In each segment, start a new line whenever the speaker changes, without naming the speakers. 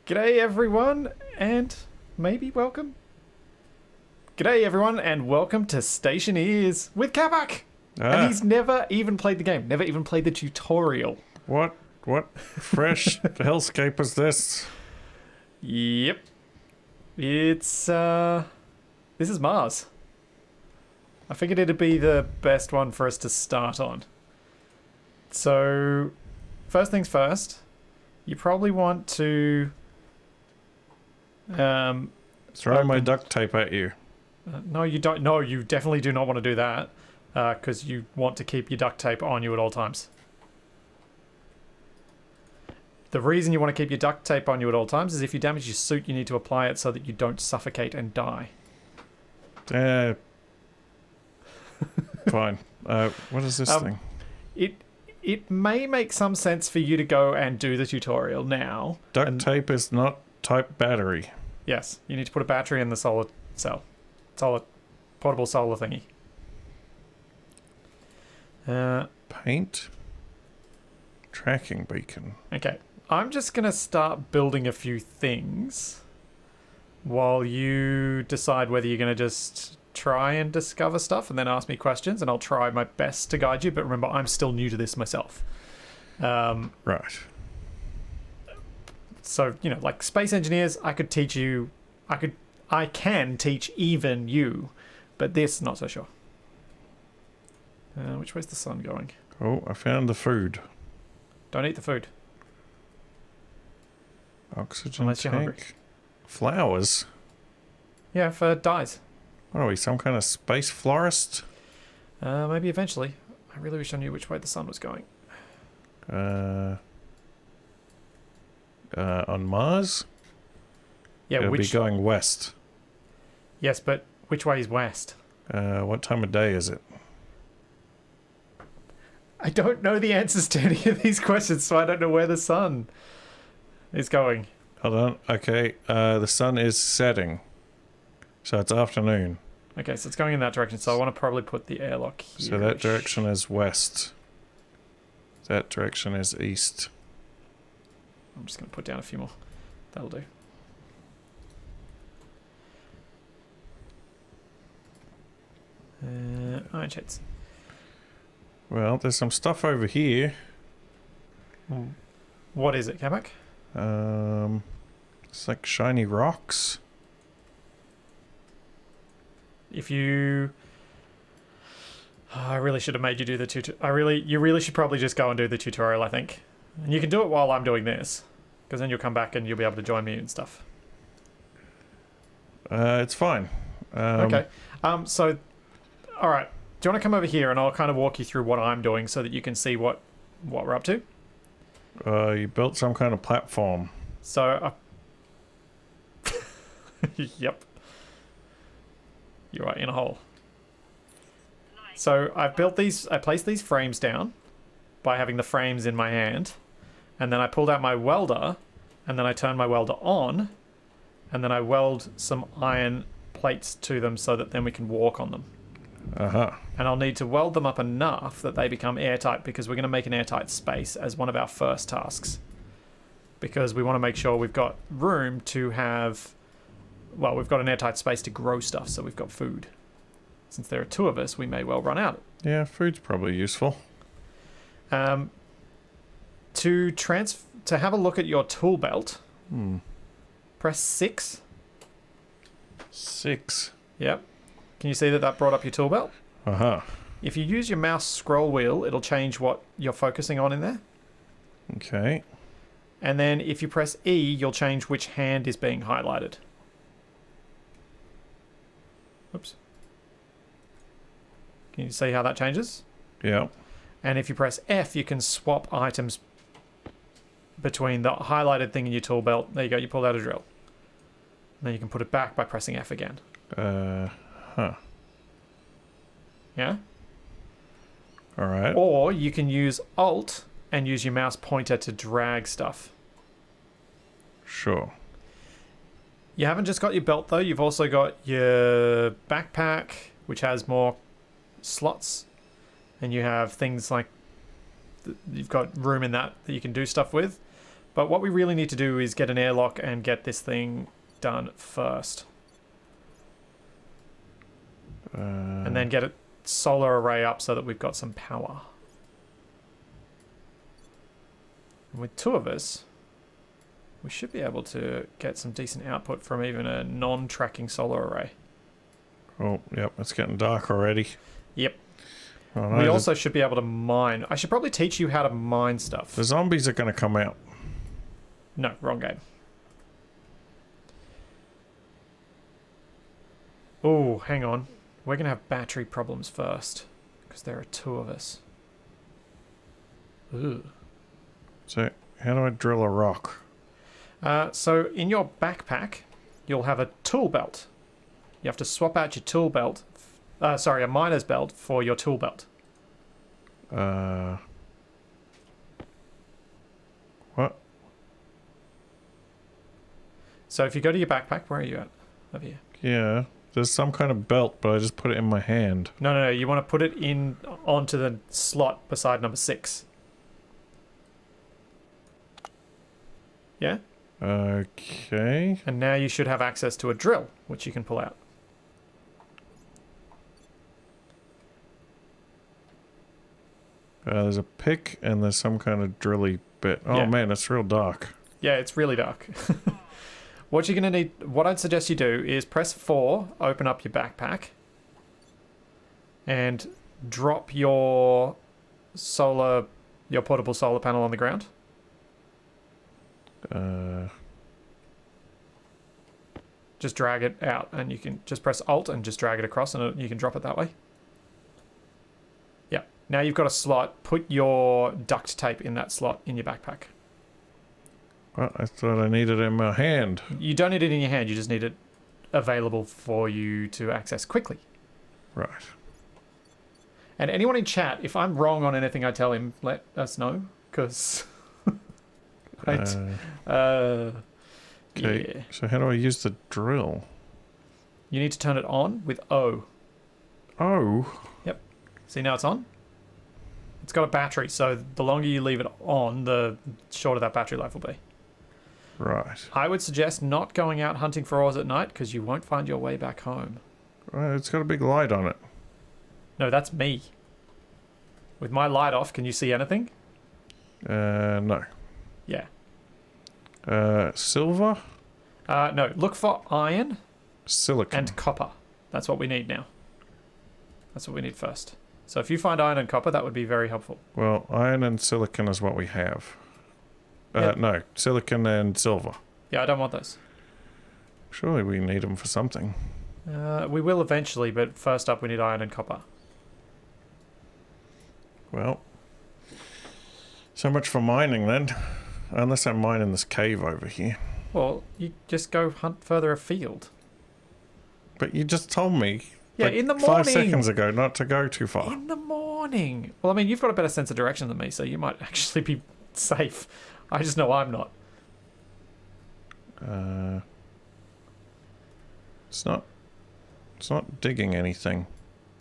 G'day everyone, and maybe welcome. G'day everyone, and welcome to Stationeers with Capac. And he's never even played the game, never even played the tutorial.
What fresh hellscape is this?
Yep. It's, this is Mars. I figured it'd be the best one for us to start on. So, first things first, you probably want to...
Throw my duct tape at you.
No, you don't. No, you definitely do not want to do that, because you want to keep your duct tape on you at all times. The reason you want to keep your duct tape on you at all times is if you damage your suit, you need to apply it so that you don't suffocate and die.
Fine. What is this thing?
It may make some sense for you to go and do the tutorial now.
Duct tape is not type battery.
Yes, you need to put a battery in the solar cell. Portable solar thingy.
Paint. Tracking beacon.
Okay, I'm just going to start building a few things while you decide whether you're going to just try and discover stuff and then ask me questions, and I'll try my best to guide you, but remember, I'm still new to this myself.
Right.
So, you know, like space engineers, I could teach you, I can teach even you, but this, not so sure. Which way's the sun going?
Oh, I found the food.
Don't eat the food.
Oxygen
Unless you're hungry.
tank. Flowers.
Yeah, for dyes.
What are we, some kind of space florist?
Maybe eventually. I really wish I knew which way the sun was going.
On Mars?
Yeah,
It'll be going west.
Yes, but which way is west?
What time of day is it?
I don't know the answers to any of these questions, so I don't know where the sun is going.
Hold on. Okay, the sun is setting. So it's afternoon.
Okay, so it's going in that direction, so I want to probably put the airlock here.
So that direction is west. That direction is east.
I'm just going to put down a few more. That'll do. Iron shades.
Well, there's some stuff over here.
What is it, Capac?
It's like shiny rocks.
If you... Oh, I really should have made you do the tutorial. You really should probably just go and do the tutorial, I think. And you can do it while I'm doing this, because then you'll come back and you'll be able to join me and stuff.
It's fine.
Okay. So, all right. Do you want to come over here and I'll kind of walk you through what I'm doing so that you can see what we're up to?
You built some kind of platform.
So, yep. You are in a hole. So I placed these frames down by having the frames in my hand, and then I pulled out my welder, and then I turned my welder on, and then I weld some iron plates to them so that then we can walk on them.
Uh-huh.
And I'll need to weld them up enough that they become airtight, because we're going to make an airtight space as one of our first tasks. Because we want to make sure we've got room to have... Well, we've got an airtight space to grow stuff, so we've got food. Since there are two of us, we may well run out.
Yeah, food's probably useful.
To have a look at your tool belt, press 6.
6.
Yep. Can you see that brought up your tool belt?
Uh-huh.
If you use your mouse scroll wheel, it'll change what you're focusing on in there.
Okay.
And then if you press E, you'll change which hand is being highlighted. Oops. Can you see how that changes?
Yeah.
And if you press F, you can swap items between the highlighted thing in your tool belt. There you go, you pulled out a drill. And then you can put it back by pressing F again.
Huh.
Yeah?
Alright.
Or you can use Alt and use your mouse pointer to drag stuff.
Sure.
You haven't just got your belt though, you've also got your backpack, which has more slots, and you have things like you've got room in that you can do stuff with. But what we really need to do is get an airlock and get this thing done first. And then get a solar array up so that we've got some power. And with 2 of us, we should be able to get some decent output from even a non-tracking solar array.
Oh, yep, it's getting dark already.
Yep.
Oh, no,
We also should be able to mine. I should probably teach you how to mine stuff.
the zombies are going to come out.
No, wrong game. Oh, hang on. We're going to have battery problems first. Because there are 2 of us. Ooh.
So, how do I drill a rock?
So in your backpack, you'll have a tool belt. You have to swap out your tool belt. Sorry, a miner's belt for your tool belt.
What?
So if you go to your backpack, where are you at? Over here.
Yeah, there's some kind of belt, but I just put it in my hand.
No. You want to put it in onto the slot beside number 6. Yeah?
Okay.
And now you should have access to a drill, which you can pull out.
There's a pick and there's some kind of drilly bit. Oh
Yeah.
man, it's real dark.
Yeah, it's really dark. What you're going to need, what I'd suggest you do is press 4, open up your backpack, and drop your portable solar panel on the ground. Just drag it out, and you can just press Alt and just drag it across, and you can drop it that way. Yeah. Now you've got a slot. Put your duct tape in that slot in your backpack.
Well, I thought I needed it in my hand.
You don't need it in your hand. You just need it available for you to access quickly.
Right.
And anyone in chat, if I'm wrong on anything I tell him, let us know, because...
Okay,
yeah.
so how do I use the drill?
You need to turn it on with O.
Oh.
Yep. See, now it's on? It's got a battery, so the longer you leave it on, the shorter that battery life will be.
Right.
I would suggest not going out hunting for ores at night, because you won't find your way back home.
It's got a big light on it.
No, that's me. With my light off, can you see anything?
No.
Yeah.
Silver?
No, look for iron
Silicon.
and copper. That's what we need now. That's what we need first. So if you find iron and copper, that would be very helpful.
Well, iron and silicon is what we have.
Yeah.
No, silicon and silver.
Yeah, I don't want those.
Surely we need them for something.
We will eventually, but first up we need iron and copper.
Well, so much for mining then. Unless I'm mining this cave over here.
Well, you just go hunt further afield.
But you just told me
Yeah,
like
in the
5
morning.
seconds ago not to go too far.
In the morning. Well, I mean, you've got a better sense of direction than me, so you might actually be safe. I just know I'm not.
It's not digging anything.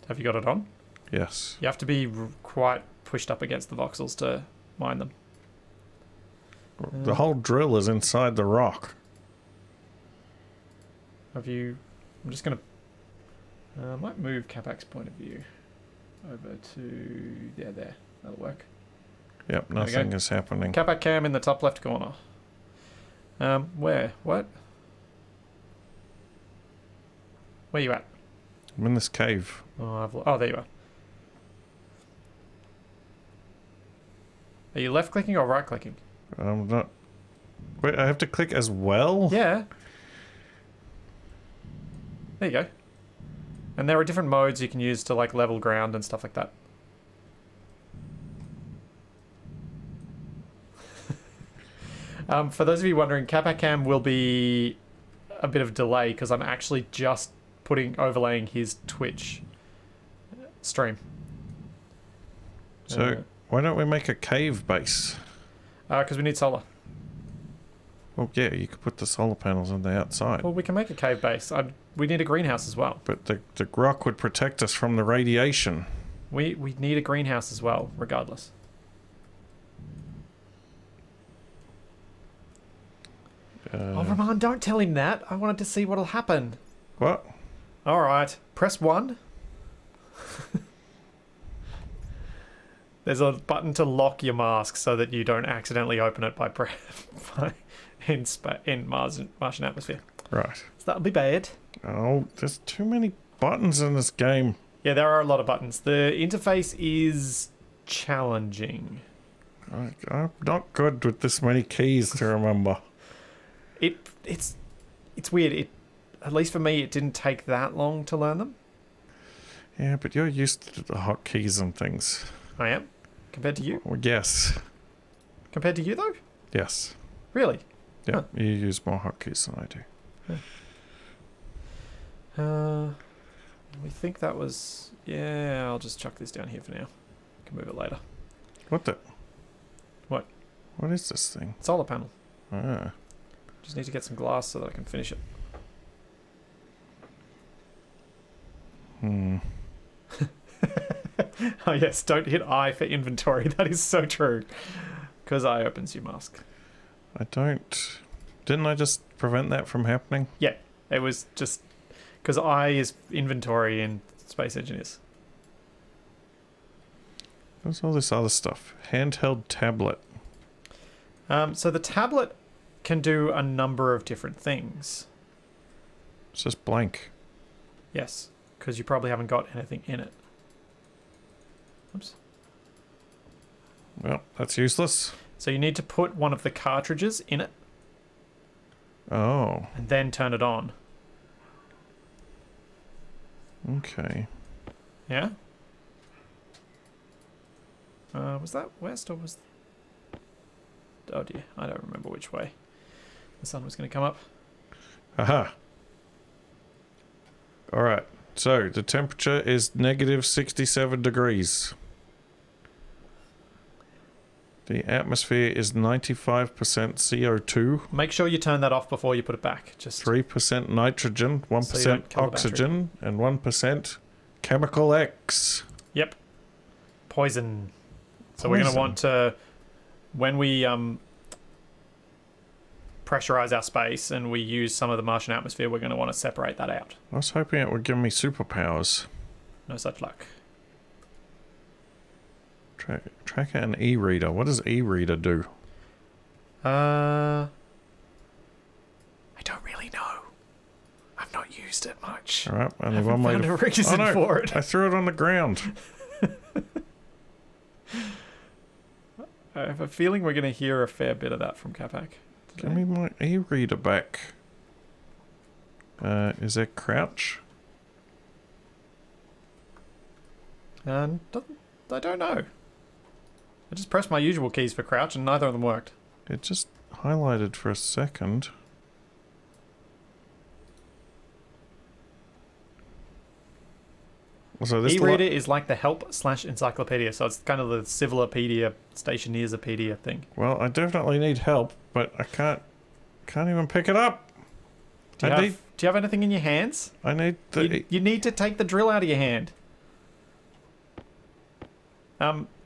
Have you got it on?
Yes.
You have to be quite pushed up against the voxels to mine them.
The whole drill is inside the rock.
Have you... I'm just going to... I might move Capac's point of view over to... Yeah, there. That'll work.
Yep,
There we
nothing
go.
is happening.
Capac cam in the top left corner. Where? What? Where you at?
I'm in this cave.
Oh, there you are. Are you left clicking or right clicking?
I'm not... Wait, I have to click as well?
Yeah. There you go. And there are different modes you can use to like level ground and stuff like that. For those of you wondering, Capac cam will be a bit of delay because I'm actually just overlaying his Twitch stream.
So, why don't we make a cave base?
Because we need solar.
Well, yeah, you could put the solar panels on the outside.
Well, we can make a cave base. We need a greenhouse as well.
But the rock would protect us from the radiation.
We need a greenhouse as well, regardless. Oh, Roman, don't tell him that. I wanted to see what'll happen.
What?
All right, press 1. There's a button to lock your mask so that you don't accidentally open it in Martian atmosphere.
Right.
So that'll be bad.
Oh, there's too many buttons in this game.
Yeah, there are a lot of buttons. The interface is challenging.
I'm not good with this many keys to remember.
It's weird. At least for me, it didn't take that long to learn them.
Yeah, but you're used to the hotkeys and things.
I am, compared to you.
Well, yes.
Compared to you, though?
Yes.
Really?
Yeah,
Huh.
you use more hotkeys than I do.
We think that was... Yeah, I'll just chuck this down here for now. Can move it later.
What the?
What?
What is this thing?
Solar panel.
Ah.
Just need to get some glass so that I can finish it. Oh yes, don't hit I for inventory. That is so true. Because I opens your mask.
I don't... Didn't I just prevent that from happening?
Yeah, it was just... Because I is inventory in Space Engineers.
What's all this other stuff? Handheld tablet.
So the tablet can do a number of different things.
It's just blank.
Yes, because you probably haven't got anything in it. Oops.
Well, that's useless.
So you need to put one of the cartridges in it
Oh,
and then turn it on.
okay.
Yeah? Was that west or was... Oh dear, I don't remember which way the sun was going to come up.
Aha. Alright, so the temperature is negative 67 degrees. The atmosphere is 95% CO2,
Make sure you turn that off before you put it back. Just
3% nitrogen,
So you
1%
don't kill the
oxygen, and 1% chemical X.
Yep. Poison. So we're going to want to, when we pressurize our space and we use some of the Martian atmosphere, we're going to want to separate that out.
I was hoping it would give me superpowers.
No such luck.
Tracker and e-reader. What does e-reader do?
I don't really know. I've not used it much.
Alright,
I
only
haven't
one way
found
to...
a reason
Oh no,
for it.
I threw it on the ground.
I have a feeling we're going to hear a fair bit of that from Capac today.
Give me my e-reader back. Is that crouch?
And I don't know. I just pressed my usual keys for crouch and neither of them worked.
It just highlighted for a second. So this
E-reader is like the help/encyclopedia, so it's kind of the Civilopedia, Stationeersopedia thing.
Well, I definitely need help, but I can't even pick it up.
Do you have anything in your hands?
I need the...
You need to take the drill out of your hand.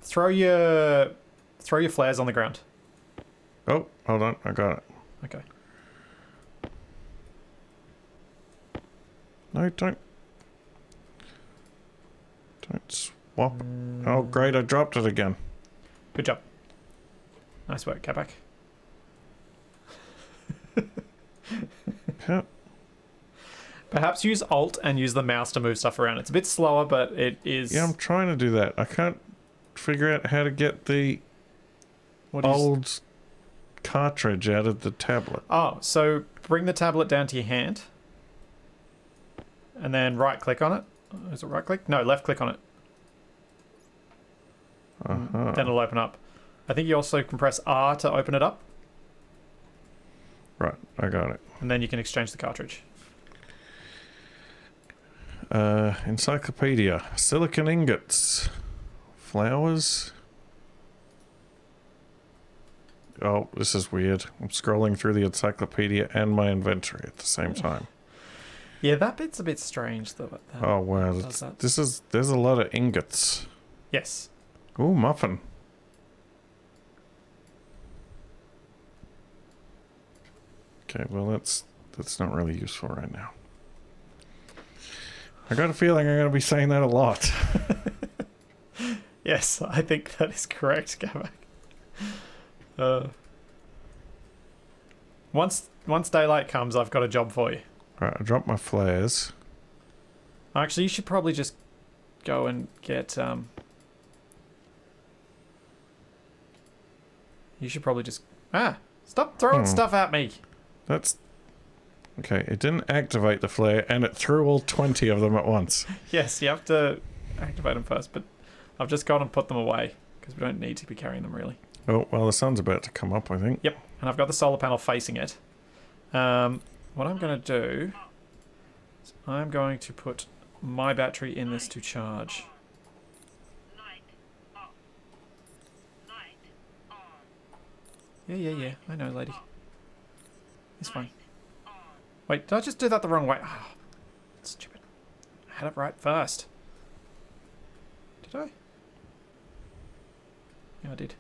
Throw your flares on the ground.
Oh, hold on, I got it.
Okay.
No, don't swap. Oh, great, I dropped it again.
Good job. Nice work, Capac.
Yeah.
Perhaps use Alt and use the mouse to move stuff around. It's a bit slower, but it is...
Yeah, I'm trying to do that. I can't figure out how to get the
What do you
old cartridge out of the tablet.
Oh, so bring the tablet down to your hand. And then right-click on it. Is it right-click? No, left-click on it.
Uh-huh.
Then it'll open up. I think you also can press R to open it up.
Right, I got it.
And then you can exchange the cartridge.
Encyclopedia. Silicon ingots. Flowers. Oh, this is weird. I'm scrolling through the encyclopedia and my inventory at the same time.
Yeah, that bit's a bit strange, though.
Oh, wow. There's a lot of ingots.
Yes.
Ooh, muffin. Okay, well that's not really useful right now. I got a feeling I'm going to be saying that a lot.
Yes, I think that is correct, Capac. Once daylight comes, I've got a job for you.
Right, I dropped my flares.
Actually, you should probably just go and get you should probably just stop throwing stuff at me.
That's okay. It didn't activate the flare, and it threw all 20 of them at once.
Yes, you have to activate them first, but I've just gone and put them away because we don't need to be carrying them really.
Oh well, the sun's about to come up, I think.
Yep, and I've got the solar panel facing it. What I'm going to do is I'm going to put my battery in this to charge. Yeah, I know, lady. It's fine. Wait, did I just do that the wrong way? Oh, stupid. I had it right first. Did I? Yeah, I did.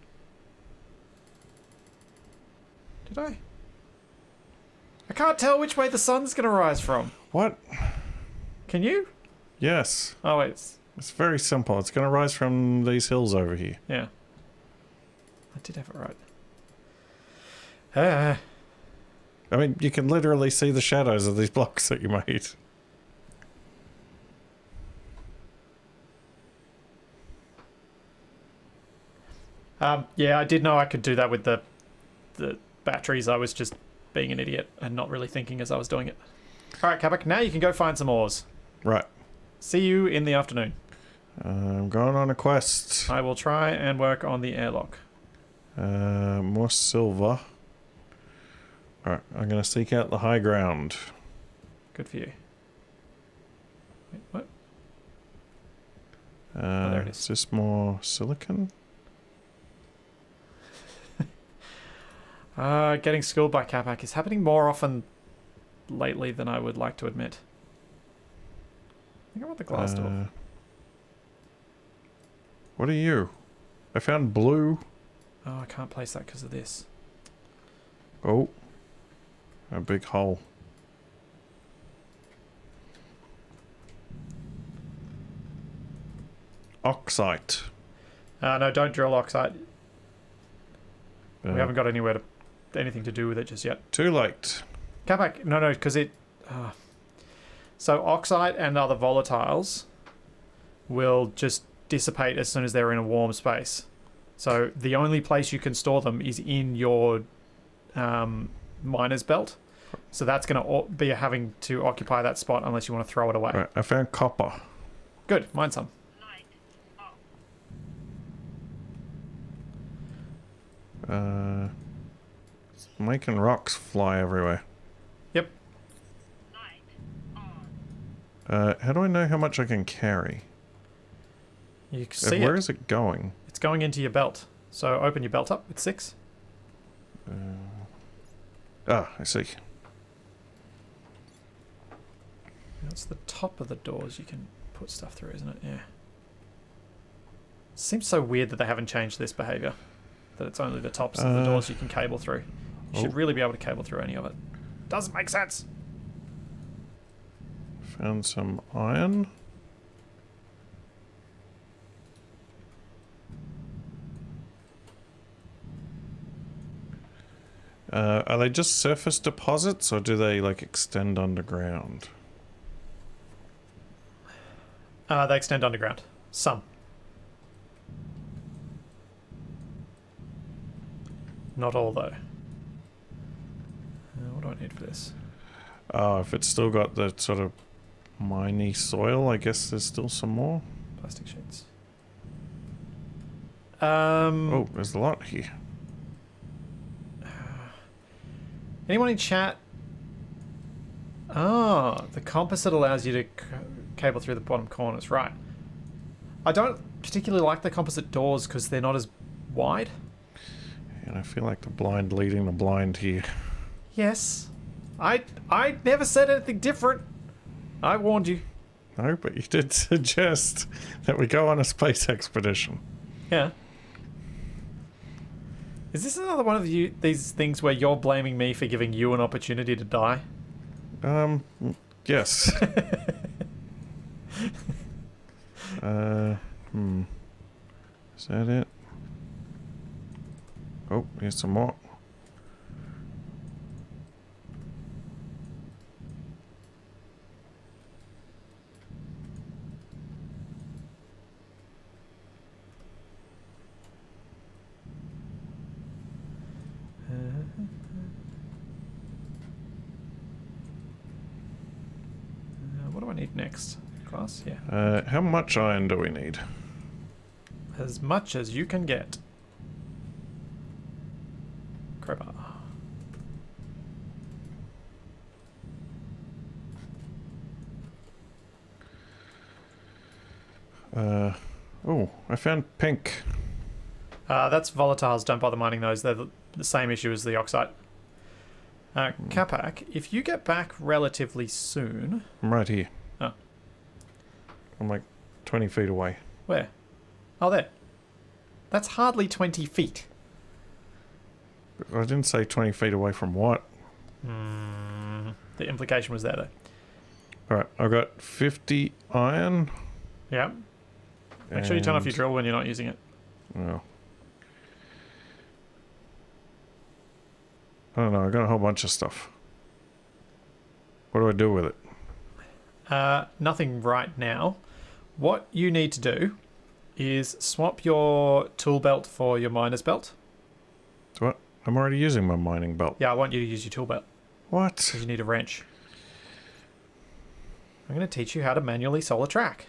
Did I? I can't tell which way the sun's going to rise from.
What?
Can you?
Yes.
Oh, wait.
It's very simple. It's going to rise from these hills over here.
Yeah. I did have it right.
I mean, you can literally see the shadows of these blocks that you made.
Yeah, I did know I could do that with the batteries. I was just being an idiot and not really thinking as I was doing it. All right, Capac, now you can go find some ores.
Right.
See you in the afternoon.
I'm going on a quest.
I will try and work on the airlock.
More silver. Alright, I'm going to seek out the high ground.
Good for you. Wait, what?
There it is. Is this more silicon?
Getting schooled by Capac is happening more often lately than I would like to admit. I think I want the glass door.
What are you? I found blue.
Oh, I can't place that because of this.
Oh. A big hole. Oxite.
No, don't drill oxide. We haven't got anything to do with it just yet.
Too late.
Capac, no, because it... So oxide and other volatiles will just dissipate as soon as they're in a warm space. So the only place you can store them is in your miner's belt. So that's going to be having to occupy that spot unless you want to throw it away.
Right, I found copper.
Good, mine some.
It's making rocks fly everywhere.
Yep.
How do I know how much I can carry?
You can see
Where is it going?
It's going into your belt. So open your belt up with 6.
I see.
That's the top of the doors you can put stuff through, isn't it? Yeah. Seems so weird that they haven't changed this behavior. That it's only the tops of the doors you can cable through. You should really be able to cable through any of it. Doesn't make sense.
Found some iron. Are they just surface deposits, or do they, like, extend underground?
They extend underground. Some. Not all, though. What do I need for this?
Oh, if it's still got the sort of miney soil, I guess there's still some more.
Plastic sheets.
Oh, there's a lot here.
Anyone in chat? Oh, the composite allows you to cable through the bottom corners. Right. I don't particularly like the composite doors because they're not as wide.
And I feel like the blind leading the blind here.
Yes. I never said anything different. I warned you.
No, but you did suggest that we go on a space expedition.
Yeah. Is this another one of these things where you're blaming me for giving you an opportunity to die?
Yes. Is that it? Oh, here's some more.
What do I need next? Glass? Yeah.
How much iron do we need?
As much as you can get. Crowbar.
Oh, I found pink.
That's volatiles. Don't bother mining those. They're the same issue as the oxide. Capac, if you get back relatively soon...
I'm right here.
Oh.
I'm like 20 feet away.
Where? Oh, there. That's hardly 20 feet.
I didn't say 20 feet away from what?
The implication was there, though.
Alright, I've got 50 iron.
Yeah. Make sure you turn off your drill when you're not using it.
Oh. I don't know, I got a whole bunch of stuff. What do I do with it?
Nothing right now. What you need to do is swap your tool belt for your miner's belt.
What? I'm already using my mining belt.
Yeah, I want you to use your tool belt.
What?
Because you need a wrench. I'm going to teach you how to manually solar track.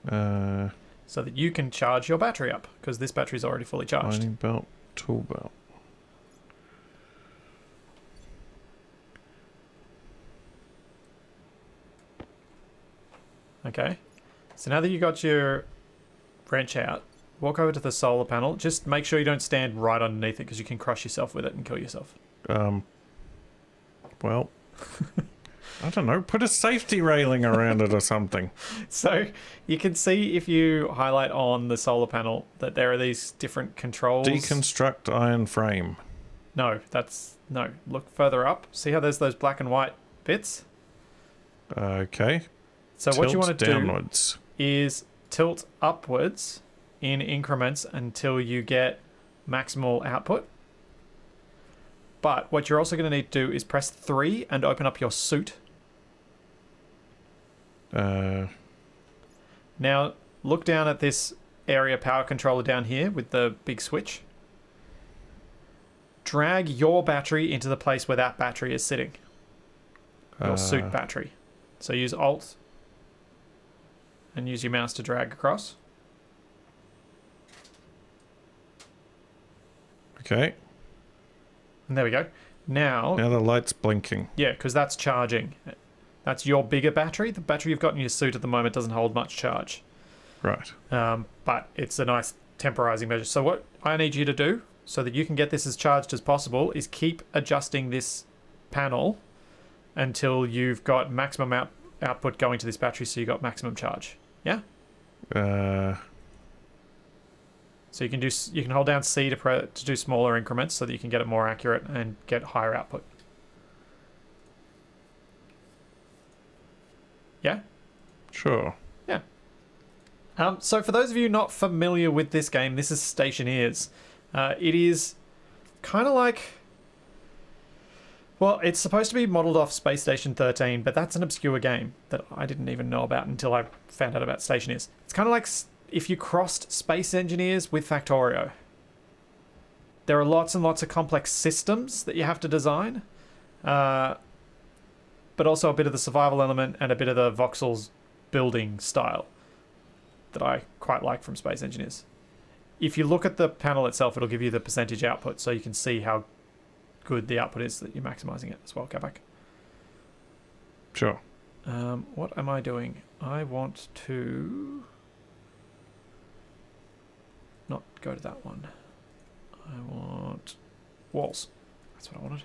So that you can charge your battery up, because this battery's already fully charged.
Mining belt, tool belt.
Okay. So now that you got your wrench out, walk over to the solar panel. Just make sure you don't stand right underneath it, because you can crush yourself with it and kill yourself.
Well, I don't know. Put a safety railing around it or something.
So you can see if you highlight on the solar panel that there are these different controls.
Deconstruct iron frame.
No, no. Look further up. See how there's those black and white bits?
Okay.
So what you want to
downwards.
do is tilt upwards in increments until you get maximal output. But what you're also going to need to do is press 3 and open up your suit. Now, look down at this area power controller down here with the big switch. Drag your battery into the place where that battery is sitting. Your suit battery. So use Alt and use your mouse to drag across.
Okay.
And there we go. Now
the light's blinking.
Yeah, because that's charging. That's your bigger battery. The battery you've got in your suit at the moment doesn't hold much charge.
Right.
But it's a nice temporizing measure. So what I need you to do, so that you can get this as charged as possible, is keep adjusting this panel until you've got maximum output going to this battery, so you got maximum charge. Yeah? So you can hold down C to do smaller increments so that you can get it more accurate and get higher output. Yeah?
Sure.
Yeah. So for those of you not familiar with this game, this is Stationeers. It is kind of like... Well, it's supposed to be modelled off Space Station 13, but that's an obscure game that I didn't even know about until I found out about Stationeers. It's kind of like if you crossed Space Engineers with Factorio. There are lots and lots of complex systems that you have to design, but also a bit of the survival element and a bit of the voxels building style that I quite like from Space Engineers. If you look at the panel itself, it'll give you the percentage output, so you can see how good the output is that you're maximizing it as well, Capac.
Sure.
What am I doing? I want to not go to that one. I want walls. That's what I wanted.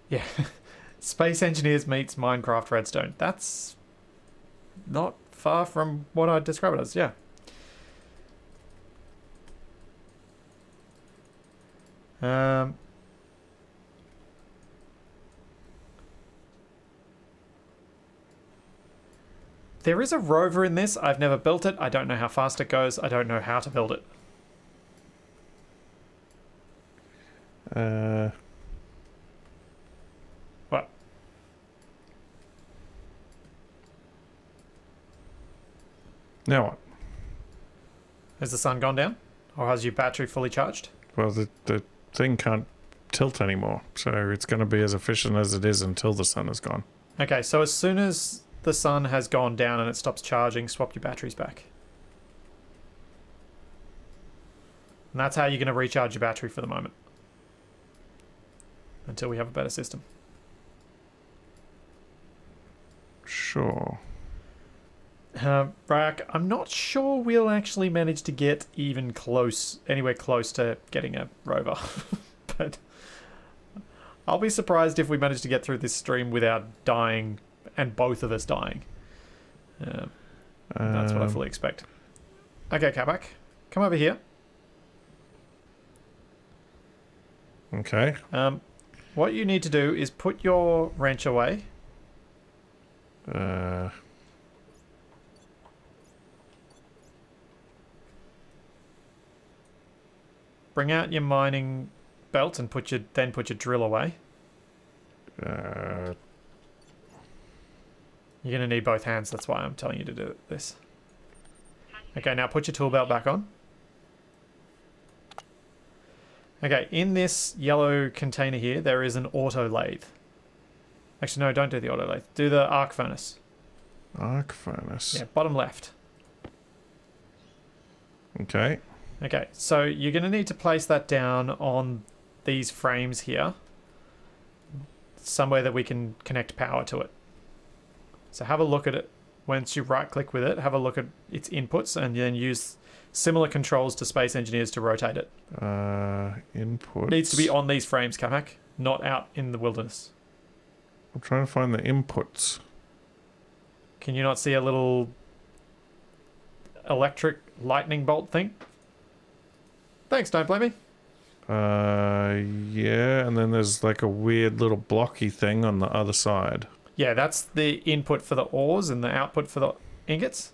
Yeah. Space Engineers meets Minecraft Redstone. That's not far from what I'd describe it as, yeah. Um, there is a rover in this. I've never built it. I don't know how fast it goes. I don't know how to build it. What?
Now what?
Has the sun gone down? Or has your battery fully charged?
Well, the thing can't tilt anymore, so it's going to be as efficient as it is until the sun is gone.
Okay, so as soon as the sun has gone down and it stops charging, swap your batteries back. And that's how you're going to recharge your battery for the moment. Until we have a better system.
Sure.
Bryak, I'm not sure we'll actually manage to get anywhere close to getting a rover. But I'll be surprised if we manage to get through this stream without dying, and both of us dying. That's what I fully expect. Okay, Capac, come over here.
Okay.
What you need to do is put your wrench away. Bring out your mining belt and put your drill away. You're going to need both hands, that's why I'm telling you to do this. Okay, now put your tool belt back on. Okay, in this yellow container here, there is an auto lathe. Actually, no, don't do the auto lathe. Do the arc furnace.
Arc furnace.
Yeah, bottom left.
Okay.
Okay, so you're going to need to place that down on these frames here. Somewhere that we can connect power to it. So have a look at it. Once you right click with it, have a look at its inputs and then use similar controls to Space Engineers to rotate it.
Inputs.
It needs to be on these frames, Capac, not out in the wilderness.
I'm trying to find the inputs.
Can you not see a little electric lightning bolt thing? Thanks, don't blame me.
Yeah, and then there's like a weird little blocky thing on the other side.
Yeah, that's the input for the ores and the output for the ingots.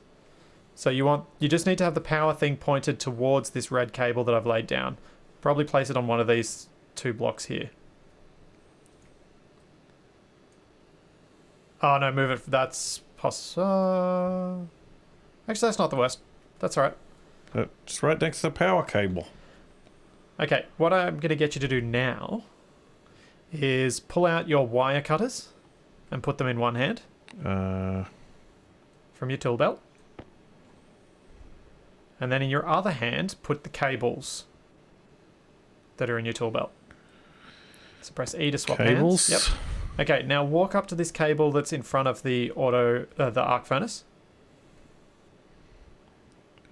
So you just need to have the power thing pointed towards this red cable that I've laid down. Probably place it on one of these 2 blocks here. Oh no, move it. That's actually, that's not the worst. That's all right.
It's right next to the power cable.
Okay, what I'm going to get you to do now is pull out your wire cutters and put them in one hand. From your tool belt. And then in your other hand, put the cables that are in your tool belt. So press E to swap
cables.
hands. Yep. Okay, now walk up to this cable that's in front of the the arc furnace.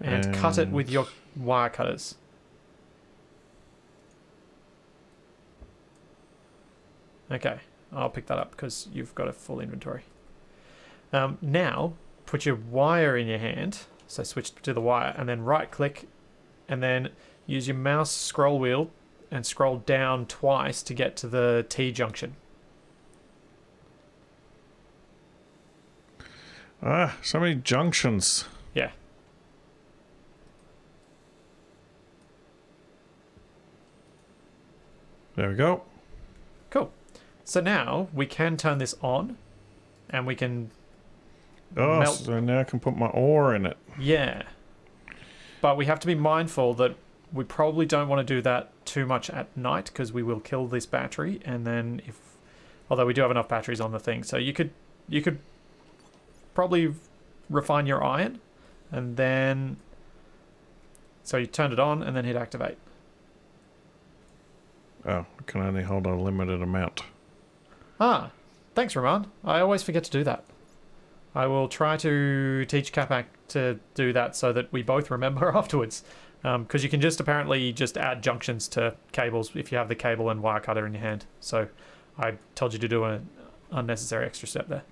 And cut it with your wire cutters. Okay, I'll pick that up because you've got a full inventory. Now, put your wire in your hand. So switch to the wire and then right click and then use your mouse scroll wheel and scroll down twice to get to the T junction.
So many junctions.
Yeah.
There we go.
Cool. So now we can turn this on and we can
melt. So now I can put my ore in it.
Yeah. But we have to be mindful that we probably don't want to do that too much at night because we will kill this battery. And then although we do have enough batteries on the thing, so you could probably refine your iron and then, so you turn it on and then hit activate.
Oh, it can only hold a limited amount.
Ah, thanks, Ramon. I always forget to do that. I will try to teach Capac to do that so that we both remember afterwards. Because you can apparently just add junctions to cables if you have the cable and wire cutter in your hand. So I told you to do an unnecessary extra step there.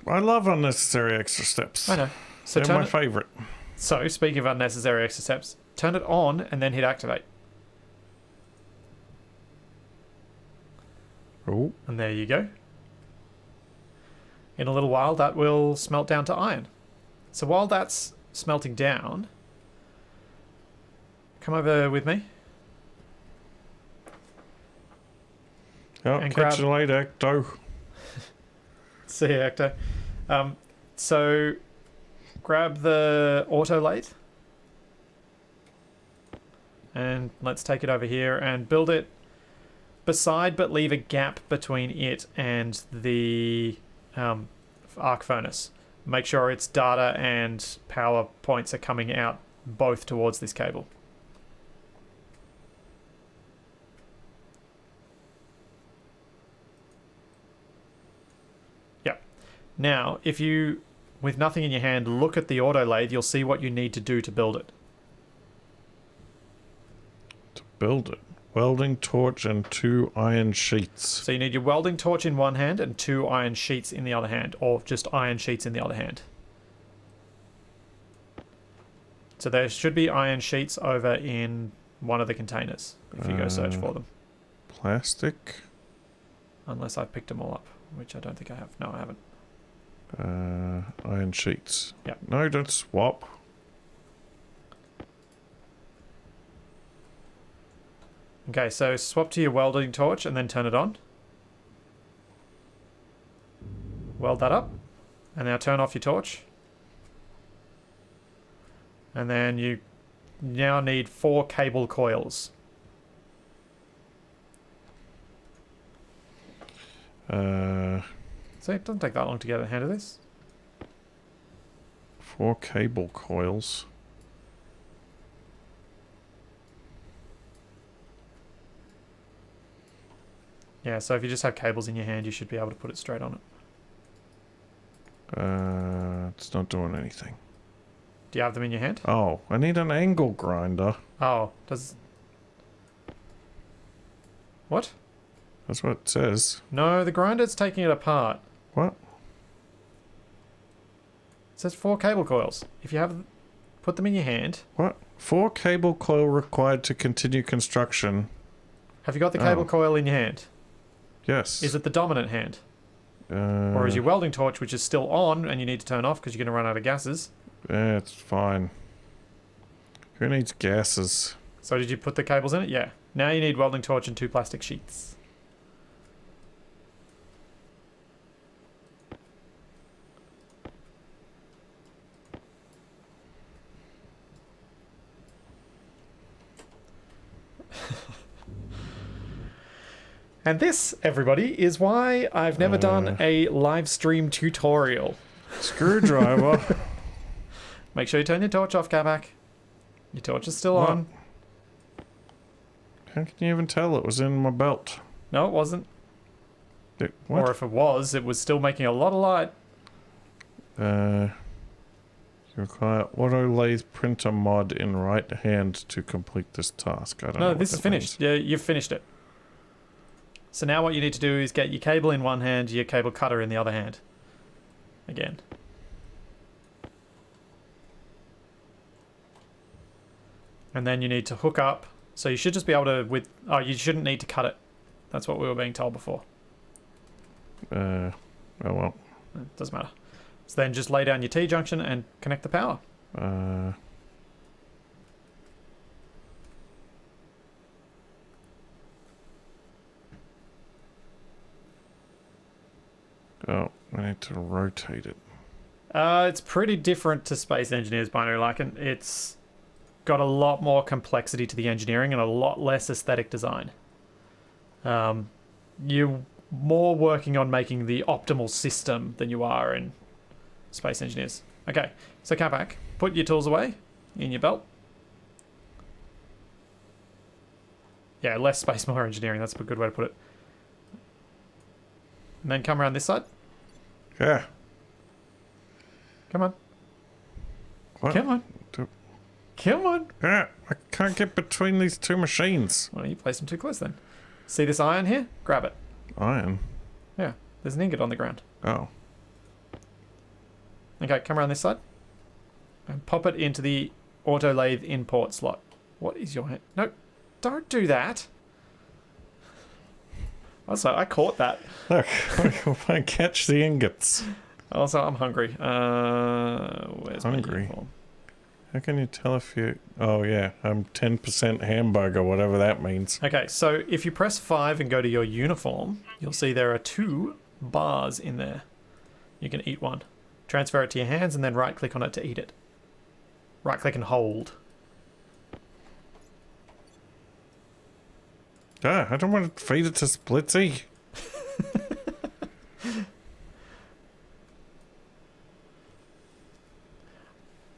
I love unnecessary extra steps.
I know. So
they're my favourite.
So speaking of unnecessary extra steps, turn it on and then hit activate.
Oh.
And there you go. In a little while, that will smelt down to iron. So while that's smelting down, come over with me.
Oh,
And
catch you later, Ecto.
See you, Hector. So grab the auto lathe. And let's take it over here and build it beside, but leave a gap between it and the arc furnace. Make sure its data and power points are coming out both towards this cable. Yep. Now, if you, with nothing in your hand, look at the auto lathe, you'll see what you need to do to build it.
To build it. Welding torch and 2 iron sheets.
So you need your welding torch in one hand and 2 iron sheets in the other hand, or just iron sheets in the other hand. So there should be iron sheets over in one of the containers, if you go search for them.
Plastic.
Unless I've picked them all up, which I don't think I have. No, I haven't.
Iron sheets.
Yeah.
No, don't swap.
Okay, so swap to your welding torch and then turn it on. Weld that up. And now turn off your torch. And then you now need 4 cable coils. So it doesn't take that long to get a hand of this.
4 cable coils.
Yeah, so if you just have cables in your hand, you should be able to put it straight on it.
It's not doing anything.
Do you have them in your hand?
Oh, I need an angle grinder.
Oh, does... What?
That's what it says.
No, the grinder's taking it apart.
What?
It says 4 cable coils. If you have... Put them in your hand.
What? 4 cable coil required to continue construction.
Have you got the cable coil in your hand?
Yes.
Is it the dominant hand? Or is your welding torch, which is still on, and you need to turn off because you're going to run out of gases?
Yeah, it's fine. Who needs gases?
So did you put the cables in it? Yeah. Now you need welding torch and 2 plastic sheets. And this, everybody, is why I've never done a live stream tutorial.
Screwdriver.
Make sure you turn your torch off, Capac. Your torch is still on.
How can you even tell it was in my belt?
No, it wasn't.
What?
Or if it was still making a lot of light.
You require auto lathe printer mod in right hand to complete this task. I don't know.
No, this is finished. Yeah, you've finished it. So now what you need to do is get your cable in one hand, your cable cutter in the other hand. Again. And then you need to hook up. So you should just be able to you shouldn't need to cut it. That's what we were being told before.
Oh well.
It doesn't matter. So then just lay down your T-junction and connect the power.
Oh, I need to rotate it.
It's pretty different to Space Engineers Binary Lycan. It's got a lot more complexity to the engineering and a lot less aesthetic design. You're more working on making the optimal system than you are in Space Engineers. Okay, so Capac, put your tools away in your belt. Yeah, less space, more engineering. That's a good way to put it. And then come around this side.
Yeah.
Come on.
What?
Come on. Come on.
Yeah, I can't get between these 2 machines.
Well, you placed them too close then. See this iron here? Grab it.
Iron?
Yeah, there's an ingot on the ground.
Oh.
Okay, come around this side. And pop it into the auto lathe import slot. What is your hand? No, don't do that. Also, I caught that.
Look, I catch the ingots.
Also, I'm hungry. Where's my
Hungry?
uniform?
How can you tell if you... Oh, yeah. I'm 10% hamburger, whatever that means.
Okay, so if you press 5 and go to your uniform, you'll see there are 2 bars in there. You can eat one. Transfer it to your hands and then right-click on it to eat it. Right-click and hold.
Ah, I don't want to feed it to Splitsy.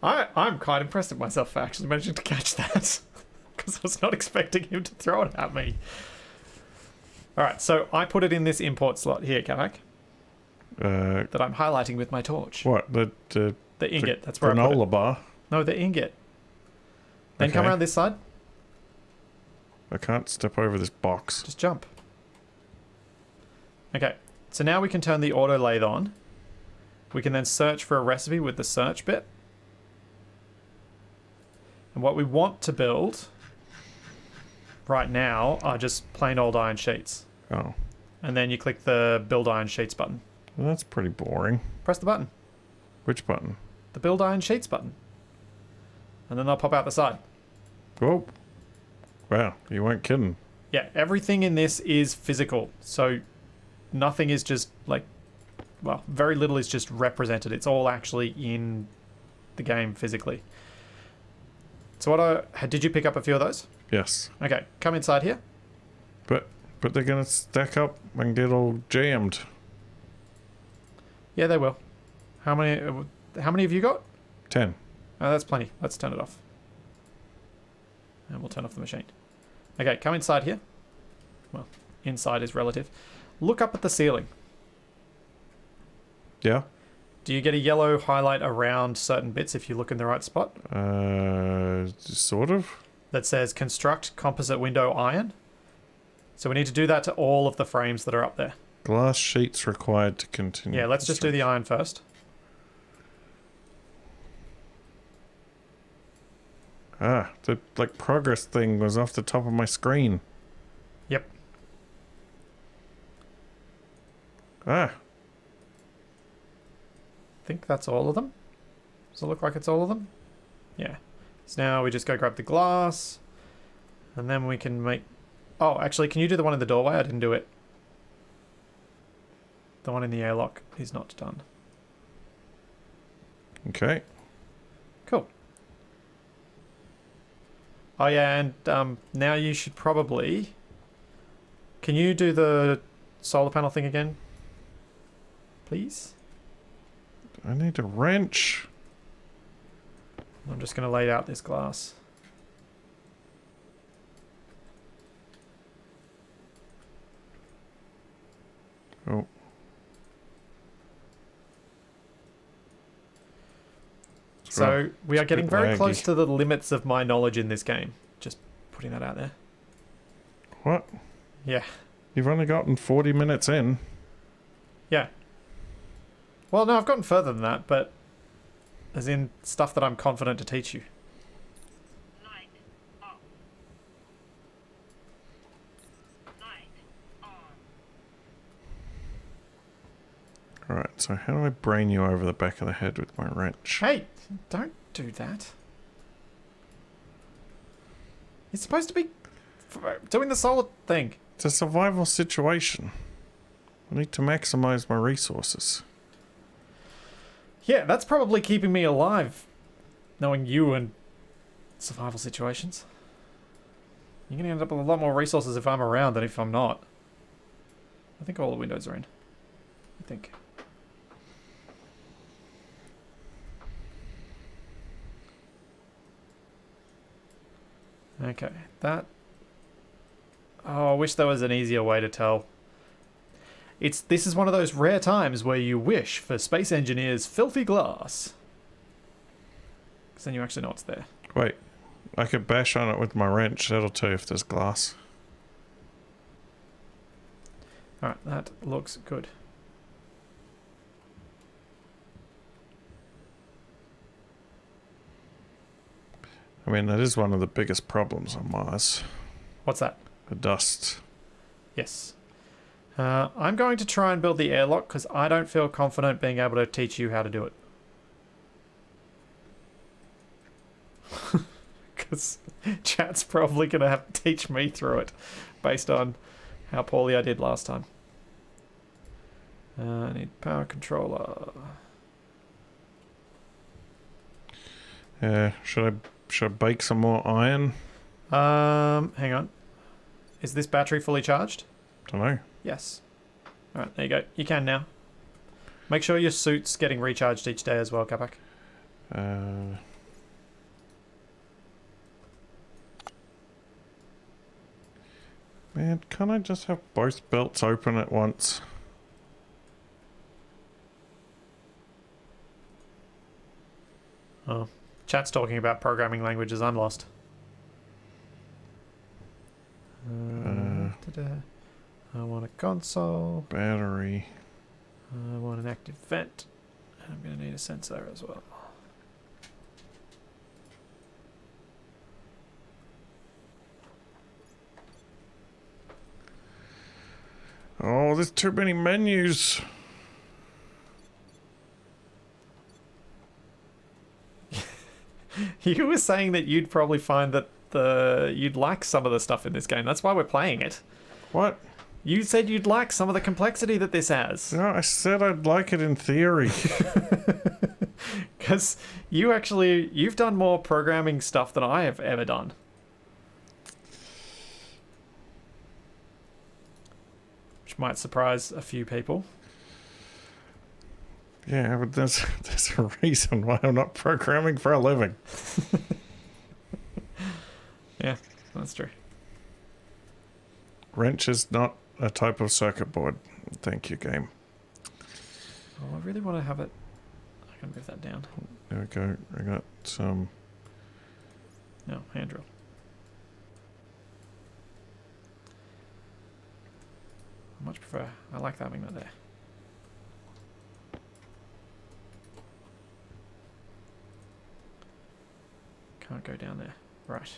I'm quite impressed with myself for actually managing to catch that. Because I was not expecting him to throw it at me. Alright, so I put it in this import slot here, Capac. That I'm highlighting with my torch.
What? The
ingot, that's where I put it.
granola bar?
No, the ingot. Then come
Okay.
around this side.
I can't step over this box.
Just jump. Okay, so now we can turn the auto lathe on. We can then search for a recipe with the search bit. And what we want to build right now are just plain old iron sheets.
Oh.
And then you click the build iron sheets button.
Well, that's pretty boring.
Press the button.
Which button?
The build iron sheets button. And then they'll pop out the side.
Oh. Wow, you weren't kidding.
Yeah, everything in this is physical. So nothing is just like, well, very little is just represented. It's all actually in the game physically. So did you pick up a few of those?
Yes.
Okay, come inside here.
But they're going to stack up and get all jammed.
Yeah, they will. How many have you got?
10.
Oh, that's plenty. Let's turn it off. And we'll turn off the machine. Okay, come inside here. Well, inside is relative. Look up at the ceiling.
Yeah?
Do you get a yellow highlight around certain bits if you look in the right spot?
Sort of.
That says construct composite window iron. So we need to do that to all of the frames that are up there.
Glass sheets required to continue.
Yeah, let's just do the iron first.
Ah, the progress thing was off the top of my screen.
Yep.
Ah.
I think that's all of them. Does it look like it's all of them? Yeah. So now we just go grab the glass. And then we can make... Oh, actually, can you do the one in the doorway? I didn't do it. The one in the airlock is not done.
Okay.
Cool. Oh yeah, and now you should probably... Can you do the solar panel thing again? Please?
I need a wrench.
I'm just going to lay out this glass.
Oh.
So we are
It's a
getting
bit
very
laggy.
close to the limits of my knowledge in this game. Just putting that out there.
What?
Yeah.
You've only gotten 40 minutes in.
Yeah. Well, no, I've gotten further than that, but as in stuff that I'm confident to teach you.
Light off. Light on.
Alright, so how do I brain you over the back of the head with my wrench?
Hey, don't do that. You're supposed to be doing the solar thing.
It's a survival situation. I need to maximize my resources.
Yeah, that's probably keeping me alive, knowing you and survival situations. You're going to end up with a lot more resources if I'm around than if I'm not. I think all the windows are in. I think. Okay, that... Oh, I wish there was an easier way to tell. This is one of those rare times where you wish for Space Engineer's filthy glass. Because then you actually know it's there.
Wait, I could bash on it with my wrench. That'll tell you if there's glass.
Alright, that looks good.
I mean, that is one of the biggest problems on Mars.
What's that?
The dust.
Yes. I'm going to try and build the airlock because I don't feel confident being able to teach you how to do it. Because chat's probably going to have to teach me through it based on how poorly I did last time. I need power controller.
Should I bake some more iron?
Hang on. Is this battery fully charged?
Don't know.
Yes. Alright, there you go. You can now. Make sure your suit's getting recharged each day as well, Capac.
Man, can't I just have both belts open at once?
Oh. Chat's talking about programming languages. I'm lost. I want a console.
Battery.
I want an active vent. And I'm going to need a sensor as well.
Oh, there's too many menus.
You were saying that you'd probably find that you'd like some of the stuff in this game. That's why we're playing it.
What?
You said you'd like some of the complexity that this has.
No, I said I'd like it in theory.
Because you've done more programming stuff than I have ever done. Which might surprise a few people.
Yeah, but there's a reason why I'm not programming for a living.
Yeah, that's true.
Wrench is not a type of circuit board. Thank you, game.
Oh, I really want to have it. I can move that down.
There we go. I got some.
No, hand drill. I much prefer. I like having that there. Can't go down there. Right.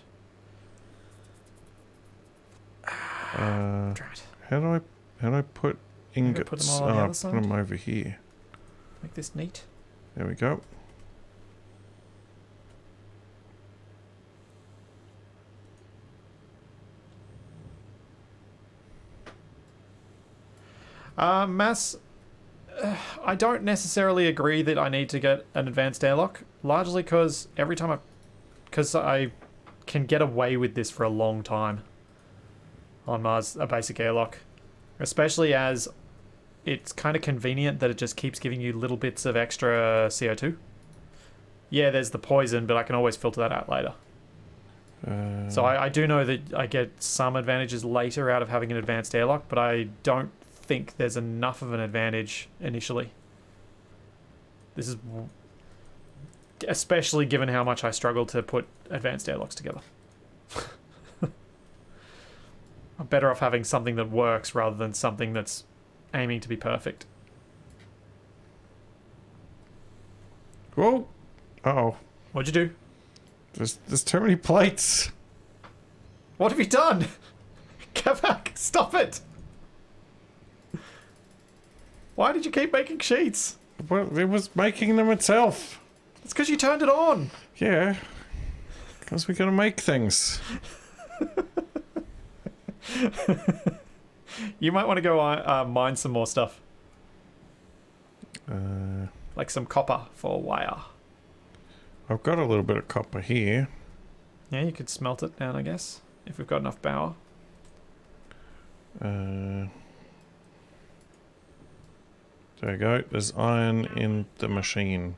Drat.
How do I put ingots?
Put them all on the other side?
Put them over here.
Make this neat.
There we go.
Mass, I don't necessarily agree that I need to get an advanced airlock, largely because every time because I can get away with this for a long time on Mars, a basic airlock, especially as it's kind of convenient that it just keeps giving you little bits of extra CO2. Yeah, there's the poison, but I can always filter that out later. So I do know that I get some advantages later out of having an advanced airlock, but I don't think there's enough of an advantage initially. This is especially given how much I struggle to put advanced airlocks together. I'm better off having something that works rather than something that's aiming to be perfect.
Whoa! Uh-oh.
What'd you do?
There's too many plates.
What have you done? Capac, stop it! Why did you keep making sheets?
Well, it was making them itself.
It's because you turned it on.
Yeah. Because we're going to make things.
You might want to go mine some more stuff.
Uh,
Like some copper for wire.
I've got a little bit of copper here.
Yeah, you could smelt it down, I guess, if we've got enough power.
There you go. There's iron in the machine.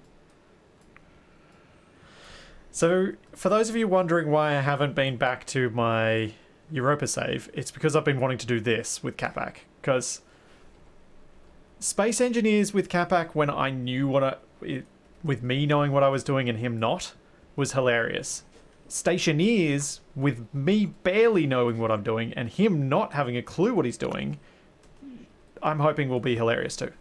So, for those of you wondering why I haven't been back to my Europa save, it's because I've been wanting to do this with Capac. Because Space Engineers with Capac, when I knew with me knowing what I was doing and him not, was hilarious. Stationeers, with me barely knowing what I'm doing and him not having a clue what he's doing, I'm hoping will be hilarious too.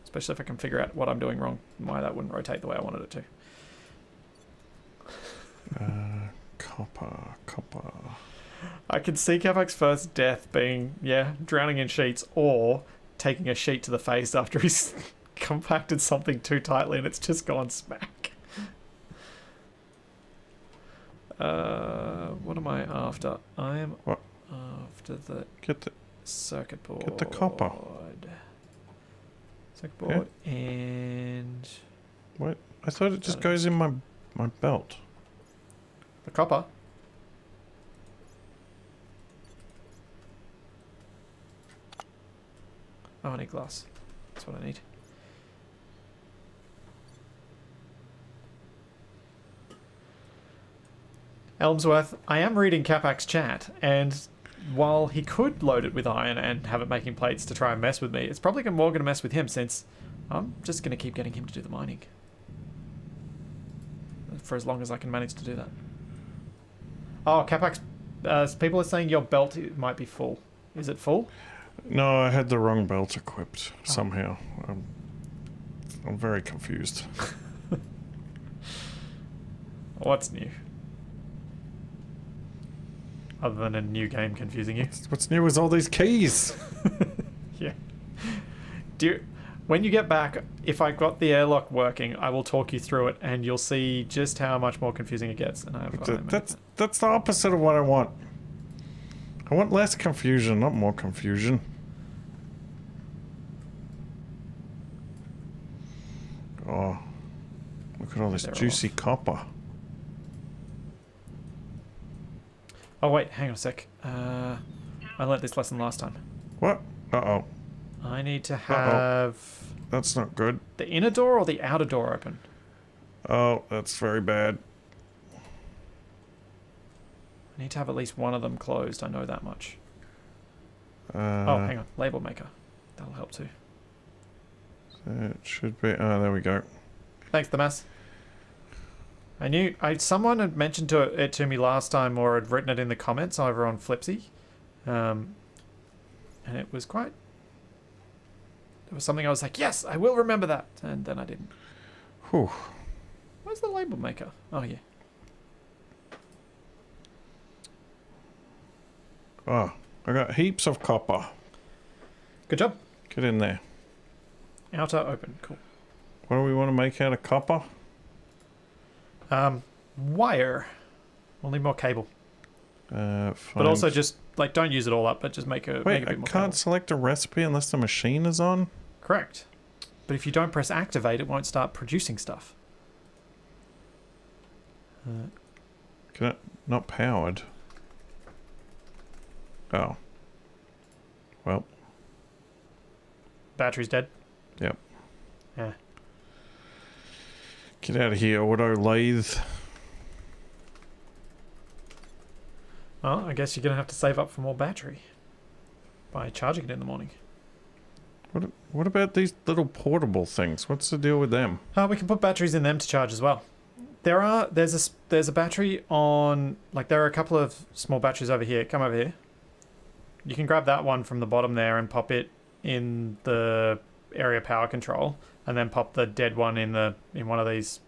Especially if I can figure out what I'm doing wrong and why that wouldn't rotate the way I wanted it to.
Copper.
I can see Capac's first death being, yeah, drowning in sheets or taking a sheet to the face after he's compacted something too tightly and it's just gone smack. What am I after? I am
What?
after the
Get the
circuit board.
get the copper.
Circuit board and
What? I thought it just goes in my belt.
the copper. Oh, I need glass. That's what I need. Elmsworth, I am reading Capac's chat, and while he could load it with iron and have it making plates to try and mess with me, it's probably more going to mess with him since I'm just going to keep getting him to do the mining. For as long as I can manage to do that. Oh, Capac's... people are saying your belt might be full. Is it full?
No, I had the wrong belt equipped somehow. I'm very confused.
What's new? Other than a new game confusing you.
What's new is all these keys.
Yeah. When you get back, if I got the airlock working, I will talk you through it, and you'll see just how much more confusing it gets. And
That's the opposite of what I want. I want less confusion, not more confusion. Oh, look at all this
They're
juicy
off.
copper.
Oh wait, hang on a sec. I learnt this lesson last time.
What? Uh-oh.
I need to have
That's not good.
the inner door or the outer door open.
Oh, that's very bad.
I need to have at least one of them closed. I know that much.
Uh,
Oh, hang on. Label maker. That'll help too.
It should be... Oh, there we go.
Thanks, Damas. Someone had mentioned it to me last time, or had written it in the comments over on Flipsy, and it was quite. It was something I was like, yes, I will remember that, and then I didn't.
Whew.
Where's the label maker? Oh yeah.
Oh, I got heaps of copper.
Good job.
Get in there.
Outer open. Cool.
What do we want to make out of copper?
Wire. We'll need more cable,
Fine.
but also just like don't use it all up, but just make a
Wait,
make a
I
bit more
can't
cable.
select a recipe unless the machine is on?
Correct. But if you don't press activate, it won't start producing stuff.
Can it... Not powered. Oh. Well.
Battery's dead.
Yep.
Yeah.
Get out of here, auto lathe.
Well, I guess you're going to have to save up for more battery by charging it in the morning.
What about these little portable things? What's the deal with them?
We can put batteries in them to charge as well. There's a battery on, like there are a couple of small batteries over here. Come over here. You can grab that one from the bottom there and pop it in the area power control, and then pop the dead one in one of these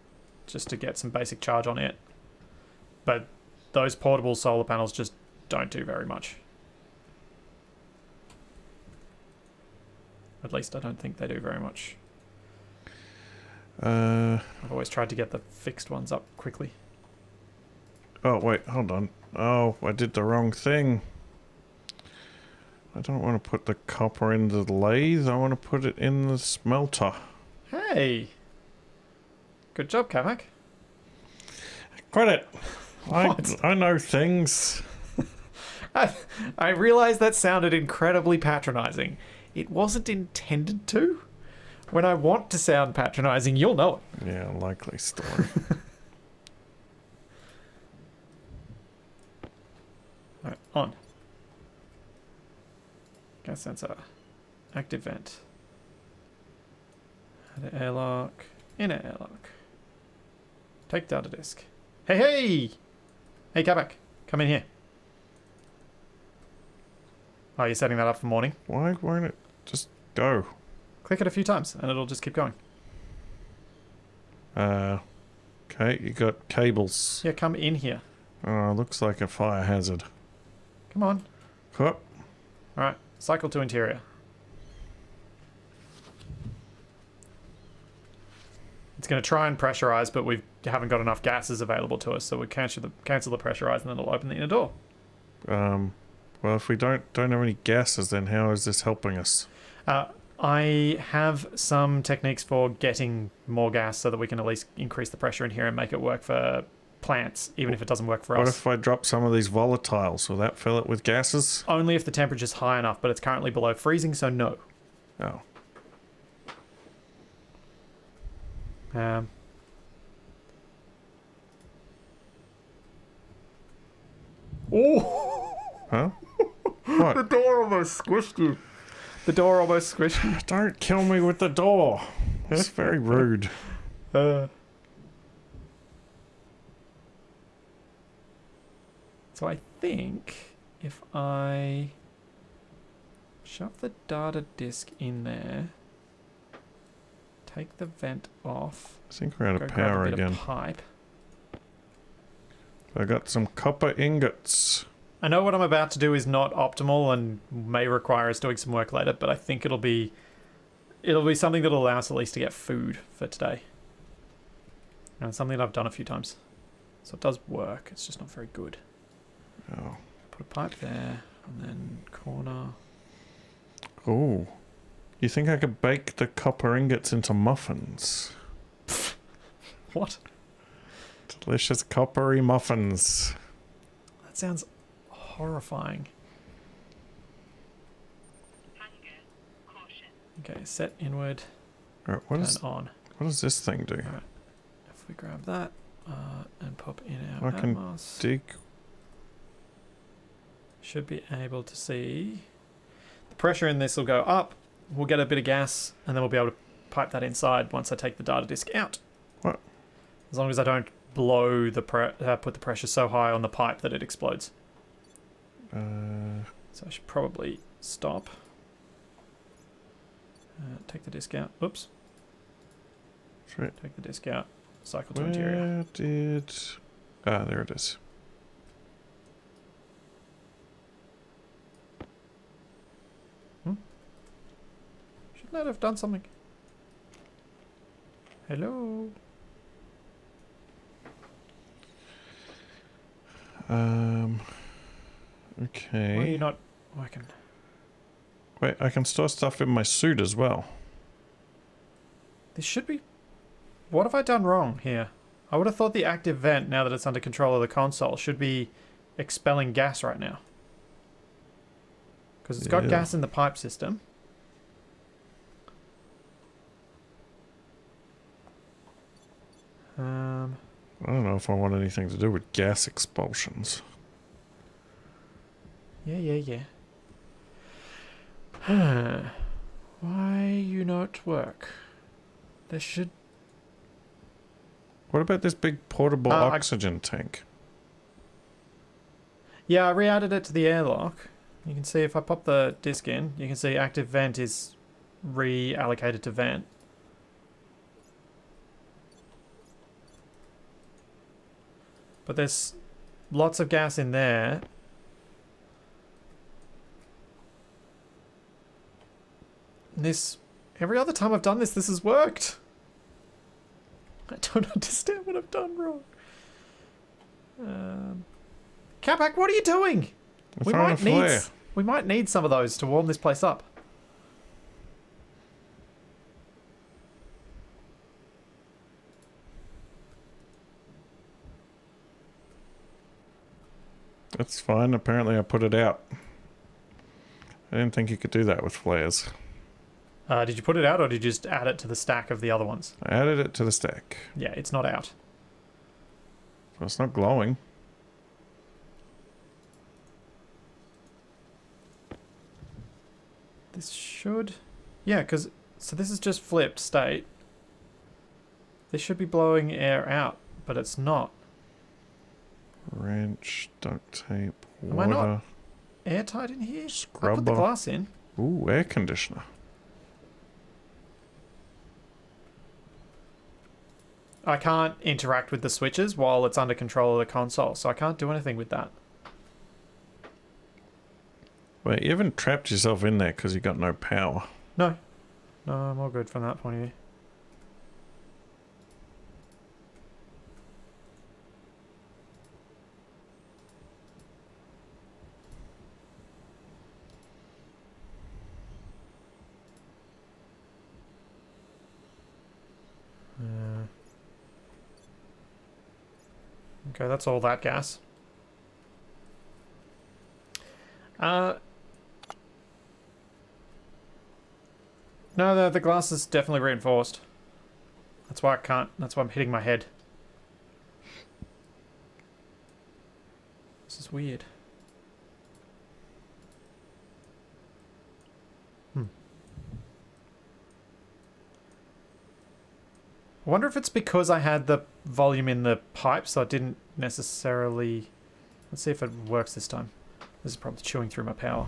just to get some basic charge on it. But those portable solar panels just don't do very much. At least I don't think they do very much. I've always tried to get the fixed ones up quickly.
Oh, wait, hold on. Oh, I did the wrong thing. I don't want to put the copper in the lathe. I want to put it in the smelter.
Hey! Good job, Capac.
Credit.
What?
I know things.
I realised that sounded incredibly patronising. It wasn't intended to. When I want to sound patronising, you'll know it.
Yeah, likely story.
Alright, on. Gas sensor. Active vent. Outer airlock. Inner airlock. Take data disk. Hey, hey! Hey, Capac. Come in here. Oh, you're setting that up for morning?
Why won't it just go?
Click it a few times and it'll just keep going.
Okay, you got cables.
Yeah, come in here.
Oh, looks like a fire hazard.
Come on.
Hup.
Alright, cycle to interior. It's going to try and pressurize, but we haven't got enough gases available to us, so we cancel the pressurize and then it'll open the inner door.
Well, if we don't have any gases, then how is this helping us?
I have some techniques for getting more gas so that we can at least increase the pressure in here and make it work for plants, even if it doesn't work for
What
us.
if I drop some of these volatiles? Will that fill it with gases?
Only if the temperature's high enough, but it's currently below freezing, so no.
Oh.
Oh!
Huh?
The
What?
door almost squished you. The door almost squished you.
Don't kill me with the door. That's very rude.
So I think if I shove the data disk in there, take the vent off,
I think we're out
go
of
grab
power
a bit
again.
of pipe.
I got some copper ingots.
I know what I'm about to do is not optimal and may require us doing some work later, but I think it'll be something that'll allow us at least to get food for today. And it's something that I've done a few times. So it does work, it's just not very good.
Oh.
Put a pipe there, and then corner.
Oh. You think I could bake the copper ingots into muffins?
What?
Delicious coppery muffins.
That sounds horrifying.
Hunger. Caution.
Okay, set inward,
Alright,
turn on.
what does this thing do?
Alright, if we grab that and pop in our
I can
Atmos,
dig.
should be able to see the pressure in this will go up. We'll get a bit of gas, and then we'll be able to pipe that inside once I take the data disk out.
What?
As long as I don't blow the put the pressure so high on the pipe that it explodes. So I should probably stop. Take the disk out. Oops.
Right.
Take the disk out. Cycle to interior.
Where did... Ah, there it is.
Shouldn't that have done something? Hello?
Okay.
Why are you not working?
Wait, I can store stuff in my suit as well.
This should be... What have I done wrong here? I would have thought the active vent, now that it's under control of the console, should be expelling gas right now. Because it's got
Yeah.
gas in the pipe system.
I don't know if I want anything to do with gas expulsions.
Yeah. Why you not work? There should...
What about this big portable
I-
oxygen tank?
Yeah, I re-added it to the airlock. You can see if I pop the disk in, you can see active vent is reallocated to vent. But there's lots of gas in there. This... Every other time I've done this, this has worked. I don't understand what I've done wrong. Capac, what are you doing?
I found a flare.
We might need some of those to warm this place up.
That's fine. Apparently I put it out. I didn't think you could do that with flares.
Did you put it out or did you just add it to the stack of the other ones?
I added it to the stack.
Yeah, it's not out.
Well, it's not glowing.
This should... Yeah, because... So this is just flipped state. This should be blowing air out, but it's not.
Wrench, duct tape,
Am I not
water,
airtight in here? I put the
scrubber.
glass in.
Ooh, air conditioner.
I can't interact with the switches while it's under control of the console, so I can't do anything with that.
Wait, you haven't trapped yourself in there because you got no power.
No. No, I'm all good from that point of view. Okay, that's all that gas. No, the glass is definitely reinforced. That's why I can't. That's why I'm hitting my head. This is weird. I wonder if it's because I had the volume in the pipe, so I didn't necessarily... Let's see if it works this time. This is probably chewing through my power.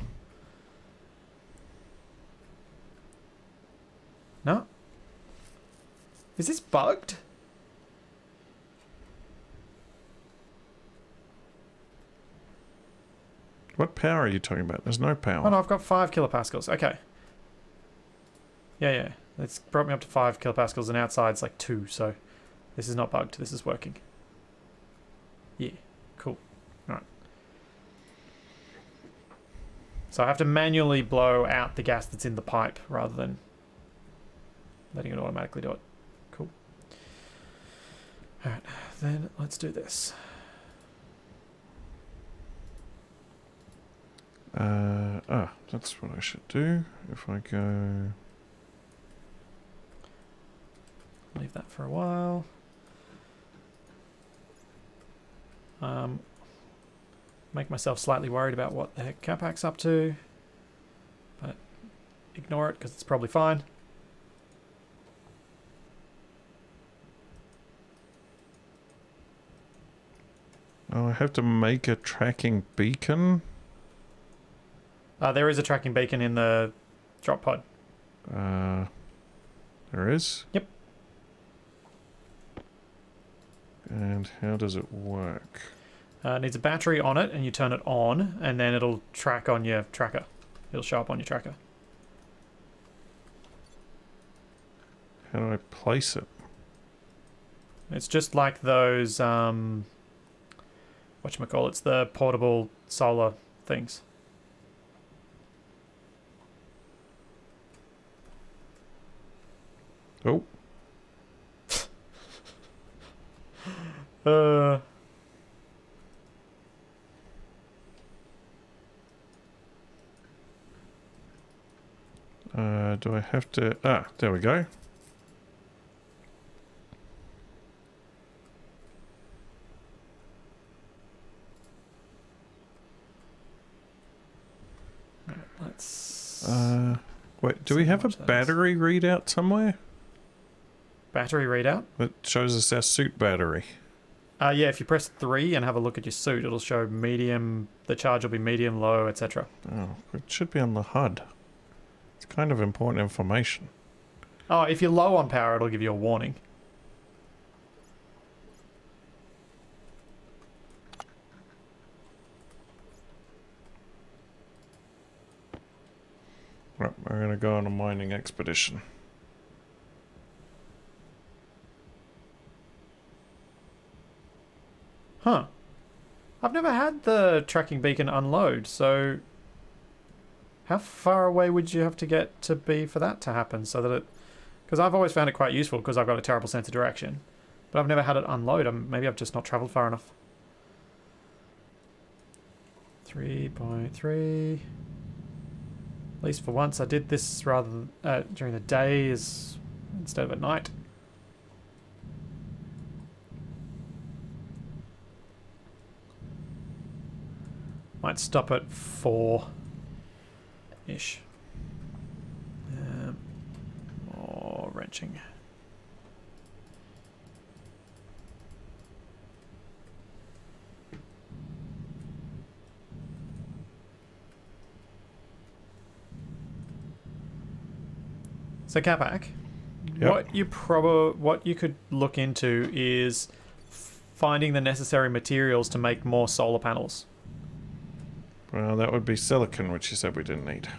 No? Is this bugged?
What power are you talking about? There's no power.
Oh no, I've got 5 kilopascals. Okay. Yeah. It's brought me up to 5 kilopascals and outside's like 2, so this is not bugged. This is working. Yeah, cool. Alright. So I have to manually blow out the gas that's in the pipe rather than letting it automatically do it. Cool. Alright, then let's do this.
That's what I should do. If I go...
Leave that for a while. Make myself slightly worried about what the heck Capac's up to. But ignore it because it's probably fine.
Oh, I have to make a tracking beacon.
There is a tracking beacon in the drop pod.
There is?
Yep.
And how does it work?
It needs a battery on it, and you turn it on, and then it'll track on your tracker. It'll show up on your tracker.
How do I place it?
It's just like those, whatchamacallit, it's the portable solar things.
Oh. Do I have to... Ah, there we go.
Let's...
Wait, do we have a battery readout somewhere?
Battery readout?
That shows us our suit battery.
Yeah, if you press 3 and have a look at your suit, it'll show medium, the charge will be medium, low, etc.
Oh, it should be on the HUD. It's kind of important information.
Oh, if you're low on power, it'll give you a warning.
Right, we're going to go on a mining expedition.
Huh. I've never had the tracking beacon unload, so how far away would you have to get to be for that to happen so that it... Because I've always found it quite useful because I've got a terrible sense of direction, but I've never had it unload. Maybe I've just not travelled far enough. 3.3. At least for once I did this rather than, during the day instead of at night. Might stop at 4-ish. More wrenching. So Capac,
Yep.
what you could look into is finding the necessary materials to make more solar panels.
Well, that would be silicon, which you said we didn't need.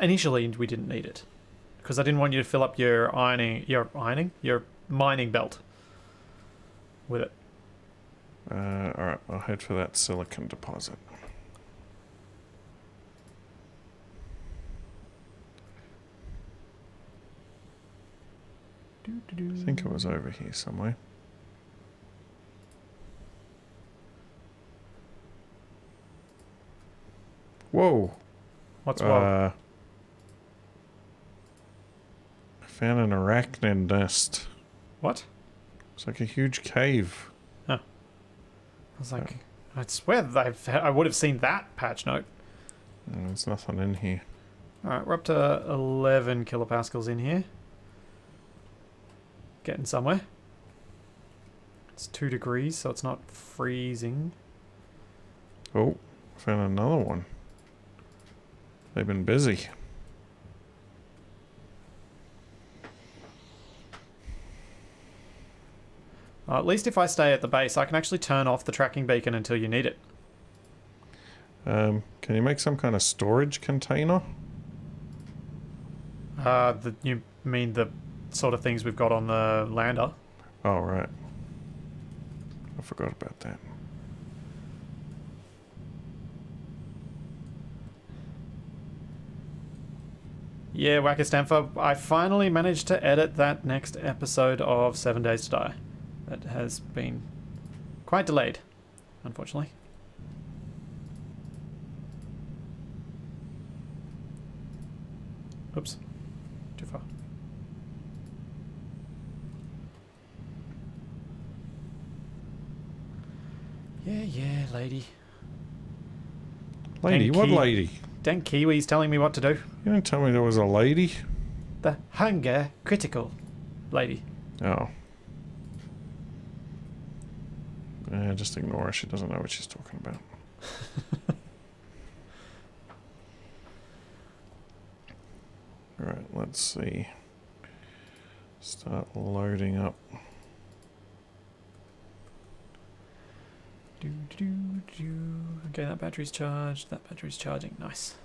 Initially, we didn't need it because I didn't want you to fill up your mining belt with it.
Alright, I'll head for that silicon deposit. I think it was over here somewhere. Whoa!
What's wrong?
I found an arachnid nest.
What?
It's like a huge cave.
I was like, I swear that I would have seen that patch note.
There's nothing in here.
Alright, we're up to 11 kilopascals in here. Getting somewhere. It's 2 degrees, so it's not freezing.
Oh, found another one. They've been busy.
At least if I stay at the base, I can actually turn off the tracking beacon until you need it.
Can you make some kind of storage container?
You mean the sort of things we've got on the lander?
Oh, right. I forgot about that.
Yeah, Wackastamfer, I finally managed to edit that next episode of 7 Days to Die. That has been quite delayed, unfortunately. Oops. Too far. Yeah, lady.
Lady? What lady?
Dang Kiwi's telling me what to do.
You didn't tell me there was a lady?
The hunger critical lady.
Oh. Just ignore her. She doesn't know what she's talking about. Alright, let's see. Start loading up.
Okay, that battery's charged. That battery's charging. Nice.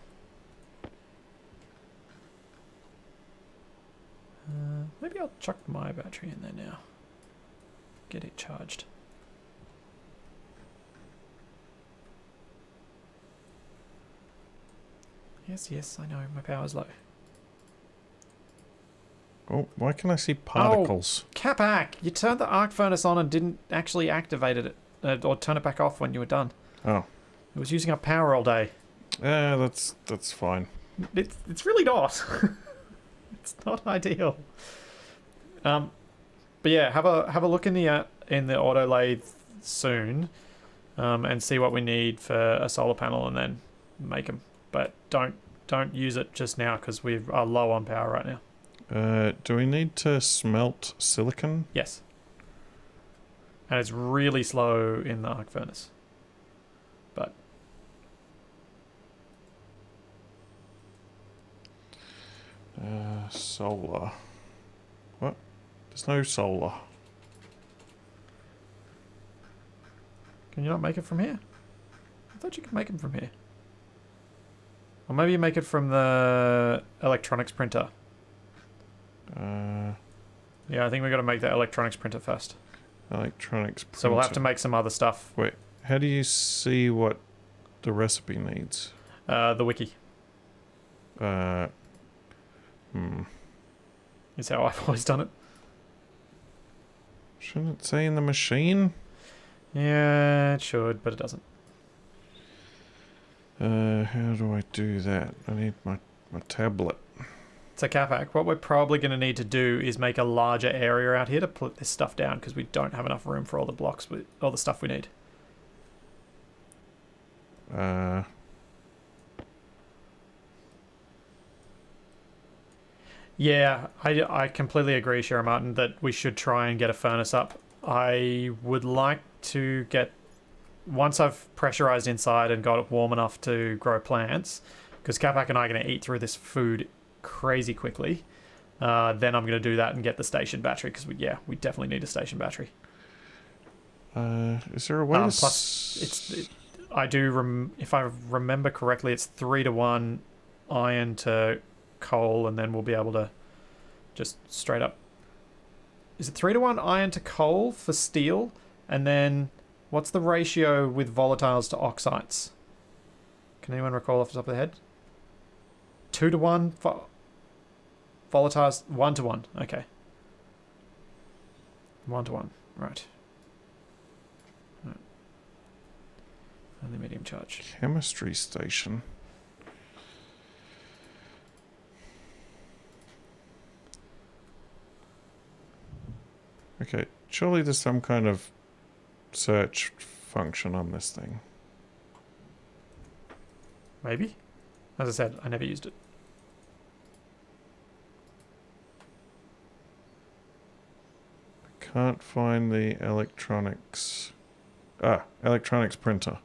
Maybe I'll chuck my battery in there now. Get it charged. Yes, I know. My power's low.
Oh, why can I see particles?
Oh, Capac! You turned the arc furnace on and didn't actually activate it. Or turn it back off when you were done.
Oh.
It was using up power all day.
Yeah, that's fine.
It's really not. It's not ideal. But yeah, have a look in the auto lathe soon, and see what we need for a solar panel, and then make them. But don't use it just now because we are low on power right now.
Do we need to smelt silicon?
Yes. And it's really slow in the arc furnace. But
solar. What? There's no solar.
can you not make it from here? I thought you could make them from here. Or maybe you make it from the electronics printer. Yeah, I think we've got to make the electronics printer first.
Electronics printer.
So we'll have to make some other stuff.
Wait, how do you see what the recipe needs?
The wiki is how I've always done it.
Shouldn't it say in the machine?
Yeah, it should, but it doesn't.
How do I do that? I need my tablet.
So Capac, what we're probably going to need to do is make a larger area out here to put this stuff down because we don't have enough room for all the blocks with all the stuff we need. Yeah, I completely agree, Shara Martin, that we should try and get a furnace up. I would like to get, once I've pressurized inside and got it warm enough to grow plants, because Capac and I are going to eat through this food crazy quickly, then I'm going to do that and get the station battery, because we definitely need a station battery.
Is there a way to...
Plus, I do, if I remember correctly, it's 3-to-1 iron to coal, and then we'll be able to just straight up. Is it 3-to-1 iron to coal for steel? And then what's the ratio with volatiles to oxides? Can anyone recall off the top of the head? 2-to-1 for volatiles, 1-to-1. Okay. 1-to-1. Right. Only medium charge.
Chemistry station. Okay, surely there's some kind of search function on this thing.
Maybe? As I said, I never used it.
Can't find the electronics. Ah, electronics printer.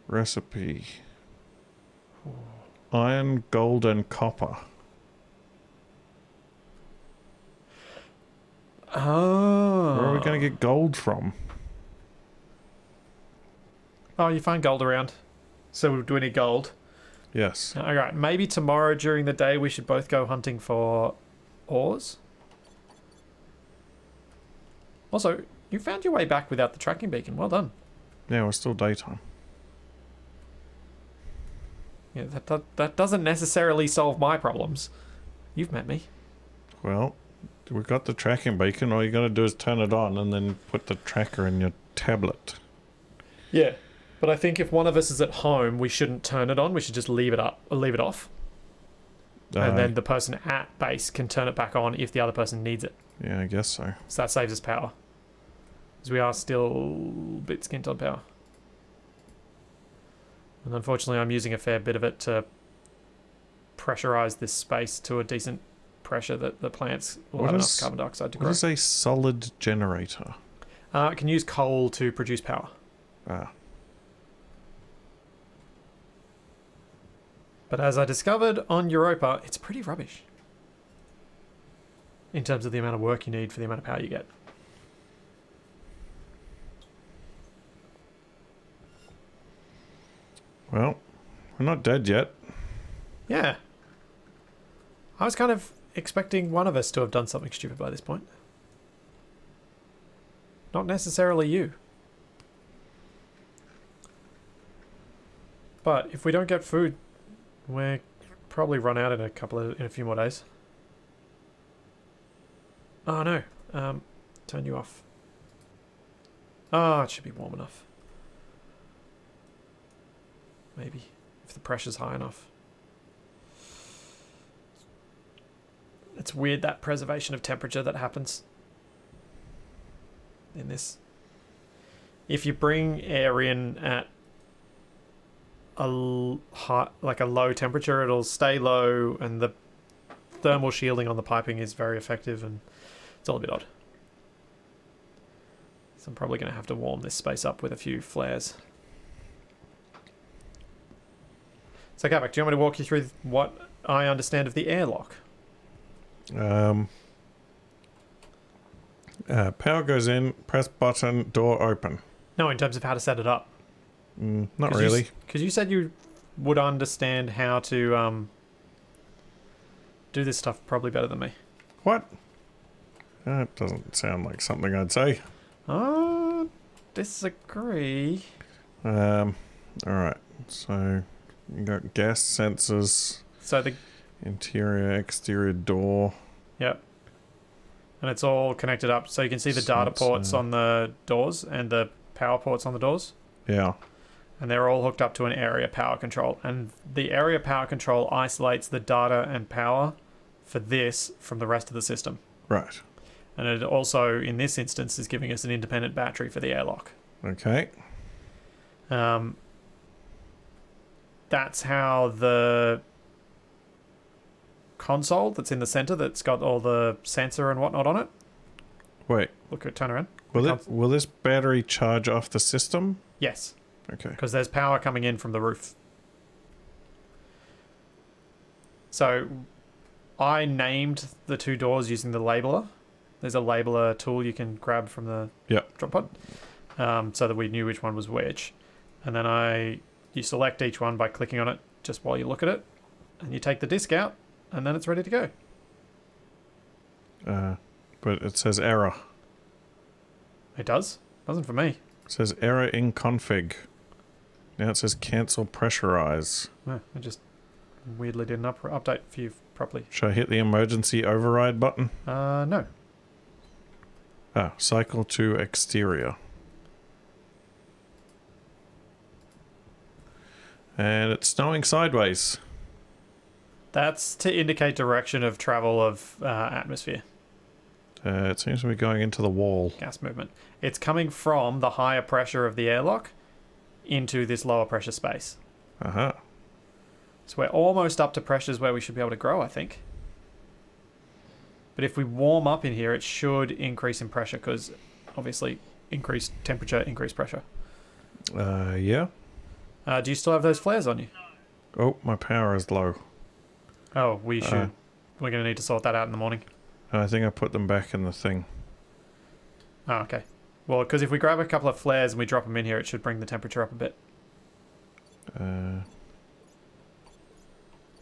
Recipe. Iron, gold, and copper.
Oh.
Where are we going to get gold from?
Oh, you find gold around. So do we need gold?
Yes.
Alright, maybe tomorrow during the day we should both go hunting for ores. Also, you found your way back without the tracking beacon. Well done.
Yeah, we're still daytime.
Yeah, that doesn't necessarily solve my problems. You've met me.
Well, we've got the tracking beacon. All you got to do is turn it on and then put the tracker in your tablet.
Yeah, but I think if one of us is at home, we shouldn't turn it on. We should just leave it up, or leave it off, and then the person at base can turn it back on if the other person needs it.
Yeah, I guess so.
So that saves us power, because we are still a bit skint on power. And unfortunately, I'm using a fair bit of it to pressurize this space to a decent pressure that the plants will have enough carbon dioxide to grow.
What is a solid generator?
It can use coal to produce power.
Ah.
But as I discovered on Europa, it's pretty rubbish in terms of the amount of work you need for the amount of power you get.
Well, we're not dead yet.
Yeah. I was kind of expecting one of us to have done something stupid by this point. Not necessarily you. But if we don't get food, we're probably run out in a few more days. Oh no. Turn you off. Oh, it should be warm enough. Maybe. If the pressure's high enough. It's weird, that preservation of temperature that happens in this. If you bring air in at a high, like a low temperature, it'll stay low, and the thermal shielding on the piping is very effective, and it's all a bit odd. So I'm probably going to have to warm this space up with a few flares. So Capac, do you want me to walk you through what I understand of the airlock?
Power goes in, press button, door open.
No, in terms of how to set it up.
Not really.
Because you said you would understand how to do this stuff probably better than me.
What? That doesn't sound like something I'd say.
Disagree.
Alright. So, you got gas sensors.
So the...
Interior, exterior door.
Yep. And it's all connected up. So you can see the data ports on the doors and the power ports on the doors.
Yeah.
And they're all hooked up to an area power control. And the area power control isolates the data and power for this from the rest of the system.
Right.
And it also, in this instance, is giving us an independent battery for the airlock.
Okay.
That's how the console that's in the center that's got all the sensor and whatnot on it.
Wait.
Look at turn around.
Will this battery charge off the system?
Yes.
Okay.
Because there's power coming in from the roof. So I named the two doors using the labeler. There's a labeler tool you can grab from the drop pod. so that we knew which one was which. And then you select each one by clicking on it just while you look at it, and you take the disc out, and then it's ready to go.
But it says error.
It does? Doesn't for me.
It says error in config. Now it says cancel pressurize.
No, I just weirdly didn't update for you properly.
Should I hit the emergency override button?
No.
Cycle to exterior. And it's snowing sideways.
That's to indicate direction of travel of atmosphere.
It seems to be going into the wall.
Gas movement. It's coming from the higher pressure of the airlock into this lower pressure space.
Uh-huh.
So we're almost up to pressures where we should be able to grow, I think. But if we warm up in here, it should increase in pressure because obviously increased temperature, increased pressure.
Yeah.
Do you still have those flares on you?
Oh, my power is low.
Oh, we should. We're going to need to sort that out in the morning.
I think I put them back in the thing.
Oh, okay. Well, because if we grab a couple of flares and we drop them in here, it should bring the temperature up a bit.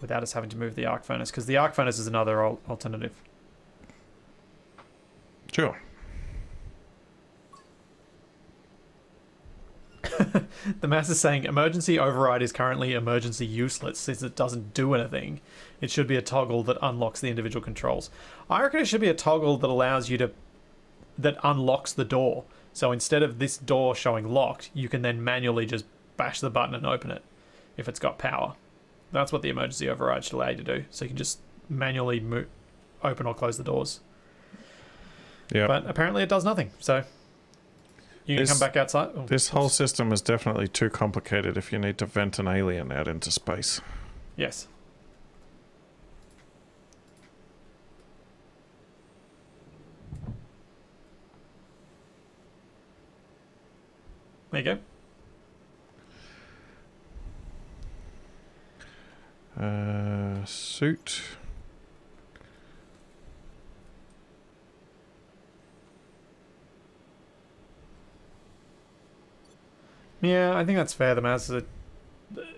Without us having to move the arc furnace, because the arc furnace is another alternative.
Sure.
The mass is saying emergency override is currently emergency useless since it doesn't do anything. It should be a toggle that unlocks the individual controls. I reckon it should be a toggle that allows you to... that unlocks the door. So instead of this door showing locked, you can then manually just bash the button and open it if it's got power. That's what the emergency override should allow you to do. So you can just manually open or close the doors.
Yeah.
But apparently it does nothing. So you can come back outside. Oh,
this whole system is definitely too complicated if you need to vent an alien out into space.
Yes. There you
go. Suit.
Yeah, I think that's fair.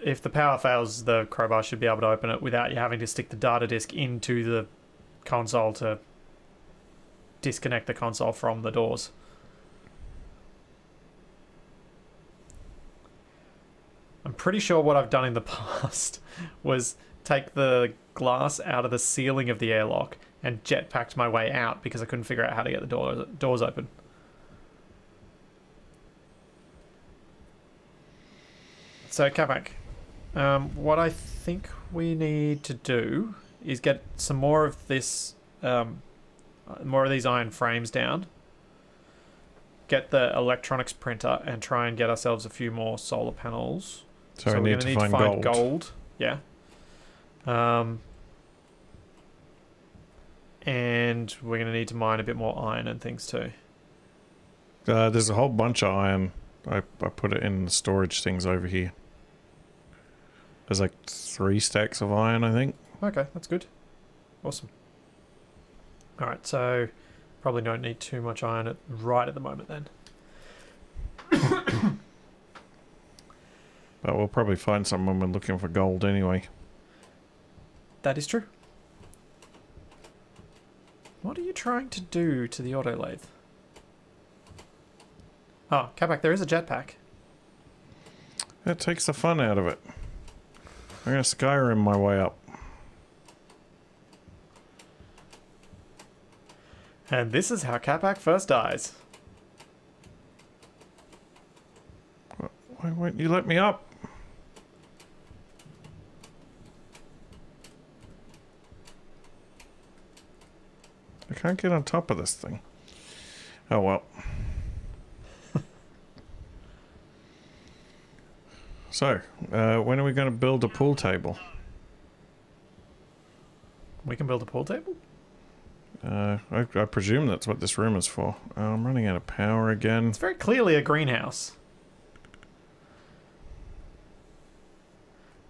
If the power fails, the crowbar should be able to open it without you having to stick the data disk into the console to disconnect the console from the doors. I'm pretty sure what I've done in the past was take the glass out of the ceiling of the airlock and jetpacked my way out because I couldn't figure out how to get the doors open. So, Capac, what I think we need to do is get some more of this, more of these iron frames down, get the electronics printer, and try and get ourselves a few more solar panels.
So
we're
need
going
to
to
find
gold. Yeah. And we're going to need to mine a bit more iron and things too.
There's a whole bunch of iron. I put it in the storage things over here. There's like 3 stacks of iron, I think.
Okay, that's good. Awesome. Alright, so probably don't need too much iron right at the moment then.
But we'll probably find some when we're looking for gold anyway.
That is true. What are you trying to do to the auto lathe? Oh, Capac, there is a jetpack.
That takes the fun out of it. I'm going to Skyrim my way up.
And this is how Capac first dies.
Why won't you let me up? I can't get on top of this thing. Oh well. So, when are we going to build a pool table?
We can build a pool table?
I presume that's what this room is for. I'm running out of power again.
It's very clearly a greenhouse.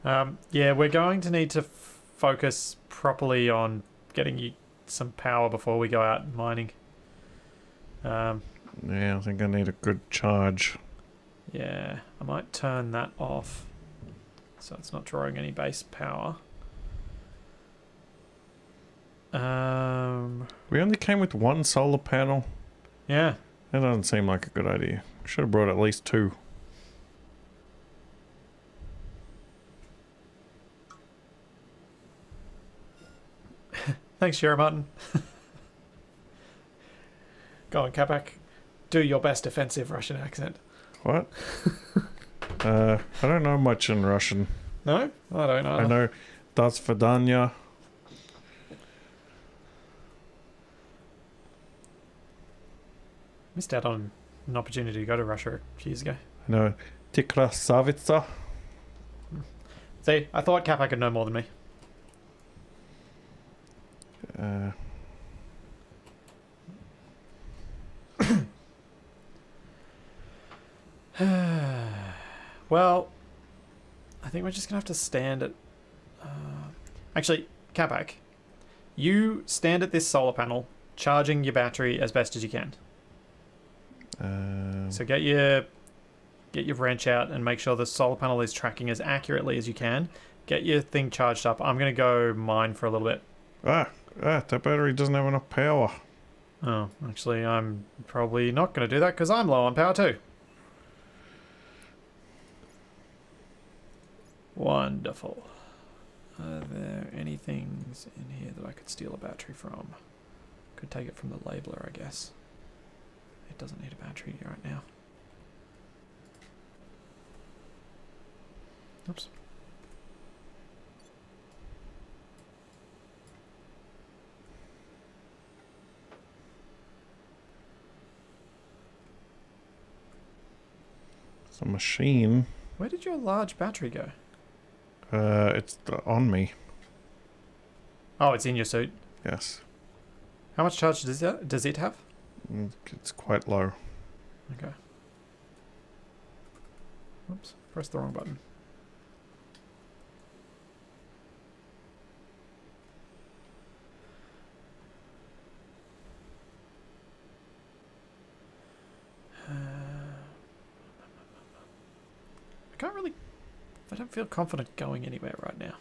Yeah, we're going to need to focus properly on getting you some power before we go out mining.
Yeah, I think I need a good charge.
Yeah, I might turn that off so it's not drawing any base power.
We only came with one solar panel.
Yeah.
That doesn't seem like a good idea. Should have brought at least two.
Thanks, Shira Martin. Go on, Capac. Do your best offensive Russian accent.
What? I don't know much in Russian.
No? I don't know.
I know Das Vidanya.
Missed out on an opportunity to go to Russia a few years ago.
I know Tikra Savitsa.
See, I thought Capac could know more than me. Well, I think we're just going to have to stand at... Actually, Capac, you stand at this solar panel, charging your battery as best as you can. So get your wrench out and make sure the solar panel is tracking as accurately as you can. Get your thing charged up. I'm going to go mine for a little bit.
That battery doesn't have enough power.
Oh, actually, I'm probably not going to do that because I'm low on power too. Wonderful. Are there any things in here that I could steal a battery from? Could take it from the labeler, I guess. It doesn't need a battery right now. Oops.
It's a machine.
Where did your large battery go?
It's on me.
Oh, it's in your suit.
Yes.
How much charge does it have?
It's quite low.
Okay. Oops, pressed the wrong button. I don't feel confident going anywhere right now.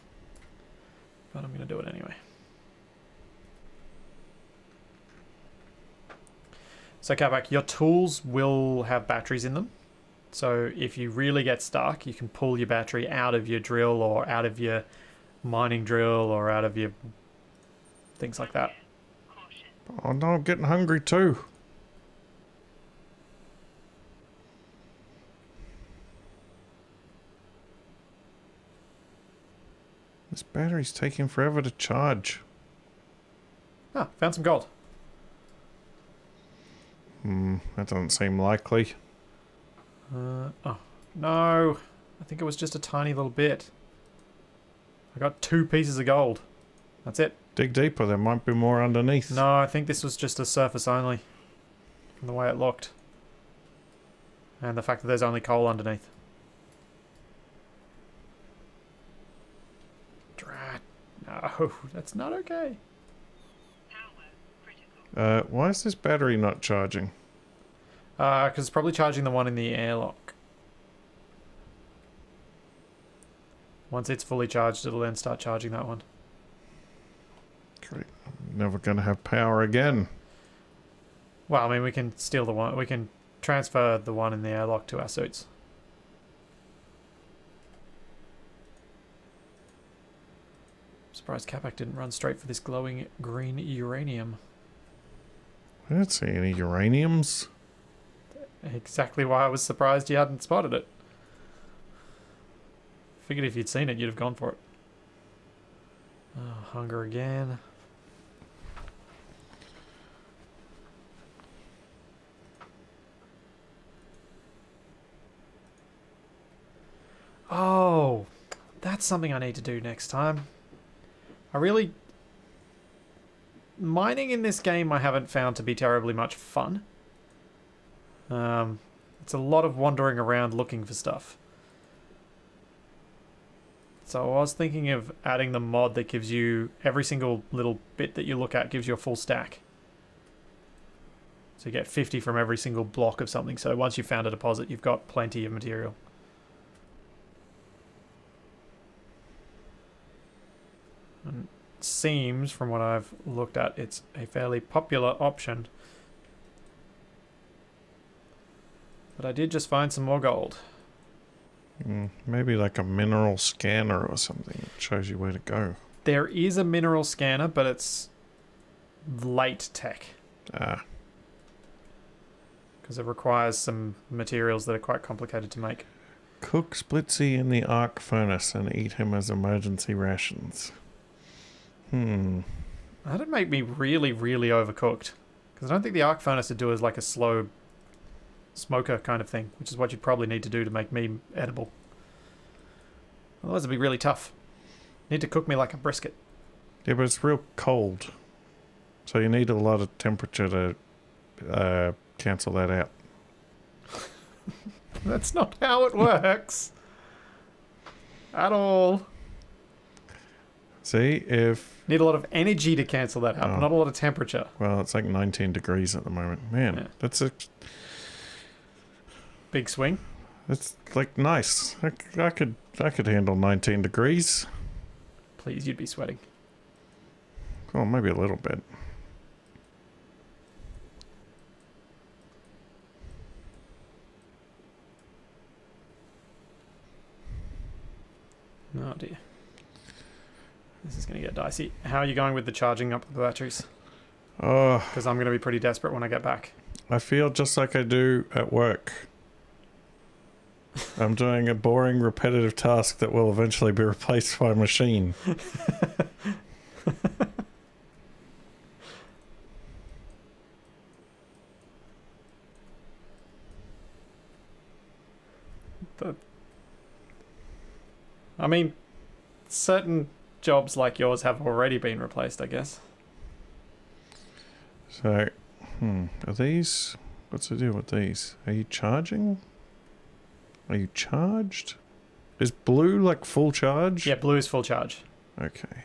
But I'm going to do it anyway. So Capac, your tools will have batteries in them. So if you really get stuck, you can pull your battery out of your drill or out of your mining drill or out of your things like that.
Caution.
Oh no, I'm getting hungry too. This battery's taking forever to charge.
Ah, found some gold.
That doesn't seem likely.
Oh, no. I think it was just a tiny little bit. I got 2 pieces of gold. That's it.
Dig deeper, there might be more underneath.
No, I think this was just a surface only. From the way it looked. And the fact that there's only coal underneath. Drat. No, that's not okay.
Power critical.
Why is this battery not charging?
Because it's probably charging the one in the airlock. Once it's fully charged, it'll then start charging that one.
Great. I'm never gonna have power again.
Well, I mean, we can steal the one. We can transfer the one in the airlock to our suits. Surprised Capac didn't run straight for this glowing green uranium.
I don't see any uraniums.
Exactly why I was surprised you hadn't spotted it. Figured if you'd seen it, you'd have gone for it. Oh, hunger again. Oh, that's something I need to do next time. Mining in this game I haven't found to be terribly much fun. It's a lot of wandering around looking for stuff. So I was thinking of adding the mod that gives you every single little bit that you look at gives you a full stack. So you get 50 from every single block of something. So once you've found a deposit, you've got plenty of material. And it seems, from what I've looked at, it's a fairly popular option. But I did just find some more gold.
Maybe like a mineral scanner or something that shows you where to go.
There is a mineral scanner, but it's late tech.
Ah.
Because it requires some materials that are quite complicated to make.
Cook Splitsy in the arc furnace and eat him as emergency rations.
That'd make me really, really overcooked. Because I don't think the arc furnace would do as like a slow smoker kind of thing, which is what you'd probably need to do to make me edible. Otherwise it'd be really tough. Need to cook me like a brisket.
Yeah, but it's real cold. So you need a lot of temperature to cancel that out.
That's not how it works. At all.
See, if...
Need a lot of energy to cancel that out, not a lot of temperature.
Well, it's like 19 degrees at the moment. Man,
Yeah.
that's a...
Big swing.
It's like nice. I could handle 19 degrees.
Please, you'd be sweating.
Oh, maybe a little bit.
Oh dear. This is going to get dicey. How are you going with the charging up the batteries?
Oh,
Because I'm going to be pretty desperate when I get back.
I feel just like I do at work. I'm doing a boring, repetitive task that will eventually be replaced by a machine.
I mean, certain jobs like yours have already been replaced, I guess.
So, are these... What's the deal with these? Are you charging? Are you charged? Is blue like full charge?
Yeah, blue is full charge.
Okay.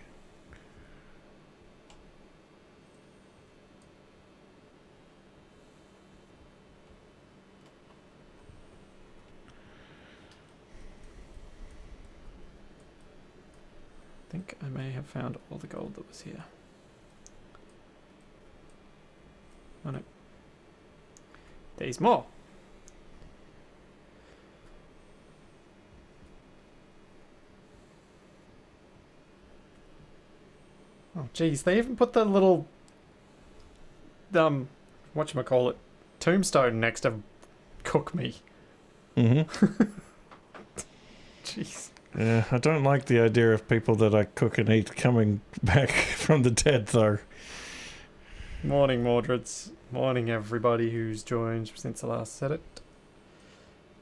I think I may have found all the gold that was here. Oh no. There's more. Oh geez, they even put the little whatchamacallit, tombstone next to cook me.
Mm-hmm.
Jeez.
Yeah, I don't like the idea of people that I cook and eat coming back from the dead, though.
Morning, Mordreds. Morning, everybody who's joined since I last said it.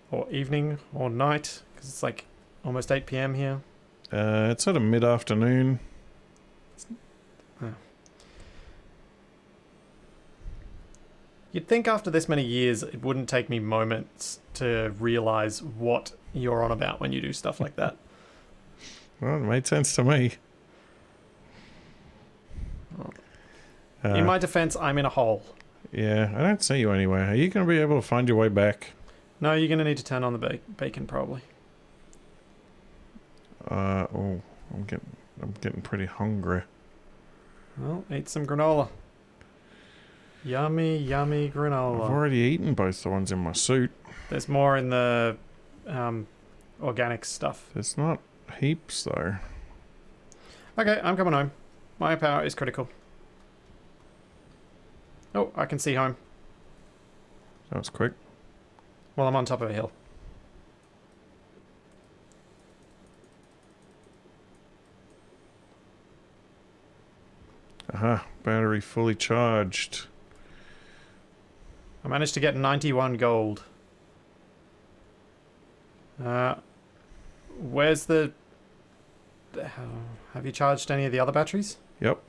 Or evening, or night, because it's like almost 8 p.m. here.
It's sort of mid-afternoon.
You'd think after this many years, it wouldn't take me moments to realise what you're on about when you do stuff like that.
Well, it made sense to me.
In my defence, I'm in a hole.
Yeah, I don't see you anywhere. Are you going to be able to find your way back?
No, you're going to need to turn on the bacon, probably.
I'm getting pretty hungry.
Well, eat some granola. Yummy, yummy granola.
I've already eaten both the ones in my suit.
There's more in the organic stuff.
There's not heaps, though.
Okay, I'm coming home. My power is critical. Oh, I can see home.
That was quick.
Well, I'm on top of a hill.
Aha, battery fully charged.
I managed to get 91 gold. Where's the... have you charged any of the other batteries?
Yep.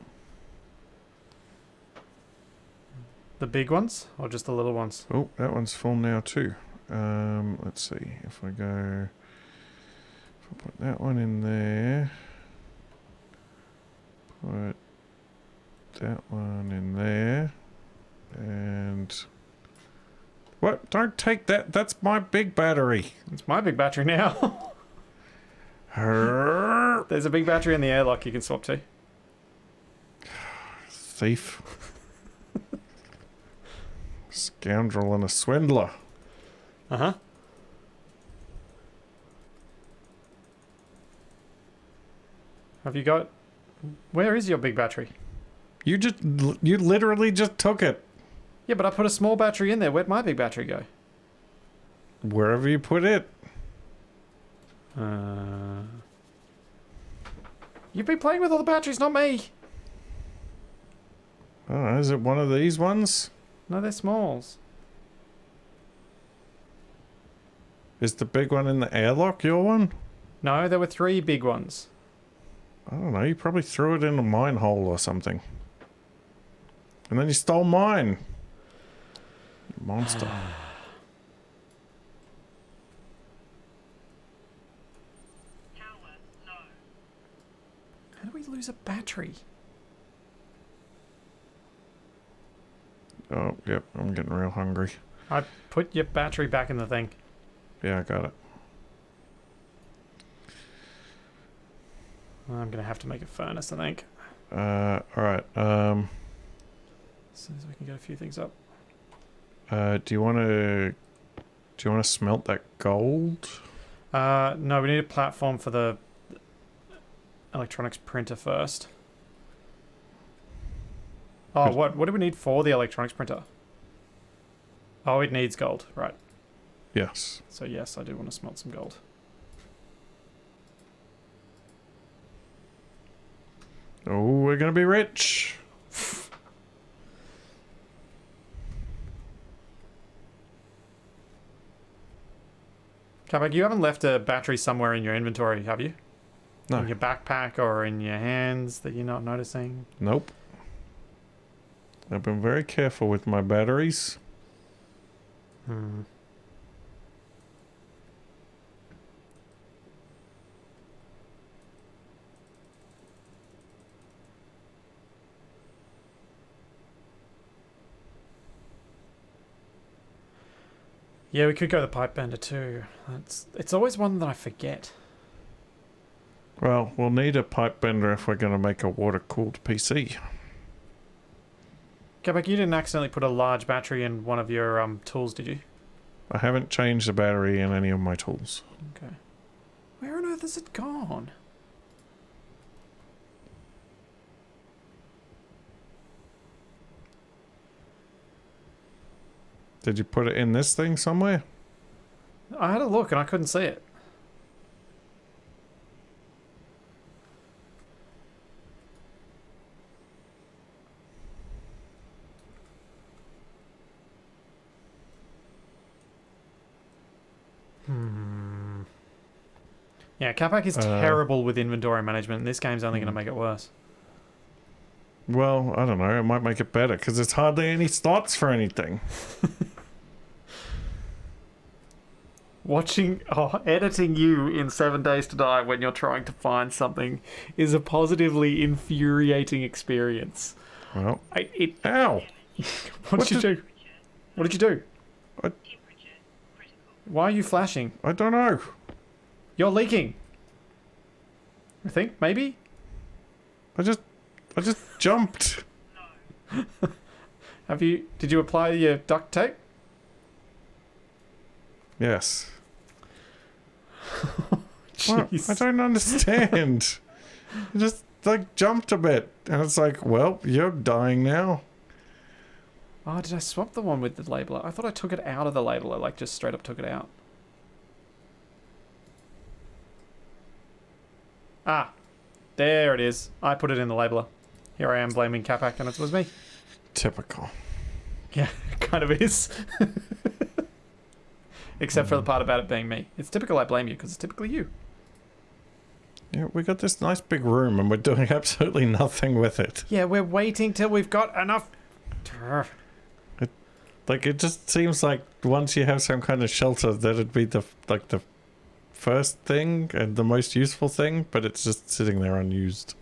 The big ones? Or just the little ones?
Oh, that one's full now too. Let's see. If I put that one in there. Put that one in there. And mind. What? Don't take that. That's my big battery.
It's my big battery now. There's a big battery in the airlock you can swap to.
Thief. Scoundrel and a swindler.
Uh-huh. Have you got... Where is your big battery?
You literally just took it.
Yeah, but I put a small battery in there. Where'd my big battery go?
Wherever you put it.
You've been playing with all the batteries, not me.
I don't know, is it one of these ones?
No, they're smalls.
Is the big one in the airlock your one?
No, there were 3 big ones.
I don't know, you probably threw it in a mine hole or something. And then you stole mine. Monster.
Power low.
How do we lose a battery?
Oh, yep, I'm getting real hungry.
I put your battery back in the thing.
Yeah, I got it.
I'm going to have to make a furnace, I think.
Alright,
As soon as we can get a few things up.
do you want to smelt that gold?
No, we need a platform for the electronics printer first. Oh, what do we need for the electronics printer? Oh, it needs gold, right.
Yes.
So yes, I do want to smelt some gold.
Oh, we're gonna be rich.
Capac, you haven't left a battery somewhere in your inventory, have you?
No.
In your backpack or in your hands that you're not noticing?
Nope. I've been very careful with my batteries.
Yeah, we could go the pipe bender too. It's always one that I forget.
Well, we'll need a pipe bender if we're going to make a water-cooled PC.
Capac, you didn't accidentally put a large battery in one of your tools, did you?
I haven't changed the battery in any of my tools.
Okay. Where on earth has it gone?
Did you put it in this thing somewhere?
I had a look and I couldn't see it. Yeah, Capac is terrible with inventory management, and this game's only going to make it worse.
Well, I don't know. It might make it better, because there's hardly any slots for anything.
Editing you in 7 Days to Die when you're trying to find something is a positively infuriating experience.
Well,
What
ow!
did you do? What did you do?
Temperature critical.
Why are you flashing?
I don't know.
You're leaking. I think, maybe?
I just jumped.
No.
Did you apply your duct tape?
Yes. What?
Jeez.
I don't understand. I just, jumped a bit. And it's like, well, you're dying now.
Oh, did I swap the one with the labeler? I thought I took it out of the labeler, just straight up took it out. Ah, there it is. I put it in the labeler. Here I am blaming Capac and it was me.
Typical.
Yeah, it kind of is. Except for the part about it being me. It's typical I blame you because it's typically you.
Yeah, we got this nice big room and we're doing absolutely nothing with it.
Yeah, we're waiting till we've got enough...
It just seems like once you have some kind of shelter, that'd be the first thing and the most useful thing, but it's just sitting there unused.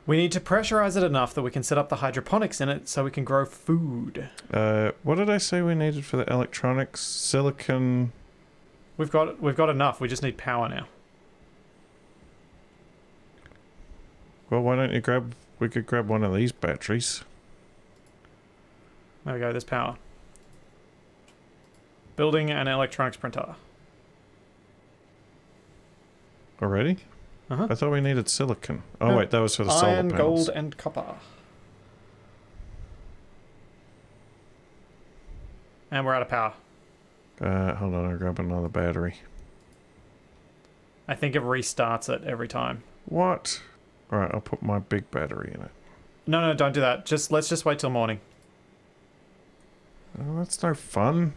We need to pressurize it enough that we can set up the hydroponics in it so we can grow food.
What did I say we needed for the electronics? Silicon.
We've got enough. We just need power now.
Well, why don't you grab... We could grab one of these batteries.
There we go. There's power. Building an electronics printer.
Already?
Uh-huh.
I thought we needed silicon. Oh,
No.
wait, that was for the solar
Iron,
panels.
gold, and copper. And we're out of power.
Hold on, I'll grab another battery.
I think it restarts it every time.
What? Alright, I'll put my big battery in it.
No, don't do that. Let's just wait till morning.
Oh, that's no fun.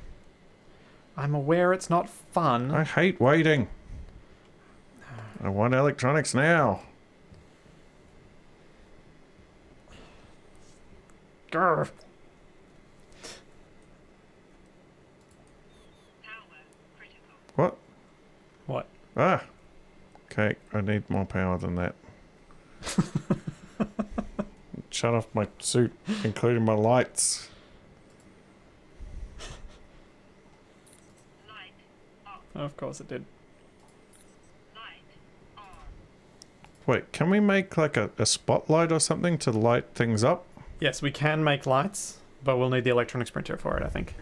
I'm aware it's not fun.
I hate waiting. I want electronics now.
Grr.
Power critical.
What?
What?
Ah! Okay, I need more power than that. Shut off my suit, including my lights.
Light off.
Of course it did.
Light on.
Wait, can we make like a spotlight or something to light things up?
Yes, we can make lights, but we'll need the electronics printer for it, I think.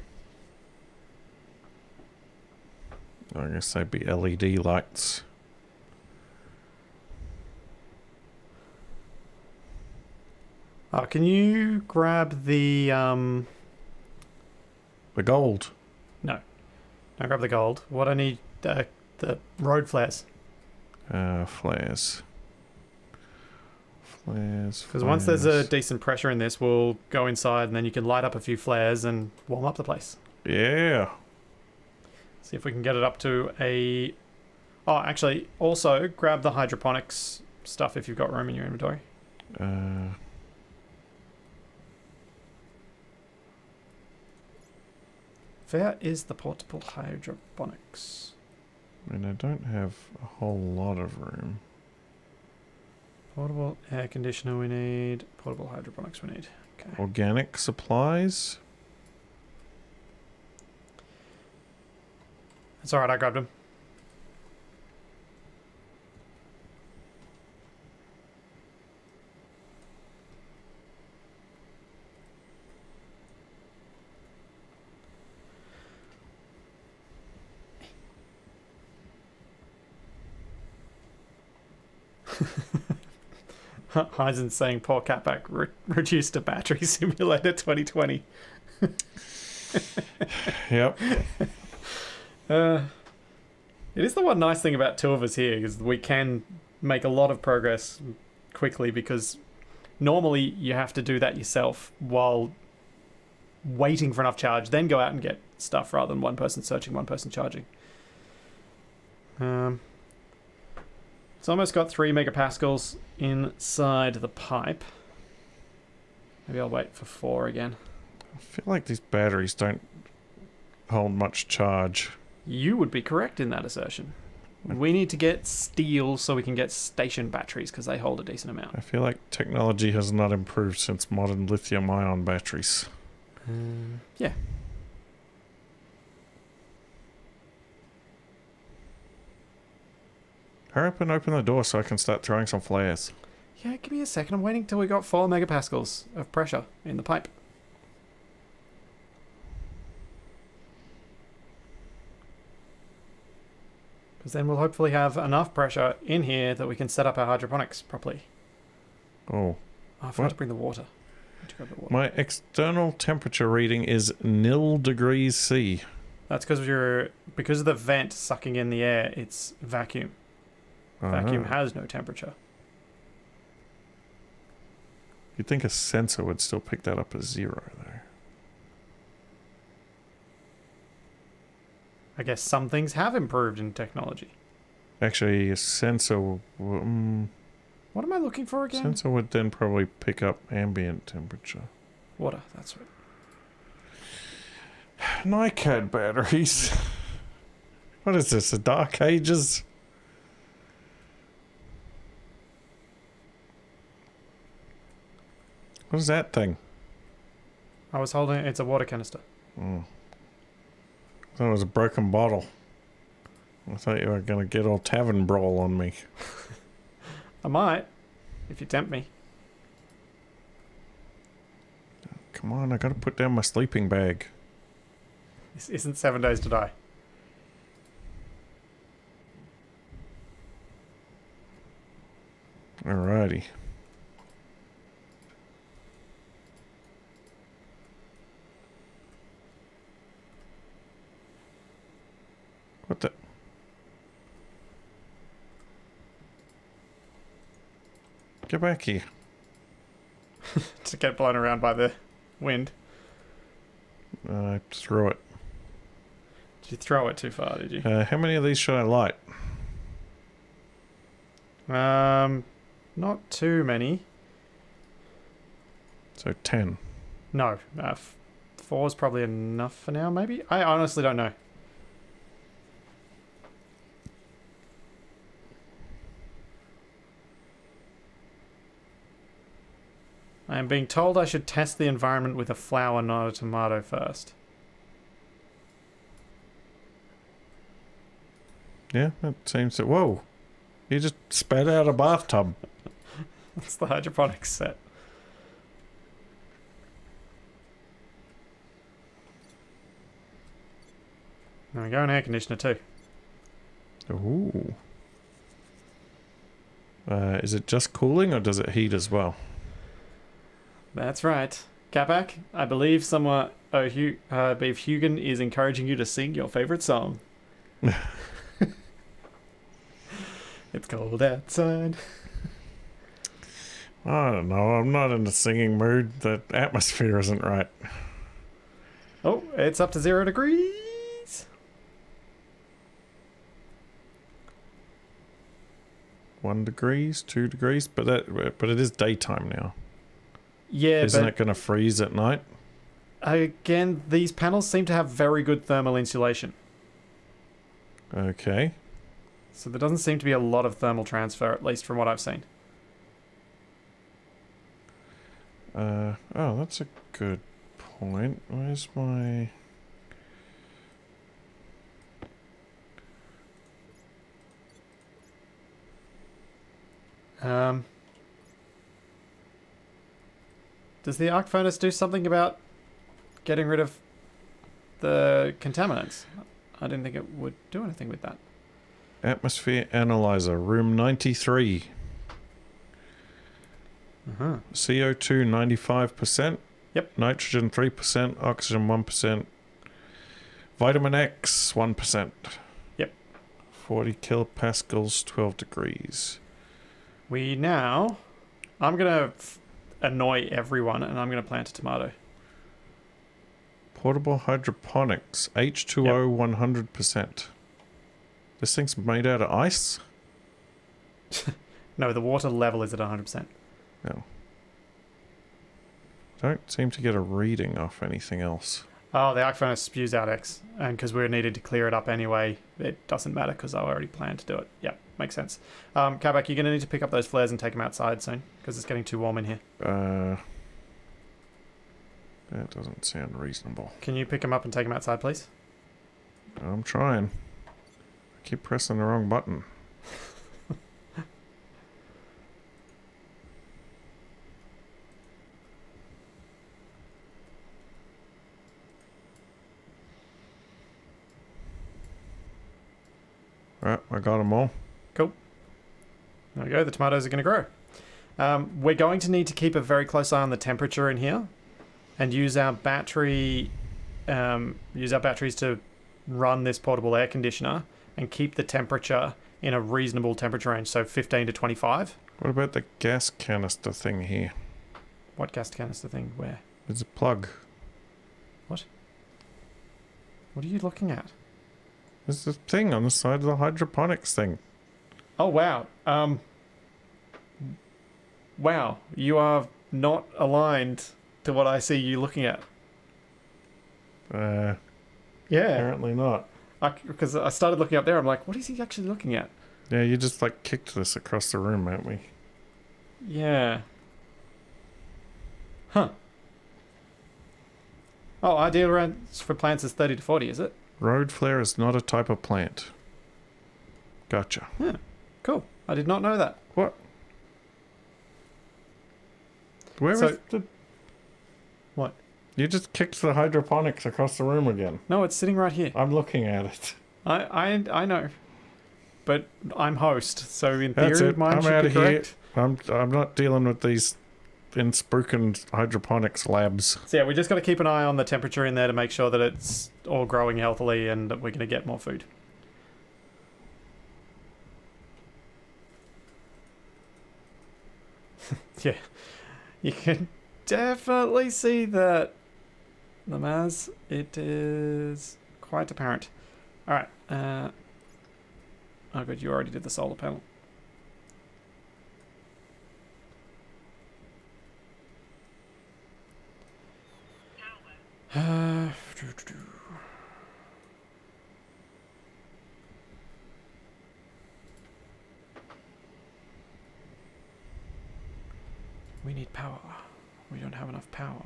I guess they'd be LED lights.
Oh, can you grab the
The gold.
No, don't grab the gold. What I need, the road flares.
Flares. Flares.
Because once there's a decent pressure in this, we'll go inside and then you can light up a few flares and warm up the place.
Yeah.
See if we can get it up to a... Oh, actually, also grab the hydroponics stuff if you've got room in your inventory. Where is the portable hydroponics?
I mean, I don't have a whole lot of room.
Portable air conditioner we need. Portable hydroponics we need. Okay.
Organic supplies.
It's alright, I grabbed them. Heisen's saying poor Capac reduced to battery simulator 2020.
Yep.
It is the one nice thing about two of us here is we can make a lot of progress quickly because normally you have to do that yourself while waiting for enough charge, then go out and get stuff rather than one person searching, one person charging. It's almost got 3 megapascals inside the pipe. Maybe I'll wait for 4 again.
I feel like these batteries don't hold much charge.
You would be correct in that assertion. We need to get steel so we can get station batteries because they hold a decent amount.
I feel like technology has not improved since modern lithium-ion batteries.
Yeah.
Hurry up and open the door so I can start throwing some flares.
Yeah, give me a second. I'm waiting till we got 4 megapascals of pressure in the pipe. Because then we'll hopefully have enough pressure in here that we can set up our hydroponics properly.
Oh.
Oh, I forgot to bring the water. Need to grab the water.
My external temperature reading is 0 degrees C.
That's because of the vent sucking in the air, it's vacuum. Vacuum has no temperature.
You'd think a sensor would still pick that up as 0 though.
I guess some things have improved in technology.
Actually, a sensor...
What am I looking for again?
Sensor would then probably pick up ambient temperature.
Water, that's right.
NiCad batteries. What is this, the Dark Ages? What is that thing?
I was holding it. It's a water canister.
I thought it was a broken bottle. I thought you were going to get all tavern brawl on me.
I might, if you tempt me.
Come on, I got to put down my sleeping bag.
This isn't 7 Days to Die.
Alrighty. What the? Get back here.
To get blown around by the wind.
I threw it.
Did you throw it too far, did you?
How many of these should I light?
Not too many.
So 10.
No, 4 is probably enough for now, maybe? I honestly don't know. I am being told I should test the environment with a flower, not a tomato first.
Yeah, that seems to... Whoa! You just spat out a bathtub.
That's the hydroponics set. There we go, an air conditioner too.
Ooh. Is it just cooling or does it heat as well?
That's right. Capac, I believe someone, Beef Hugan is encouraging you to sing your favourite song. It's cold outside.
I don't know. I'm not in the singing mood. The atmosphere isn't right.
Oh, it's up to 0 degrees.
1 degrees, 2 degrees, but it is daytime now.
Yeah,
Isn't
but
it going to freeze at night?
again, these panels seem to have very good thermal insulation.
Okay.
So there doesn't seem to be a lot of thermal transfer, at least from what I've seen.
Oh, that's a good point. Where's my...
Does the arc furnace do something about getting rid of the contaminants? I didn't think it would do anything with that.
Atmosphere analyzer, room 93.
Uh-huh.
CO2 95%.
Yep.
Nitrogen 3%. Oxygen 1%. Vitamin X 1%.
Yep.
40 kilopascals, 12 degrees.
We now... I'm going to annoy everyone and I'm going to plant a tomato.
Portable hydroponics, H2O 100%. This thing's made out of ice?
No, the water level is at 100%.
No. Don't seem to get a reading off anything else.
Oh, the arc furnace spews out X. And because we needed to clear it up anyway, it doesn't matter because I already planned to do it. Yep, makes sense. Capac, you're going to need to pick up those flares and take them outside soon because it's getting too warm in here.
That doesn't sound reasonable.
Can you pick them up and take them outside, please?
I'm trying. I keep pressing the wrong button. Right, I got them all.
Cool. There we go. The tomatoes are going to grow. We're going to need to keep a very close eye on the temperature in here, and use our batteries to run this portable air conditioner and keep the temperature in a reasonable temperature range, so 15 to 25.
What about the gas canister thing here?
What gas canister thing? Where?
There's a plug.
What are you looking at?
There's a thing on the side of the hydroponics thing.
Oh, wow. Wow. You are not aligned to what I see you looking at.
Yeah.
Yeah.
Apparently not.
Because I started looking up there, I'm like, what is he actually looking at?
Yeah, you just like kicked this across the room, haven't we?
Yeah. Huh. Oh, ideal range for plants is 30 to 40, is it?
Road flare is not a type of plant. Gotcha.
Yeah. Cool. I did not know that.
What? Where
So-
is the...
What?
You just kicked the hydroponics across the room again.
No, it's sitting right here.
I'm looking at it.
I know. But I'm host, so in
That's
theory
it.
mine
I'm
should
out
be
of here.
correct.
I'm not dealing with these inspoken hydroponics labs.
So yeah, we just got to keep an eye on the temperature in there to make sure that it's all growing healthily and that we're going to get more food. Yeah, you can definitely see that, the Maz. It is quite apparent. All right. Oh, good. You already did the solar panel.
Tower.
We need power. We don't have enough power.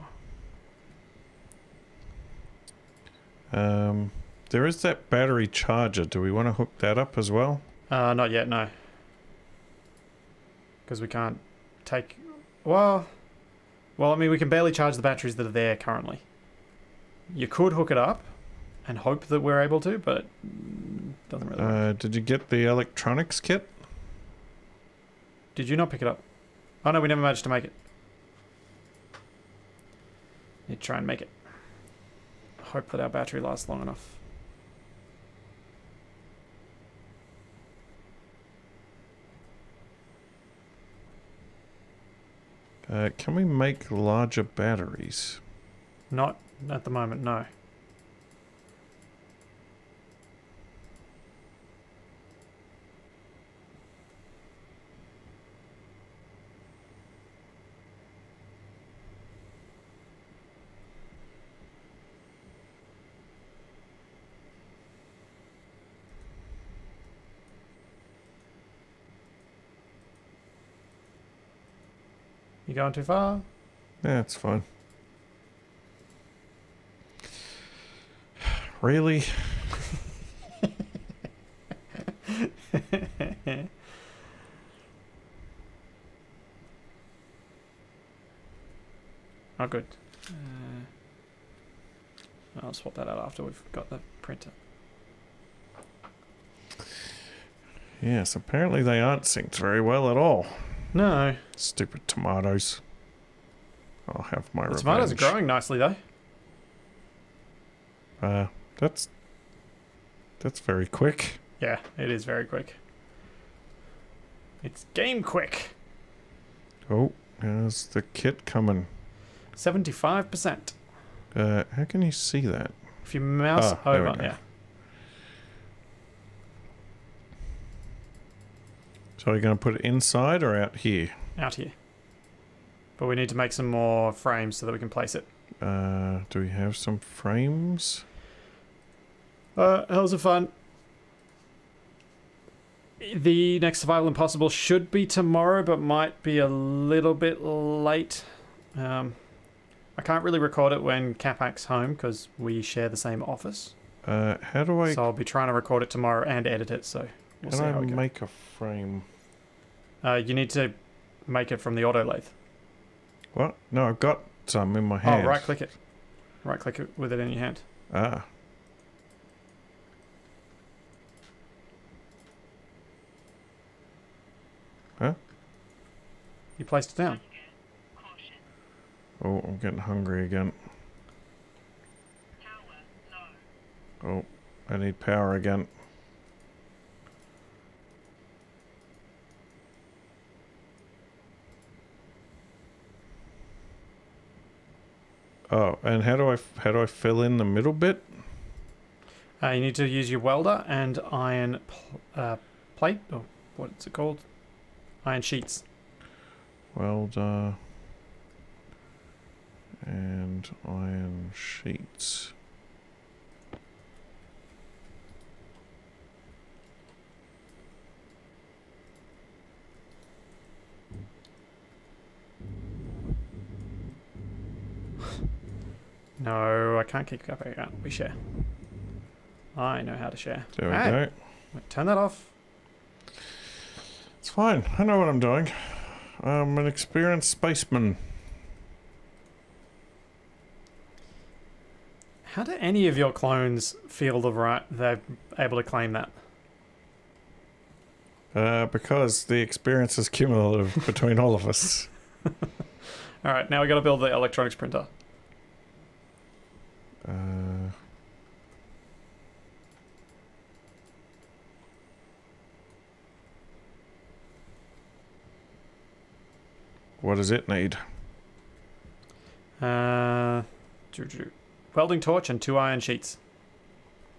There is that battery charger. Do we want to hook that up as well?
Not yet, no. Because we can't take... Well, I mean, we can barely charge the batteries that are there currently. You could hook it up and hope that we're able to, but doesn't really work.
Did you get the electronics kit?
Did you not pick it up? Oh, no, we never managed to make it. Need to try and make it. Hope that our battery lasts long enough.
Can we make larger batteries?
Not at the moment, no. You going too far?
Yeah, it's fine. Really?
Oh, good. I'll swap that out after we've got the printer.
Yes, apparently they aren't synced very well at all.
No.
Stupid tomatoes. I'll have my
The
revenge.
tomatoes are growing nicely, though.
That's very quick.
Yeah, it is very quick. It's game quick.
Oh, there's the kit coming.
75%.
How can you see that?
If you mouse
there we
over,
go.
yeah.
So are you going to put it inside or out here?
Out here. But we need to make some more frames so that we can place it.
Do we have some frames?
How's it fun? The next Survival Impossible should be tomorrow, but might be a little bit late. I can't really record it when Capac's home because we share the same office.
How do I...
So I'll be trying to record it tomorrow and edit it, so we'll see
Can
how
I
we go.
make a frame?
You need to make it from the auto lathe.
What? No, I've got some in my hand.
Oh, right click it. Right click it with it in your hand.
Ah. Huh?
You placed it down.
Caution.
Oh, I'm getting hungry again.
Tower low.
Oh, I need power again. Oh, and how do I fill in the middle bit?
You need to use your welder and iron plate, or what's it called? Iron sheets.
Welder and iron sheets.
No, I can't kick Capac out. We share. I know how to share.
There we
Hey,
go.
turn that off.
It's fine. I know what I'm doing. I'm an experienced spaceman.
How do any of your clones feel they're able to claim that?
Because the experience is cumulative between all of us.
Alright, now we gotta build the electronics printer.
What does it need?
Welding torch and 2 iron sheets.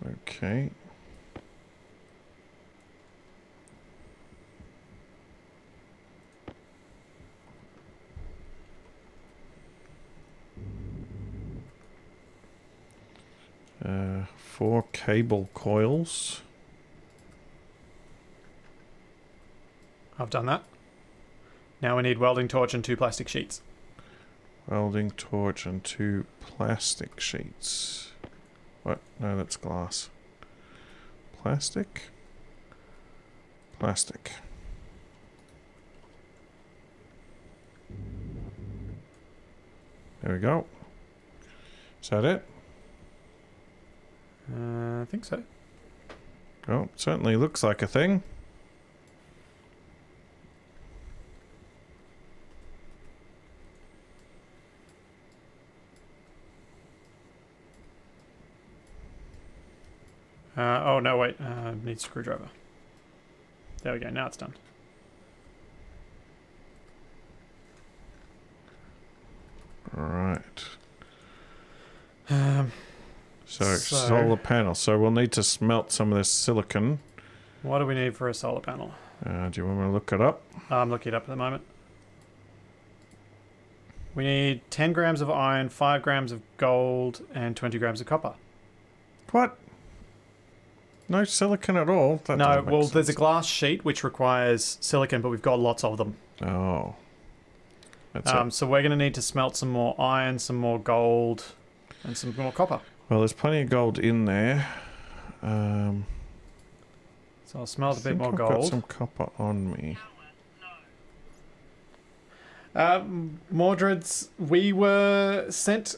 Okay. Uh, 4 cable coils.
I've done that. Now we need welding torch and 2 plastic sheets.
Welding torch and 2 plastic sheets. What? No, that's glass. Plastic? Plastic. There we go. Is that it?
I think so.
Oh, certainly looks like a thing.
Oh, no, wait. Need screwdriver. There we go. Now it's done.
Right.
Um,
So,
So-
solar panel. So we'll need to smelt some of this silicon.
what do we need for a solar panel?
Do you want me to look it up?
I'm looking it up at the moment. We need 10 grams of iron, 5 grams of gold, and 20 grams of copper.
What? No silicon at all? That
No,
doesn't make
well, there's a
sense.
glass sheet which requires silicon, but we've got lots of them.
Oh. That's it.
So we're going to need to smelt some more iron, some more gold, and some more copper.
Well, there's plenty of gold in there.
So I'll smelt a bit
think
more
I've got
gold.
some copper on me.
Mordred's, we were sent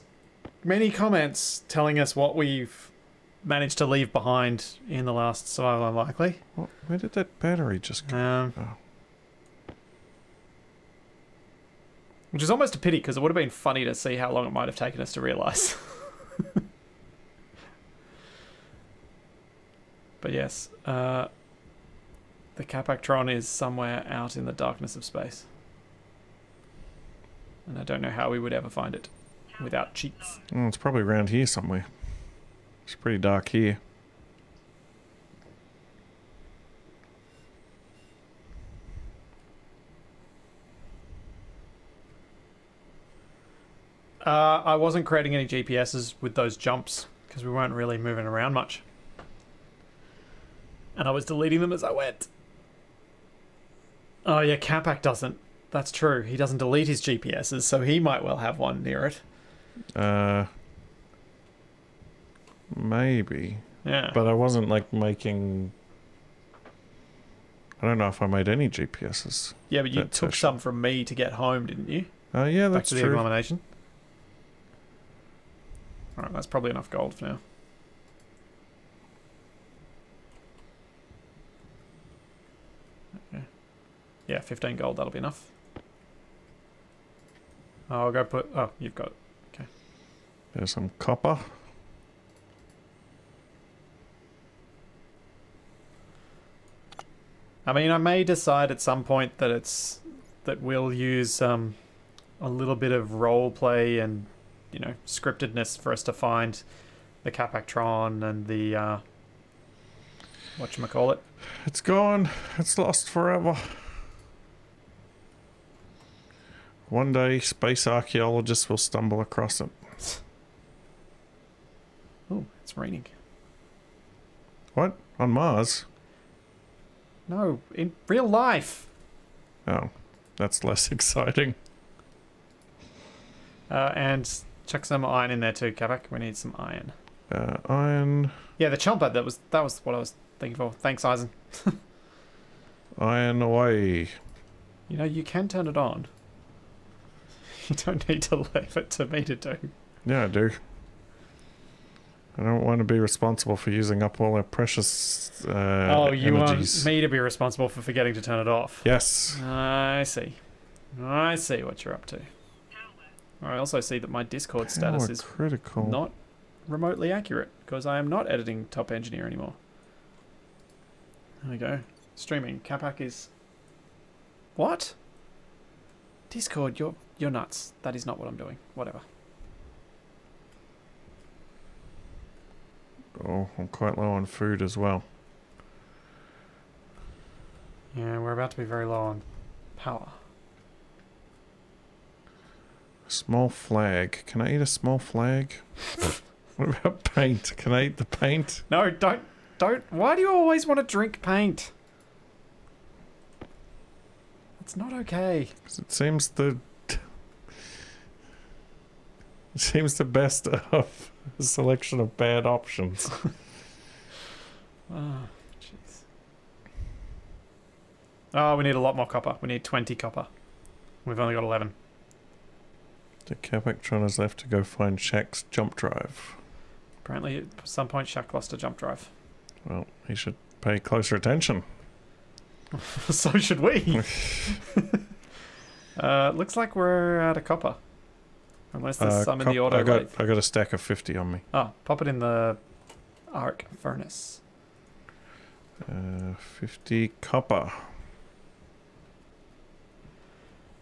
many comments telling us what we've managed to leave behind in the last Survival Unlikely.
What? Where did that battery just go? Oh.
Which is almost a pity because it would have been funny to see how long it might have taken us to realise. But yes, the Capactron is somewhere out in the darkness of space. And I don't know how we would ever find it without cheats.
Oh, it's probably around here somewhere. It's pretty dark here.
I wasn't creating any GPSs with those jumps because we weren't really moving around much. And I was deleting them as I went. Oh yeah, Capac doesn't. That's true. He doesn't delete his GPSs, so he might well have one near it.
Maybe.
Yeah.
But I wasn't like making... I don't know if I made any GPSs.
Yeah, but you
that
took
session.
some from me to get home, didn't you?
Oh, yeah,
Back
that's
to the
true.
elimination. Alright, that's probably enough gold for now. Okay. Yeah, 15 gold, that'll be enough. I'll go put... Oh, you've got it.
There's some copper.
I mean, I may decide at some point that we'll use a little bit of role play and, you know, scriptedness for us to find the Capactron and the whatchamacallit.
It's gone. It's lost forever. One day, space archaeologists will stumble across it.
Oh, it's raining.
What? On Mars?
No, in real life.
Oh, that's less exciting.
And Chuck some iron in there too, Capac. We need some iron.
Iron.
Yeah, the chomper. That was what I was thinking for. Thanks, Eisen.
Iron away.
You know, you can turn it on. You don't need to leave it to me to do.
Yeah, I do. I don't want to be responsible for using up all our precious
Oh, you
energies.
want me to be responsible for forgetting to turn it off?
Yes.
I see. I see what you're up to. I also see that my Discord status
Power
is
critical.
not remotely accurate because I am not editing Top Engineer anymore. There we go. Streaming. Capac is... What? Discord, you're nuts. That is not what I'm doing. Whatever.
Oh, I'm quite low on food as well.
Yeah, we're about to be very low on power.
Small flag. Can I eat a small flag? What about paint? Can I eat the paint?
No, don't. Why do you always want to drink paint? It's not okay.
'Cause it seems the best of a selection of bad options.
Oh, jeez. Oh, we need a lot more copper. We need 20 copper. We've only got 11.
The Capactron has left to go find Shaq's jump drive.
Apparently, at some point, Shaq lost a jump drive.
Well, he should pay closer attention.
So should we. Looks like we're out of copper. Unless there's some in the auto
I
lathe.
got a stack of 50 on me.
Oh, pop it in the arc furnace.
50 copper.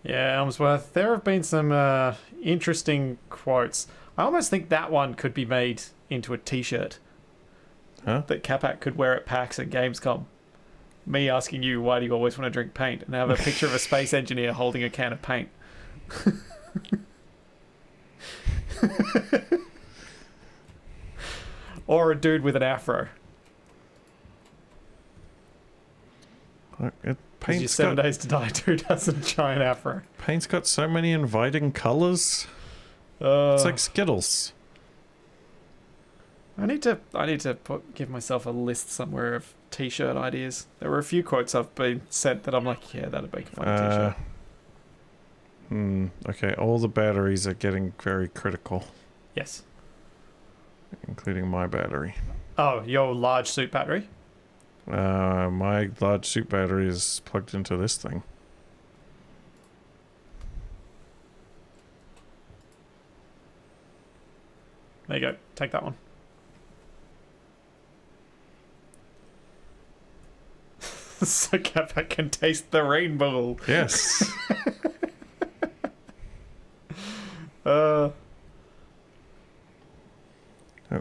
Yeah, Elmsworth. There have been some interesting quotes. I almost think that one could be made into a t-shirt.
Huh?
That Capac could wear at PAX and Gamescom. Me asking you, why do you always want to drink paint? And have a picture of a space engineer holding a can of paint. Or a dude with an afro. Because your 7 days to die dude has a giant afro.
Paint's got so many inviting colours.
Uh,
It's like Skittles.
I need to give myself a list somewhere of t-shirt ideas. There were a few quotes I've been sent that I'm like, yeah, that'd make a fun t-shirt.
Okay, all the batteries are getting very critical,
Yes.
including my battery.
Oh, your large suit battery?
My large suit battery is plugged into this thing.
There you go. Take that one. So Capac can taste the rainbow.
Yes.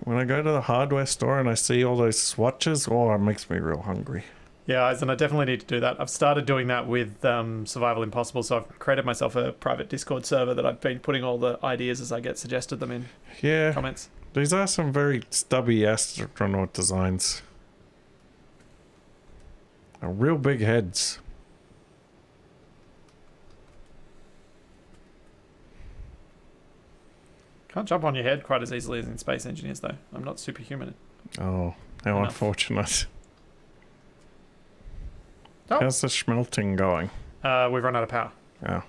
When I go to the hardware store and I see all those swatches, oh, it makes me real hungry.
Yeah, and I definitely need to do that. I've started doing that with Survival Impossible, so I've created myself a private Discord server that I've been putting all the ideas as I get suggested them in
Yeah,
comments.
these are some very stubby astronaut designs. Real big heads.
Can't jump on your head quite as easily as in Space Engineers, though. I'm not superhuman.
Oh, how
Enough.
unfortunate.
Oh.
How's the schmelting going?
We've run out of power.
Oh.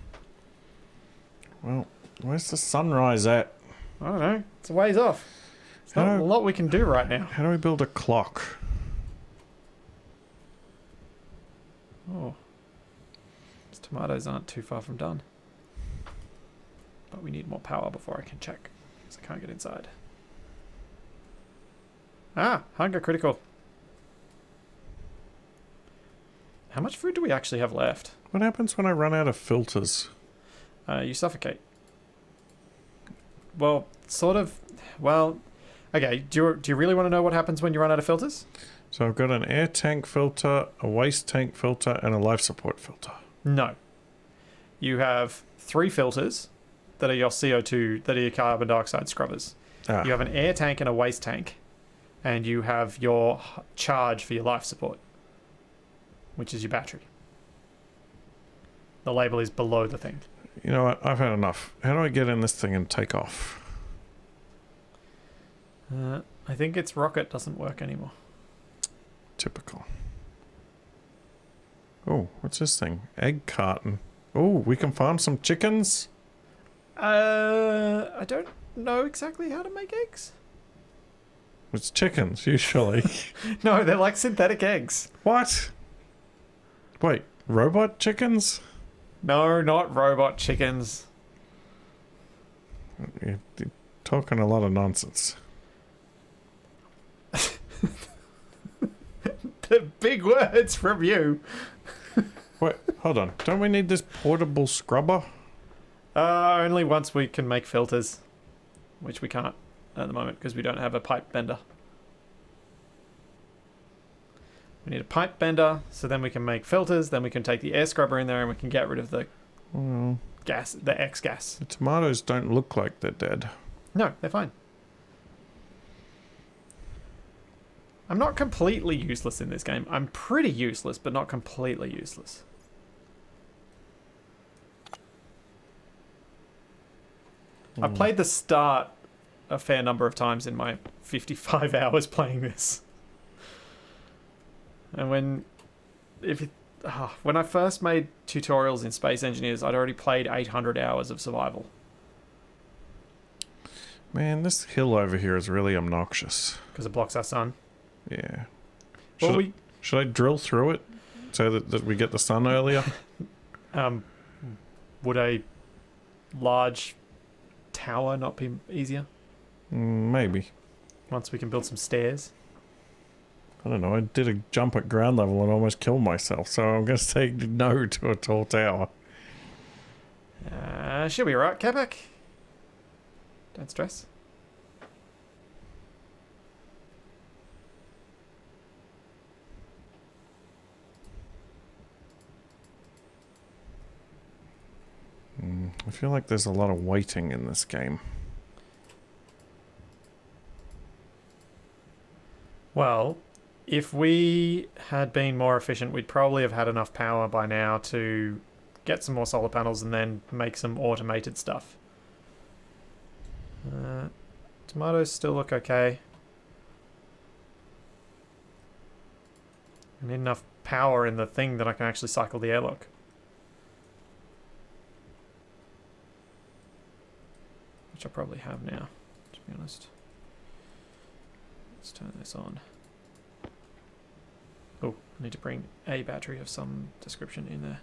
Well, where's the sunrise at?
I don't know. It's a ways off. There's not a lot we can do right now.
How do we build a clock?
Oh. These tomatoes aren't too far from done. But we need more power before I can check. Because I can't get inside. Ah! Hunger critical. How much food do we actually have left?
What happens when I run out of filters?
You suffocate. Well, sort of. Well, okay. Do you really want to know what happens when you run out of filters?
So I've got an air tank filter, a waste tank filter, and a life support filter.
No. You have 3 filters that are your CO2, that are your carbon dioxide scrubbers.
Ah,
You have an air tank and a waste tank, and you have your charge for your life support, which is your battery. The label is below the thing.
you know what? I've had enough. How do I get in this thing and take off?
I think its rocket doesn't work anymore.
Typical. Oh, what's this thing? Egg carton. Oh, we can farm some chickens?
I don't know exactly how to make eggs.
It's chickens, usually.
No, they're like synthetic eggs.
What? Wait, robot chickens?
No, not robot chickens.
You're talking a lot of nonsense.
The big words from you.
Wait, hold on. Don't we need this portable scrubber?
Only once we can make filters, which we can't at the moment because we don't have a pipe bender. We need a pipe bender, so then we can make filters, then we can take the air scrubber in there and we can get rid of the
Well,
gas, the X gas.
the tomatoes don't look like they're dead.
No, they're fine. I'm not completely useless in this game. I'm pretty useless, but not completely useless. I've played the start a fair number of times in my 55 hours playing this. And when I first made tutorials in Space Engineers, I'd already played 800 hours of survival.
Man, this hill over here is really obnoxious.
Because it blocks our sun.
Yeah.
Well,
Should I drill through it so that we get the sun earlier?
Would a large tower not be easier?
Maybe.
Once we can build some stairs.
I don't know. I did a jump at ground level and almost killed myself, so I'm going to say no to a tall tower.
She'll be alright, Capac. Don't stress.
I feel like there's a lot of waiting in this game.
Well, if we had been more efficient, we'd probably have had enough power by now to get some more solar panels and then make some automated stuff. Tomatoes still look okay. I need enough power in the thing that I can actually cycle the airlock. Which I probably have now, to be honest. Let's turn this on. Oh, I need to bring a battery of some description in there.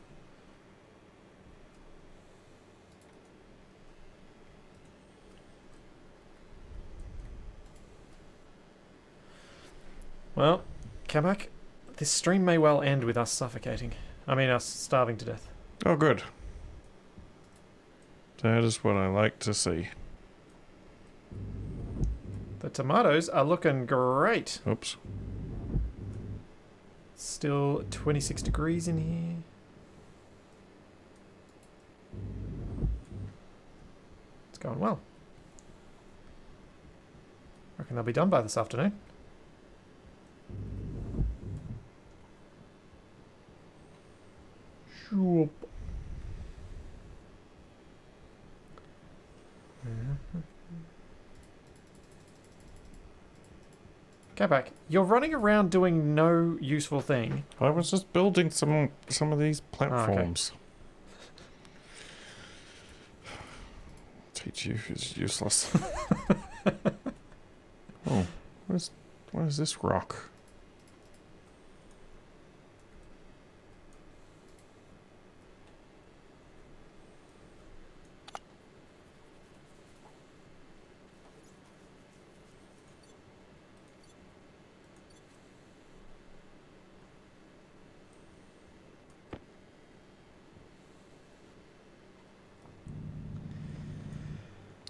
Well, Capac, this stream may well end with us suffocating. I mean, us starving to death.
Oh, good. That is what I like to see.
The tomatoes are looking great.
Oops.
Still 26 degrees in here. It's going well. Reckon they'll be done by this afternoon. Sure. Capac, you're running around doing no useful thing.
I was just building some of these platforms. Teach you is useless. Oh, what is this rock?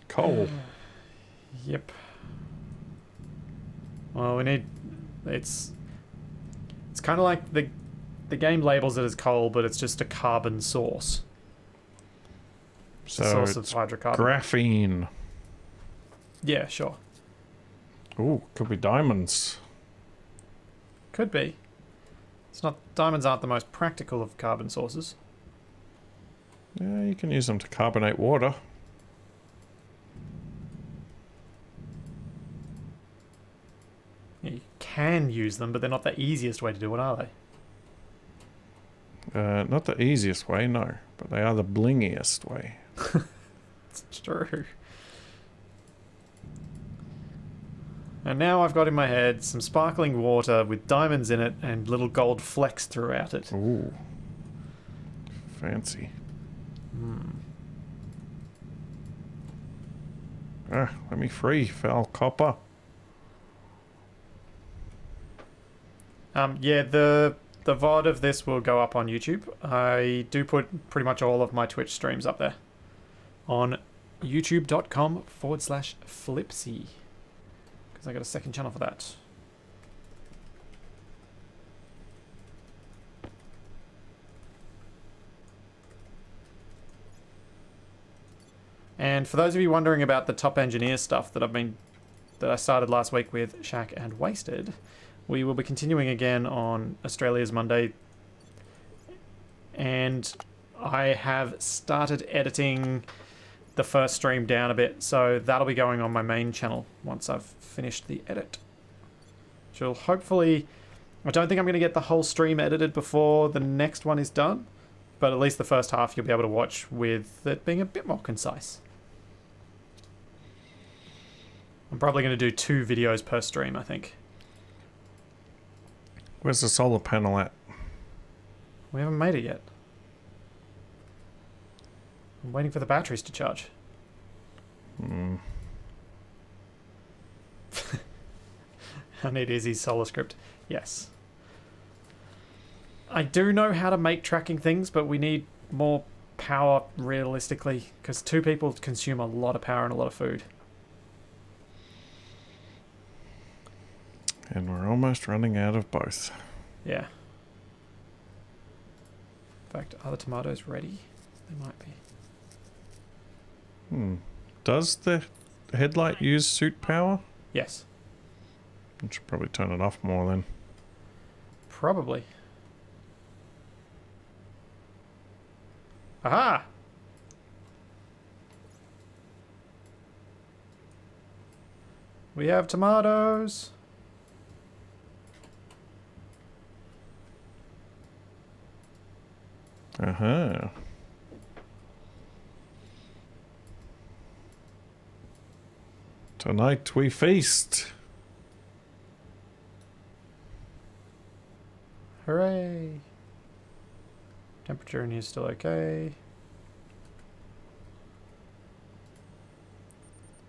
Coal.
Yep. Well, we need... It's kind of like the game labels it as coal, but it's just a carbon source.
So
Source
it's
of hydrocarbon.
graphene.
Yeah, sure.
Ooh, could be diamonds.
Could be. It's not... Diamonds aren't the most practical of carbon sources.
Yeah, you can use them to carbonate water.
use them, but they're not the easiest way to do it, are they?
Not the easiest way, no. But they are the blingiest way.
It's true. And now I've got in my head some sparkling water with diamonds in it and little gold flecks throughout it.
Ooh. Fancy. Ah, let me free, foul copper.
Yeah, the VOD of this will go up on YouTube. I do put pretty much all of my Twitch streams up there on youtube.com/Flipsy. Because I got a second channel for that. And for those of you wondering about the top engineer stuff that I started last week with Shaq and Wasted, we will be continuing again on Australia's Monday. And I have started editing the first stream down a bit, so that'll be going on my main channel once I've finished the edit. Which will hopefully... I don't think I'm going to get the whole stream edited before the next one is done, but at least the first half you'll be able to watch with it being a bit more concise. I'm probably going to do 2 videos per stream, I think.
Where's the solar panel at?
We haven't made it yet. I'm waiting for the batteries to charge.
Hmm.
I need Izzy's solar script. Yes. I do know how to make tracking things, but we need more power realistically, because 2 people consume a lot of power and a lot of food.
And we're almost running out of both.
Yeah. In fact, are the tomatoes ready? They might be.
Does the headlight use suit power?
Yes.
I should probably turn it off more then.
Probably. Aha! We have tomatoes.
Uh-huh. Tonight we feast.
Hooray! Temperature in here is still okay.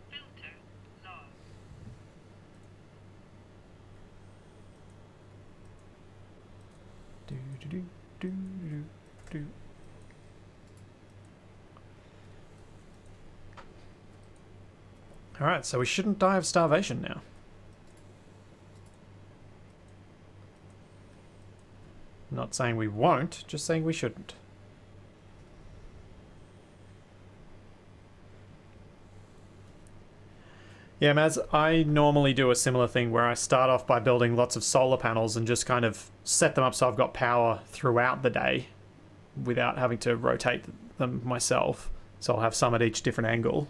Filter low.
Do do do do do do. All right, so we shouldn't die of starvation now. Not saying we won't, just saying we shouldn't. Yeah, Maz, I normally do a similar thing where I start off by building lots of solar panels and just kind of set them up so I've got power throughout the day without having to rotate them myself. So I'll have some at each different angle.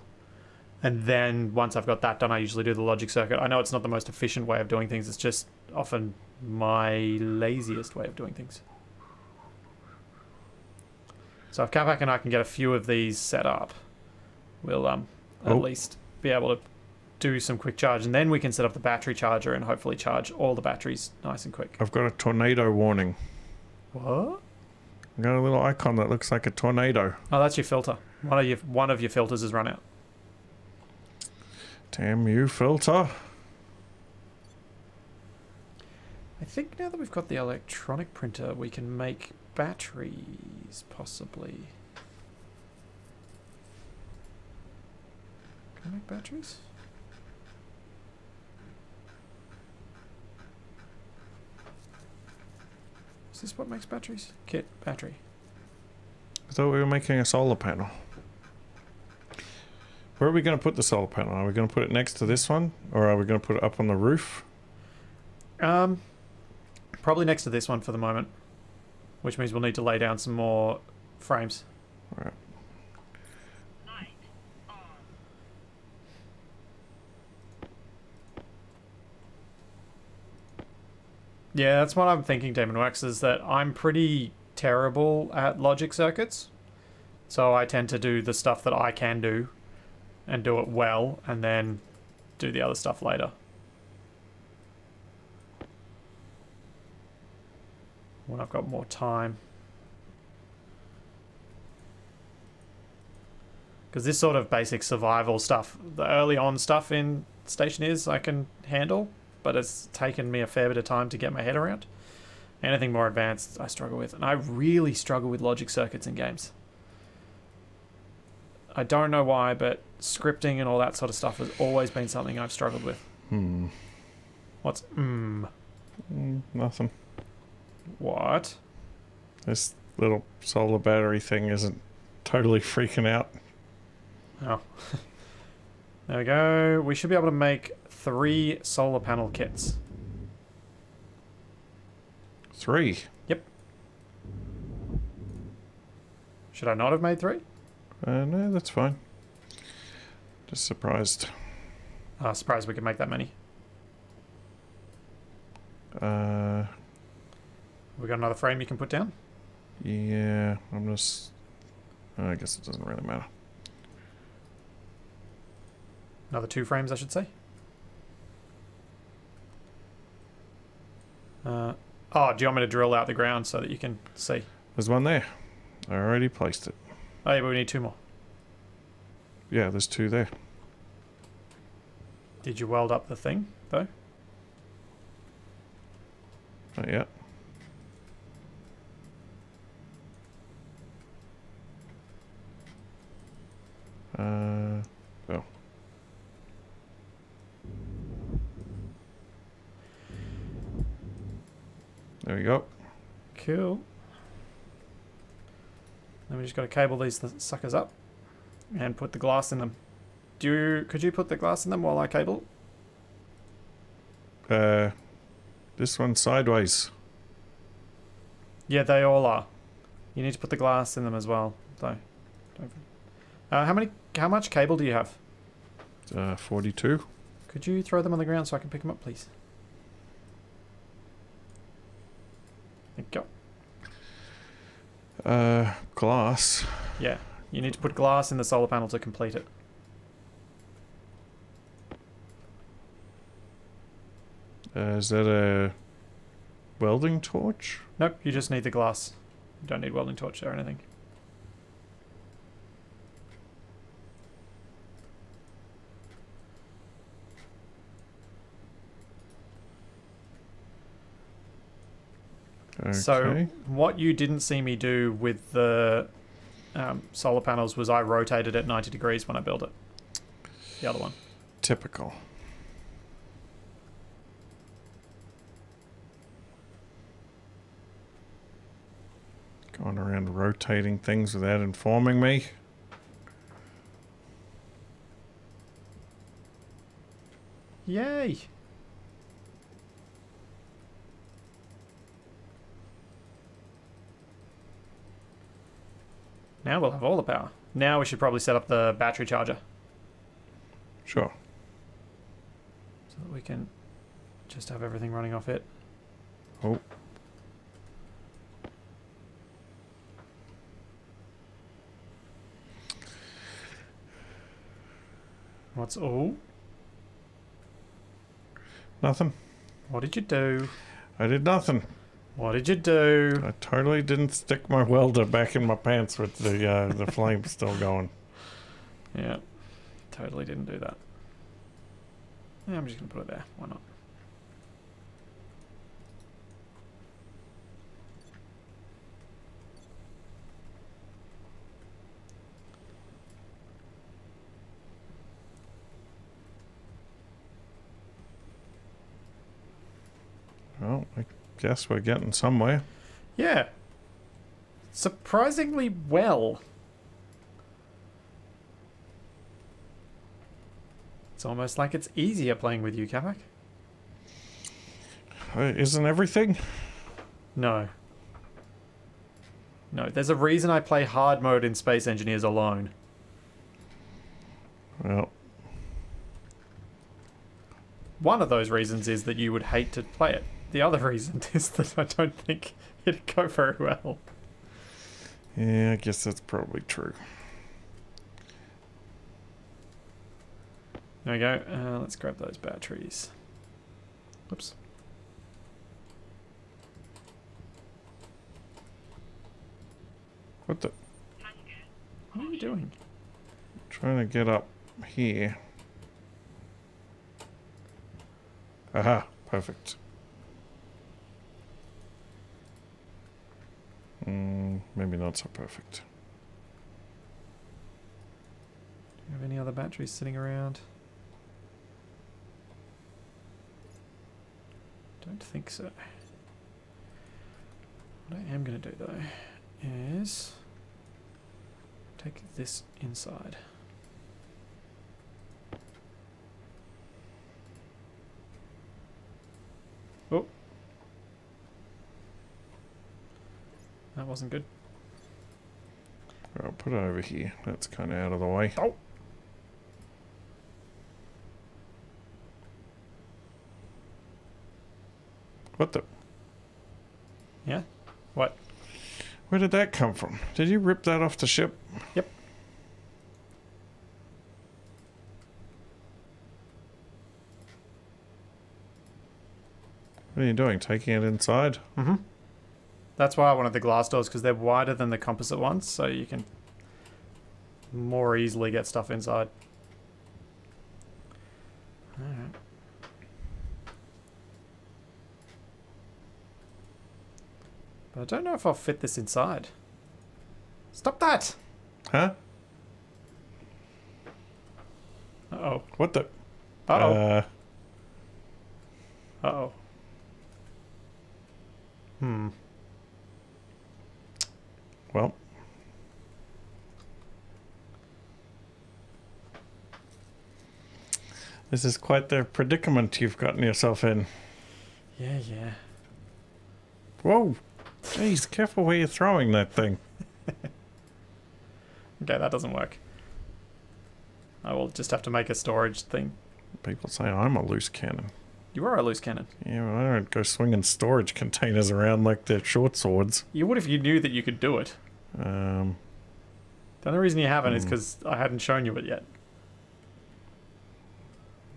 And then once I've got that done, I usually do the logic circuit. I know it's not the most efficient way of doing things. It's just often my laziest way of doing things. So if Capac and I can get a few of these set up, we'll at least be able to do some quick charge. And then we can set up the battery charger and hopefully charge all the batteries nice and quick.
I've got a tornado warning.
What?
I've got a little icon that looks like a tornado.
Oh, that's your filter. One of your filters has run out.
Damn you, filter.
I think now that we've got the electronic printer, we can make batteries, possibly. Can I make batteries? Is this what makes batteries? Kit, battery.
I thought we were making a solar panel. Where are we going to put the solar panel? Are we going to put it next to this one? Or are we going to put it up on the roof?
Probably next to this one for the moment. Which means we'll need to lay down some more frames.
Right.
Light on.
Yeah, that's what I'm thinking, Demon Wax, is that I'm pretty terrible at logic circuits. So I tend to do the stuff that I can do and do it well, and then do the other stuff later. When I've got more time. Because this sort of basic survival stuff, the early on stuff in Stationeers I can handle, but it's taken me a fair bit of time to get my head around. Anything more advanced I struggle with, and I really struggle with logic circuits in games. I don't know why, but scripting and all that sort of stuff has always been something I've struggled with. What's
Nothing.
What?
This little solar battery thing isn't totally freaking out.
Oh. There we go. We should be able to make 3 solar panel kits.
3?
Yep. Should I not have made 3?
No, that's fine. Just surprised.
Surprised we could make that many. We got another frame you can put down?
Yeah, I'm just... I guess it doesn't really matter.
Another 2 frames, I should say. Do you want me to drill out the ground so that you can see?
There's one there. I already placed it.
Oh yeah, but we need 2 more.
Yeah, there's 2 there.
Did you weld up the thing, though?
Not yet. Oh. There we go.
Cool. Then we just got to cable these suckers up and put the glass in them. Could you put the glass in them while I cable?
This one's sideways.
Yeah, they all are. You need to put the glass in them as well, though. How much cable do you have?
42.
Could you throw them on the ground so I can pick them up, please? Thank you.
Glass.
Yeah, you need to put glass in the solar panel to complete it.
Is that a welding torch?
Nope, you just need the glass. You don't need welding torch or anything.
Okay.
So what you didn't see me do with the solar panels was I rotated it 90 degrees when I built it. The other one.
Typical. Going around rotating things without informing me.
Yay! Now we'll have all the power. Now we should probably set up the battery charger
Sure.
so that we can just have everything running off it.
Oh.
What's all?
Nothing.
What did you do?
I did nothing.
What did you do?
I totally didn't stick my welder back in my pants with the flame still going.
Yeah, totally didn't do that. Yeah, I'm just going to put it there. Why not?
Well, I guess we're getting somewhere.
Yeah. Surprisingly well. It's almost like it's easier playing with you, Capac.
Isn't everything?
No. No, there's a reason I play hard mode in Space Engineers alone.
Well,
One of those reasons is that you would hate to play it. the other reason is that I don't think it'd go very well.
Yeah, I guess that's probably true.
There we go. Let's grab those batteries. Oops.
What the?
What are you doing?
Trying to get up here. Aha, perfect. Maybe not so perfect.
Do you have any other batteries sitting around? Don't think so. What I am going to do though is take this inside. Oh. That wasn't good.
I'll put it over here. That's kind of out of the way.
Oh.
What the?
Yeah? What?
Where did that come from? Did you rip that off the ship?
Yep.
What are you doing? Taking it inside?
Mm-hmm. That's why I wanted the glass doors, because they're wider than the composite ones, so you can more easily get stuff inside. Alright. But I don't know if I'll fit this inside. Stop that!
Huh?
Uh-oh.
What the?
Uh-oh. Uh-oh.
Well. This is quite the predicament you've gotten yourself in.
Yeah, yeah.
Whoa! Jeez, careful where you're throwing that thing.
Okay, that doesn't work. I will just have to make a storage thing.
People say I'm a loose cannon.
You are a loose cannon.
Yeah, well, I don't go swinging storage containers around like they're short swords.
You would if you knew that you could do it. The only reason you haven't is because I hadn't shown you it yet.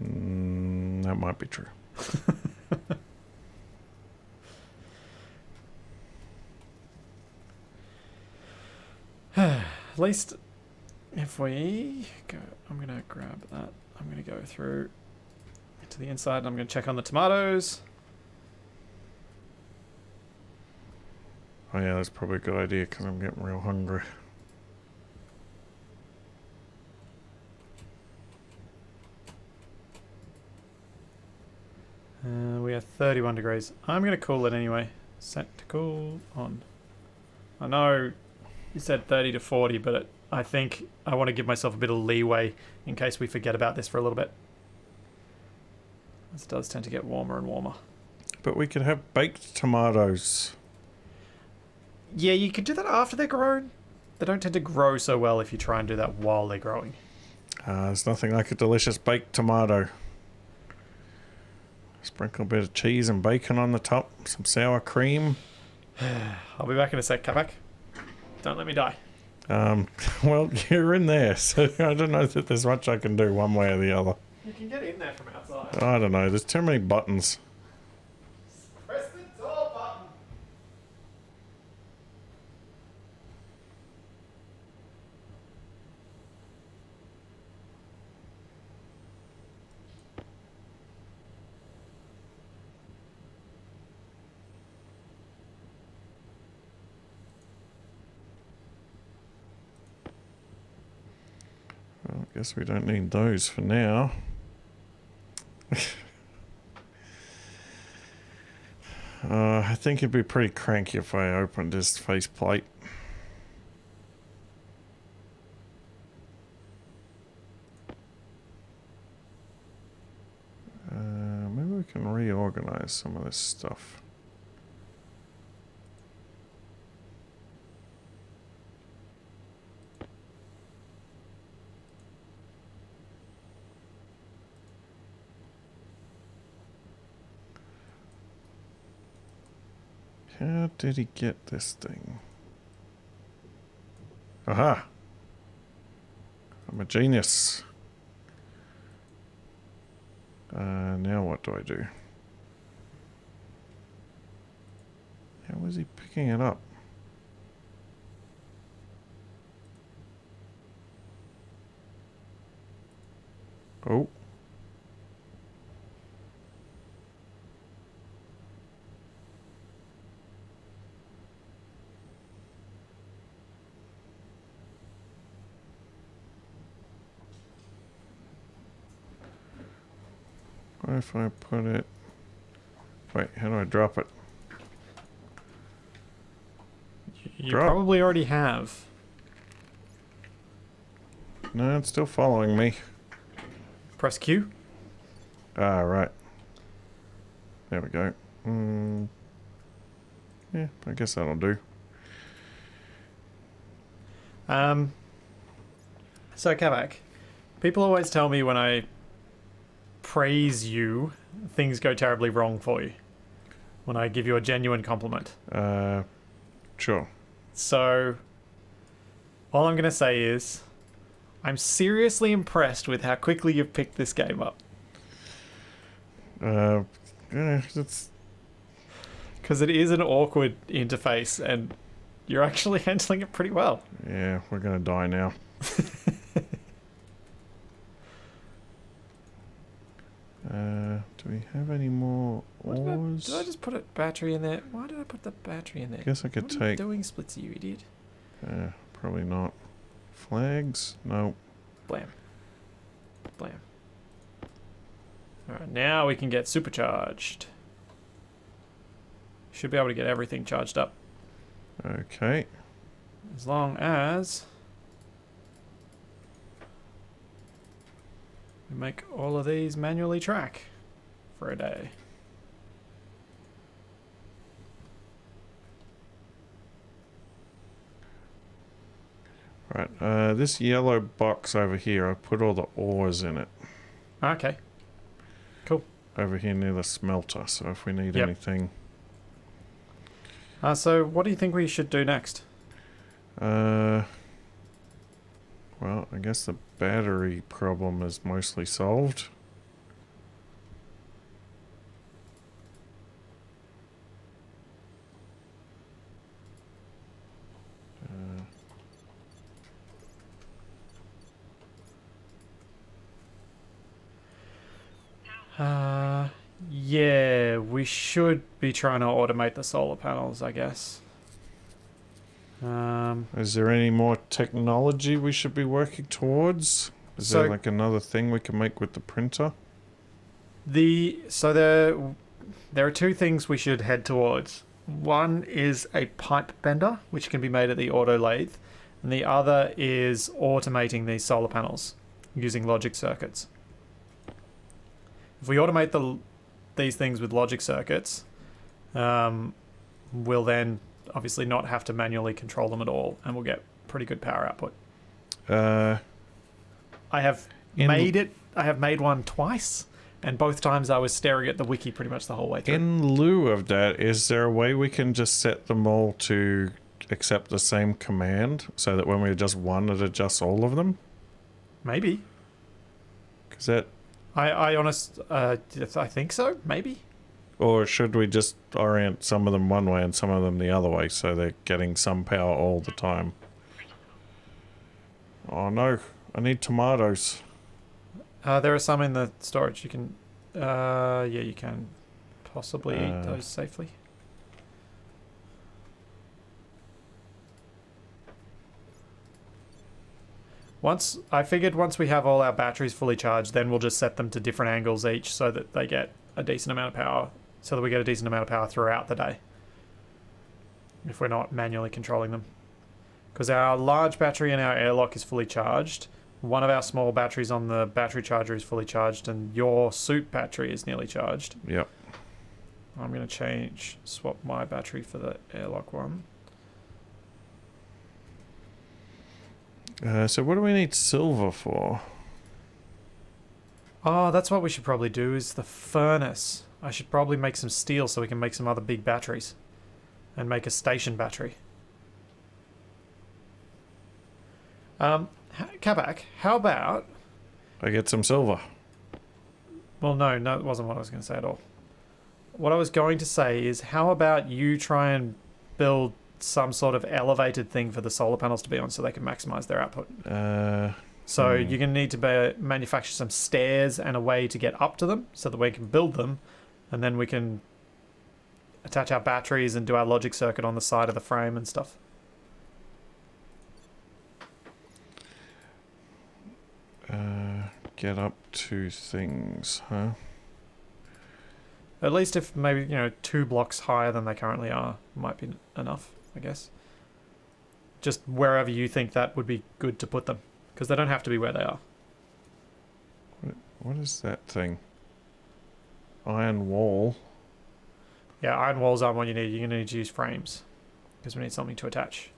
That might be true.
At least if we go, I'm going to grab that. I'm going to go through to the inside and I'm going to check on the tomatoes.
Oh yeah, that's probably a good idea because I'm getting real hungry.
We are 31 degrees. I'm going to cool it anyway. Set to cool on. I know you said 30 to 40, but I think I want to give myself a bit of leeway in case we forget about this for a little bit. This does tend to get warmer and warmer.
But we could have baked tomatoes.
Yeah, you could do that after they're grown. They don't tend to grow so well if you try and do that while they're growing.
There's nothing like a delicious baked tomato. Sprinkle a bit of cheese and bacon on the top. Some sour cream.
I'll be back in a sec, Capac. Don't let me die.
Well, you're in there, so I don't know that there's much I can do one way or the other.
You can get in there from outside.
I don't know, there's too many buttons.
Press the door button.
Well, I guess we don't need those for now. I think it'd be pretty cranky if I opened this faceplate. Maybe we can reorganize some of this stuff. How did he get this thing? Aha! I'm a genius. Now what do I do? How is he picking it up? Oh. What if I put it... Wait, how do I drop it?
You
Drop.
probably already have.
No, it's still following me.
Press Q.
Ah, right. There we go. Yeah, I guess that'll do.
So Capac, people always tell me when I praise you, things go terribly wrong for you. When I give you a genuine compliment.
Sure.
So, all I'm going to say is, I'm seriously impressed with how quickly you've picked this game up.
Yeah, it's...
Because it is an awkward interface, and you're actually handling it pretty well.
Yeah, we're gonna die now. Do we have any more ores?
Did I just put a battery in there? Why did I put the battery in there?
Guess I could
what are
take...
you doing, Splitsy, you idiot?
Probably not. Flags? No.
Blam. Blam. Alright, now we can get supercharged. Should be able to get everything charged up.
Okay.
As long as we make all of these manually track for a day.
Right, this yellow box over here, I put all the ores in it.
Okay. Cool.
Over here near the smelter, so if we need
Yep.
anything...
So what do you think we should do next?
Well, I guess the battery problem is mostly solved.
Yeah, we should be trying to automate the solar panels, I guess.
Is there any more technology we should be working towards? Is
So-
there like another thing we can make with the printer?
There are two things we should head towards. One is a pipe bender, which can be made at the auto lathe, and the other is automating these solar panels using logic circuits. If we automate these things with logic circuits, we'll then obviously not have to manually control them at all, and we'll get pretty good power output. I have made one twice, and both times I was staring at the wiki pretty much the whole way through.
In lieu of that, is there a way we can just set them all to accept the same command so that when we adjust one, it adjusts all of them?
Maybe.
Because that...
I think so. Maybe.
Or should we just orient some of them one way and some of them the other way so they're getting some power all the time? Oh no, I need tomatoes.
There are some in the storage. You can, yeah, you can possibly eat those safely. I figured once we have all our batteries fully charged, then we'll just set them to different angles each so that they get a decent amount of power, so that we get a decent amount of power throughout the day. If we're not manually controlling them. Because our large battery in our airlock is fully charged. One of our small batteries on the battery charger is fully charged, and your suit battery is nearly charged.
Yep.
I'm going to swap my battery for the airlock one.
So what do we need silver for?
Oh, that's what we should probably do, is the furnace. I should probably make some steel so we can make some other big batteries. and make a station battery. Capac, how about...
I get some silver.
Well, no, it wasn't what I was going to say at all. What I was going to say is, how about you try and build some sort of elevated thing for the solar panels to be on so they can maximize their output? So you're going to need to manufacture some stairs and a way to get up to them so that we can build them, and then we can attach our batteries and do our logic circuit on the side of the frame and stuff.
Get up to things, huh?
At least if maybe, 2 blocks higher than they currently are might be enough, I guess. Just wherever you think that would be good to put them, because they don't have to be where they are.
What is that thing? Iron wall.
Yeah, iron walls aren't what you need. You're going to need to use frames, because we need something to attach.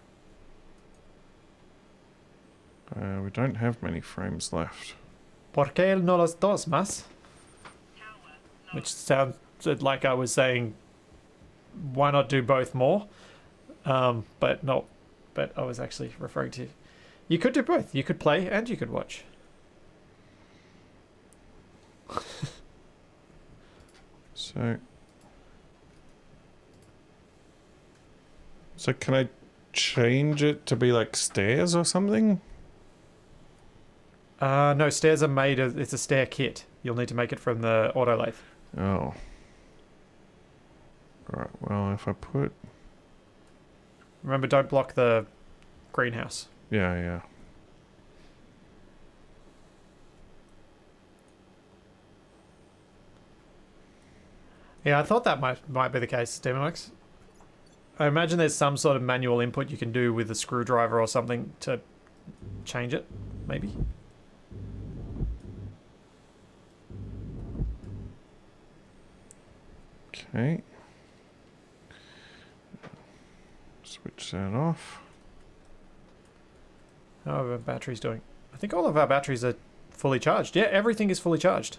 We don't have many frames left.
¿Por qué no los dos más?
Tower
Which sounded like I was saying, why not do both more? But I was actually referring to, you could do both. You could play and you could watch.
So can I change it to be like stairs or something?
No, stairs are made it's a stair kit. You'll need to make it from the auto lathe.
Oh. Right, well, if I put...
Remember, don't block the greenhouse.
Yeah.
Yeah, I thought that might be the case, Demonix. I imagine there's some sort of manual input you can do with a screwdriver or something to change it, maybe.
Okay. Switch that off.
How are our batteries doing? I think all of our batteries are fully charged. Yeah, everything is fully charged.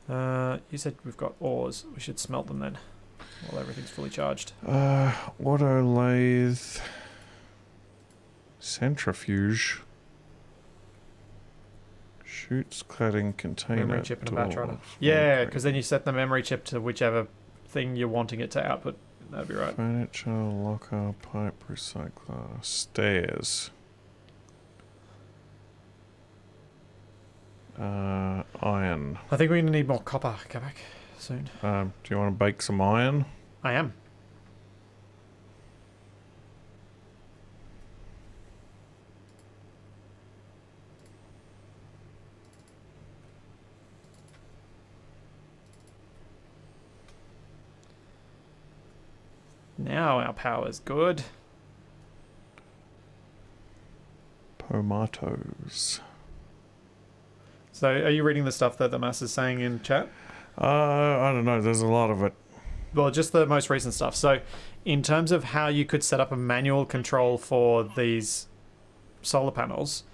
You said we've got ores. We should smelt them then, while everything's fully charged.
Auto lathe. Centrifuge. Shoots cladding container.
Memory chip and a batch
door.
writer. Yeah, because then you set the memory chip to whichever thing you're wanting it to output. That'd be right.
Furniture, locker, pipe, recycler, stairs. Iron.
I think we're going to need more copper, Capac, soon.
Do you want to bake some iron?
I am. Now our power's good.
Tomatoes.
So, are you reading the stuff that the mass is saying in chat?
I don't know. There's a lot of it.
Well, just the most recent stuff. So, in terms of how you could set up a manual control for these solar panels,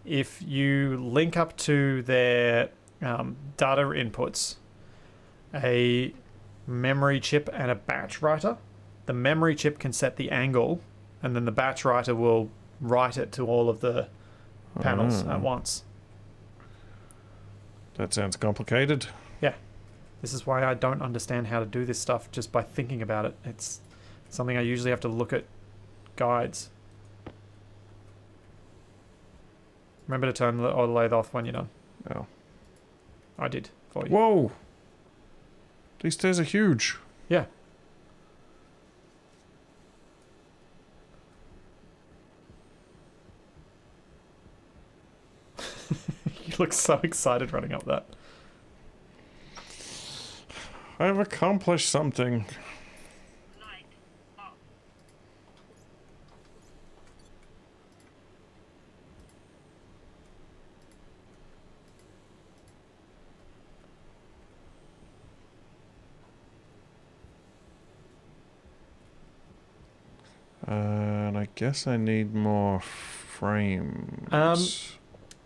if you link up to their data inputs, a memory chip and a batch writer, the memory chip can set the angle, and then the batch writer will write it to all of the panels at once.
That sounds complicated.
Yeah. This is why I don't understand how to do this stuff just by thinking about it. It's something I usually have to look at guides. Remember to turn the auto lathe off when you're done.
Oh.
I did for you.
Whoa! These stairs are huge.
Yeah. You look so excited running up that.
I've accomplished something.
light off.
And I guess I need more frames.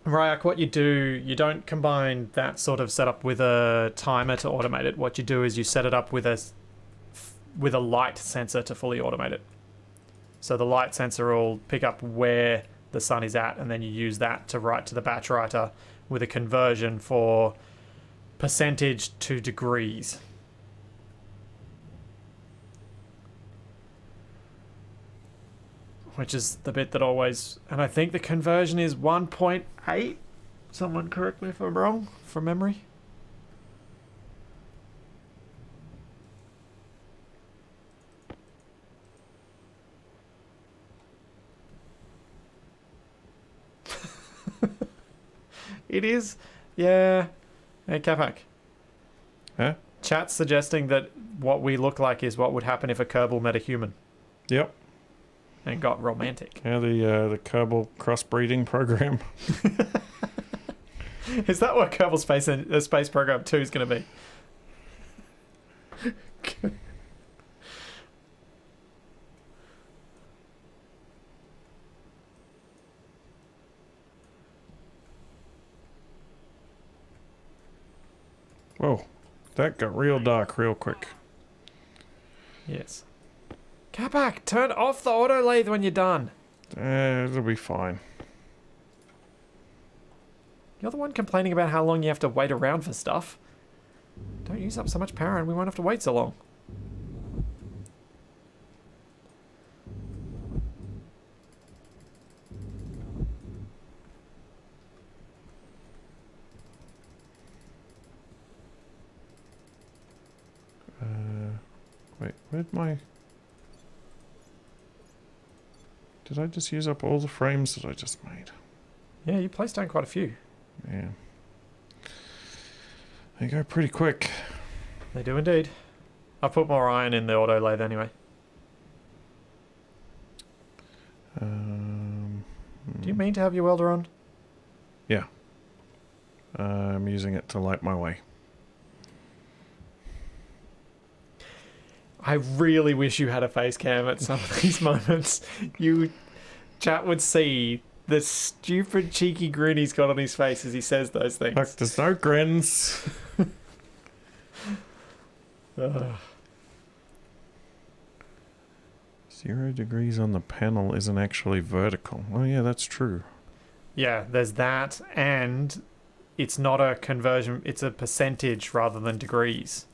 Ryak, what you do, you don't combine that sort of setup with a timer to automate it. What you do is you set it up with a with a light sensor to fully automate it. So the light sensor will pick up where the sun is at, and then you use that to write to the batch writer with a conversion for percentage to degrees. Which is the bit that always... And I think the conversion is 1.8. Someone correct me if I'm wrong, from memory. It is. Yeah. Hey, Capac.
Huh?
Chat's suggesting that what we look like is what would happen if a Kerbal met a human
Yep.
and got romantic.
Yeah, the Kerbal crossbreeding program.
Is that what Kerbal Space Program 2 is going to be?
Whoa, that got real dark real quick.
Yes. Capac, turn off the auto lathe when you're done.
It'll be fine.
You're the one complaining about how long you have to wait around for stuff. Don't use up so much power and we won't have to wait so long.
Wait, where'd my... Did I just use up all the frames that I just made?
Yeah, you placed down quite a few.
Yeah. They go pretty quick.
They do indeed. I put more iron in the auto lathe anyway. Do you mean to have your welder on?
Yeah. I'm using it to light my way.
I really wish you had a face cam at some of these moments. Chat would see the stupid cheeky grin he's got on his face as he says those things.
Look, there's no grins.
Ugh.
0 degrees on the panel isn't actually vertical. Oh yeah, that's true.
Yeah, there's that, and it's not a conversion, it's a percentage rather than degrees.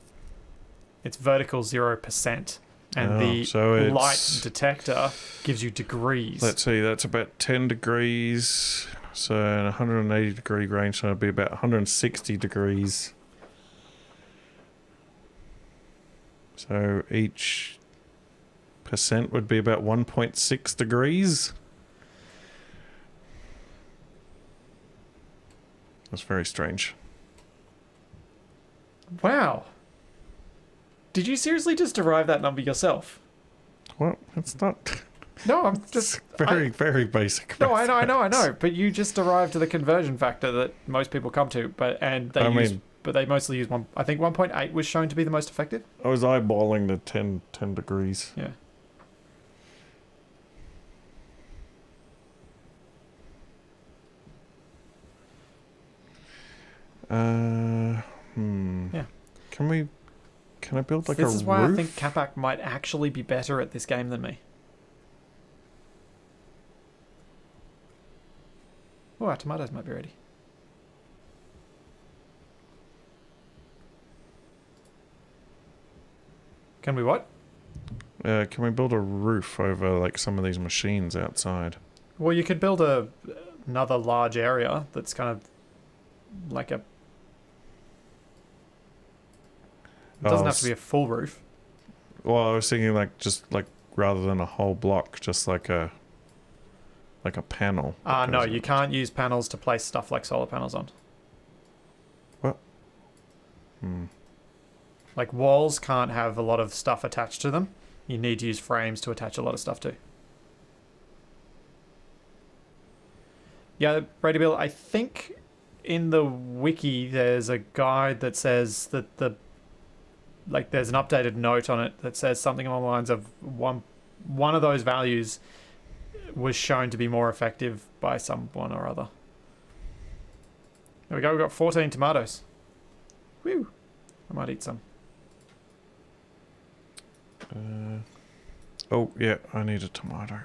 It's vertical 0%, and
so
the
it's-
light detector gives you degrees.
Let's see, that's about 10 degrees. So in a 180 degree range, so it'd be about 160 degrees. So each percent would be about 1.6 degrees. That's very strange.
Wow. Did you seriously just derive that number yourself?
Well, it's not...
No, I'm
It's
just...
very basic.
No, I know. But you just arrived to the conversion factor that most people come to, but they mostly use one. I think 1.8 was shown to be the most effective.
I was eyeballing the 10 degrees.
Yeah. Yeah.
Can I build like
This
a
is why
roof?
I think Capac might actually be better at this game than me. Oh, our tomatoes might be ready. Can we what?
Can we build a roof over like some of these machines outside?
Well, you could build another large area that's kind of like a... It doesn't have to be a full roof.
Well, I was thinking like just like rather than a whole block, just like a panel.
No, you can't use panels to place stuff like solar panels on.
What?
Like walls can't have a lot of stuff attached to them. You need to use frames to attach a lot of stuff to. Yeah, Brady Bill, I think in the wiki there's a guide that says that there's an updated note on it that says something along the lines of one of those values was shown to be more effective by someone or other. There we go, we've got 14 tomatoes. Woo! I might eat some.
Oh, yeah, I need a tomato.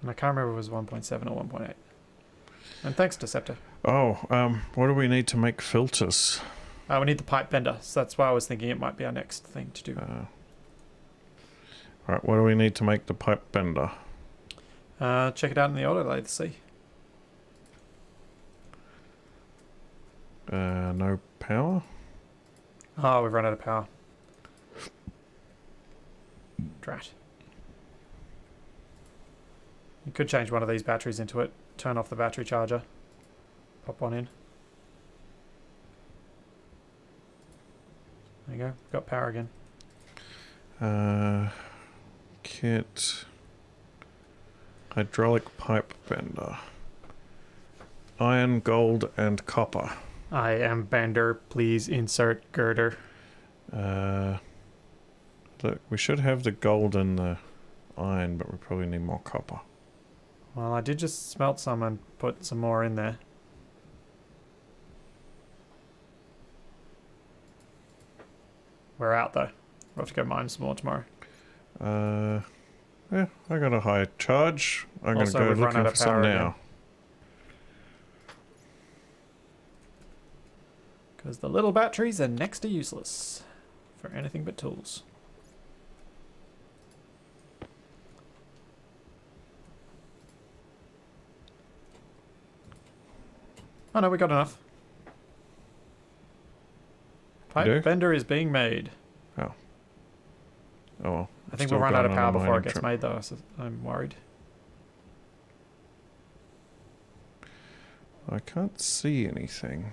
And I can't remember if it was 1.7 or 1.8. And thanks, Deceptor.
Oh, what do we need to make filters?
We need the pipe bender, so that's why I was thinking it might be our next thing to do.
Alright, what do we need to make the pipe bender?
Check it out in the auto lathe, see.
No power?
Oh, we've run out of power. Drat. You could change one of these batteries into it, turn off the battery charger, pop one in. There you go, got power again.
Kit. Hydraulic pipe bender. Iron, gold, and copper.
I am bender, please insert girder.
Look, we should have the gold and the iron, but we probably need more copper.
Well, I did just smelt some and put some more in there. We're out though. We'll have to go mine some more tomorrow.
Yeah, I got a high charge. I'm going to
Also,
go
we've run
looking
out
for
of
some
power
now.
again. Because the little batteries are next to useless for anything but tools. Oh no, we got enough.
You do?
Pipe bender is being made.
Oh well.
I think
Still
we'll run out
going
of
on a
power before it
mining
gets
trip.
made though, so I'm worried.
I can't see anything.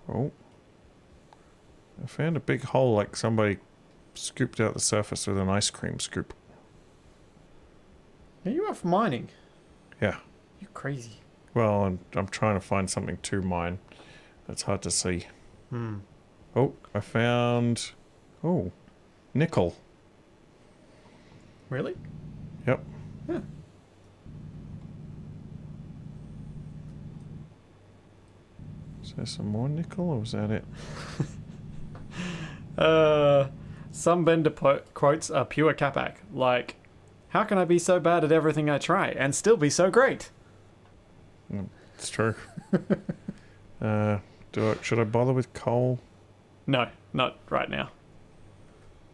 Oh. I found a big hole like somebody scooped out the surface with an ice cream scoop.
Are you off mining?
Yeah.
You're crazy.
Well, I'm trying to find something to mine. That's hard to see. Oh, I found... Oh, nickel.
Really?
Yep.
Yeah.
Is there some more nickel, or was that it?
Some bender quotes are pure Capac. Like, how can I be so bad at everything I try and still be so great?
It's true. Should I bother with coal?
No, not right now.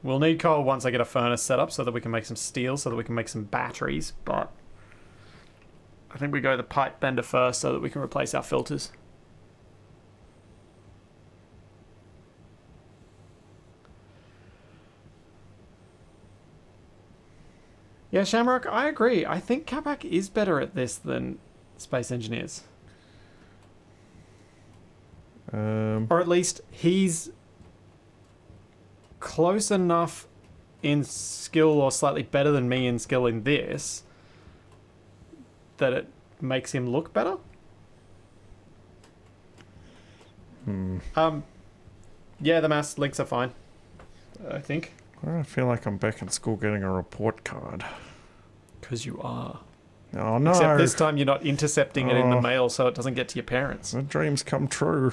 We'll need coal once I get a furnace set up so that we can make some steel, so that we can make some batteries, but I think we go the pipe bender first so that we can replace our filters. Yeah, Shamrock, I agree. I think Capac is better at this than Space Engineers. Or at least he's close enough in skill or slightly better than me in skill in this that it makes him look better. Yeah, the maths links are fine, I think.
I feel like I'm back in school getting a report card.
Because you are.
Oh no!
Except this time you're not intercepting it in the mail so it doesn't get to your parents.
The dreams come true.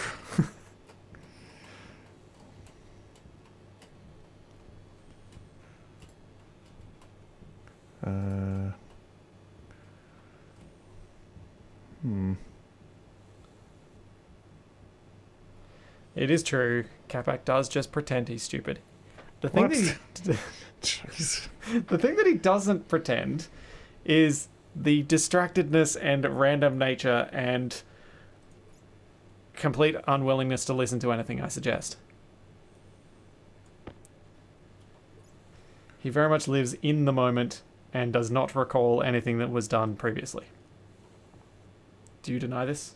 It is true. Capac does just pretend he's stupid. The thing
What?
that
Jeez.
the thing that he doesn't pretend is the distractedness and random nature and complete unwillingness to listen to anything I suggest. He very much lives in the moment and does not recall anything that was done previously. Do you deny this?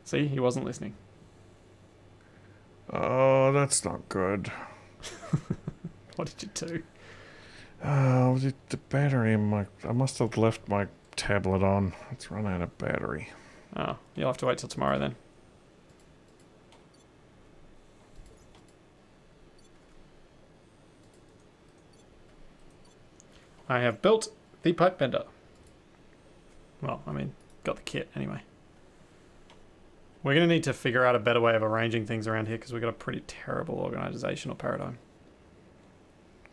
See, he wasn't listening.
Oh, that's not good.
What did you do?
Oh, the battery in my... I must have left my tablet on. It's run out of battery.
Oh, you'll have to wait till tomorrow then. I have built the pipe bender. Well, I mean, got the kit anyway. We're going to need to figure out a better way of arranging things around here because we've got a pretty terrible organizational paradigm.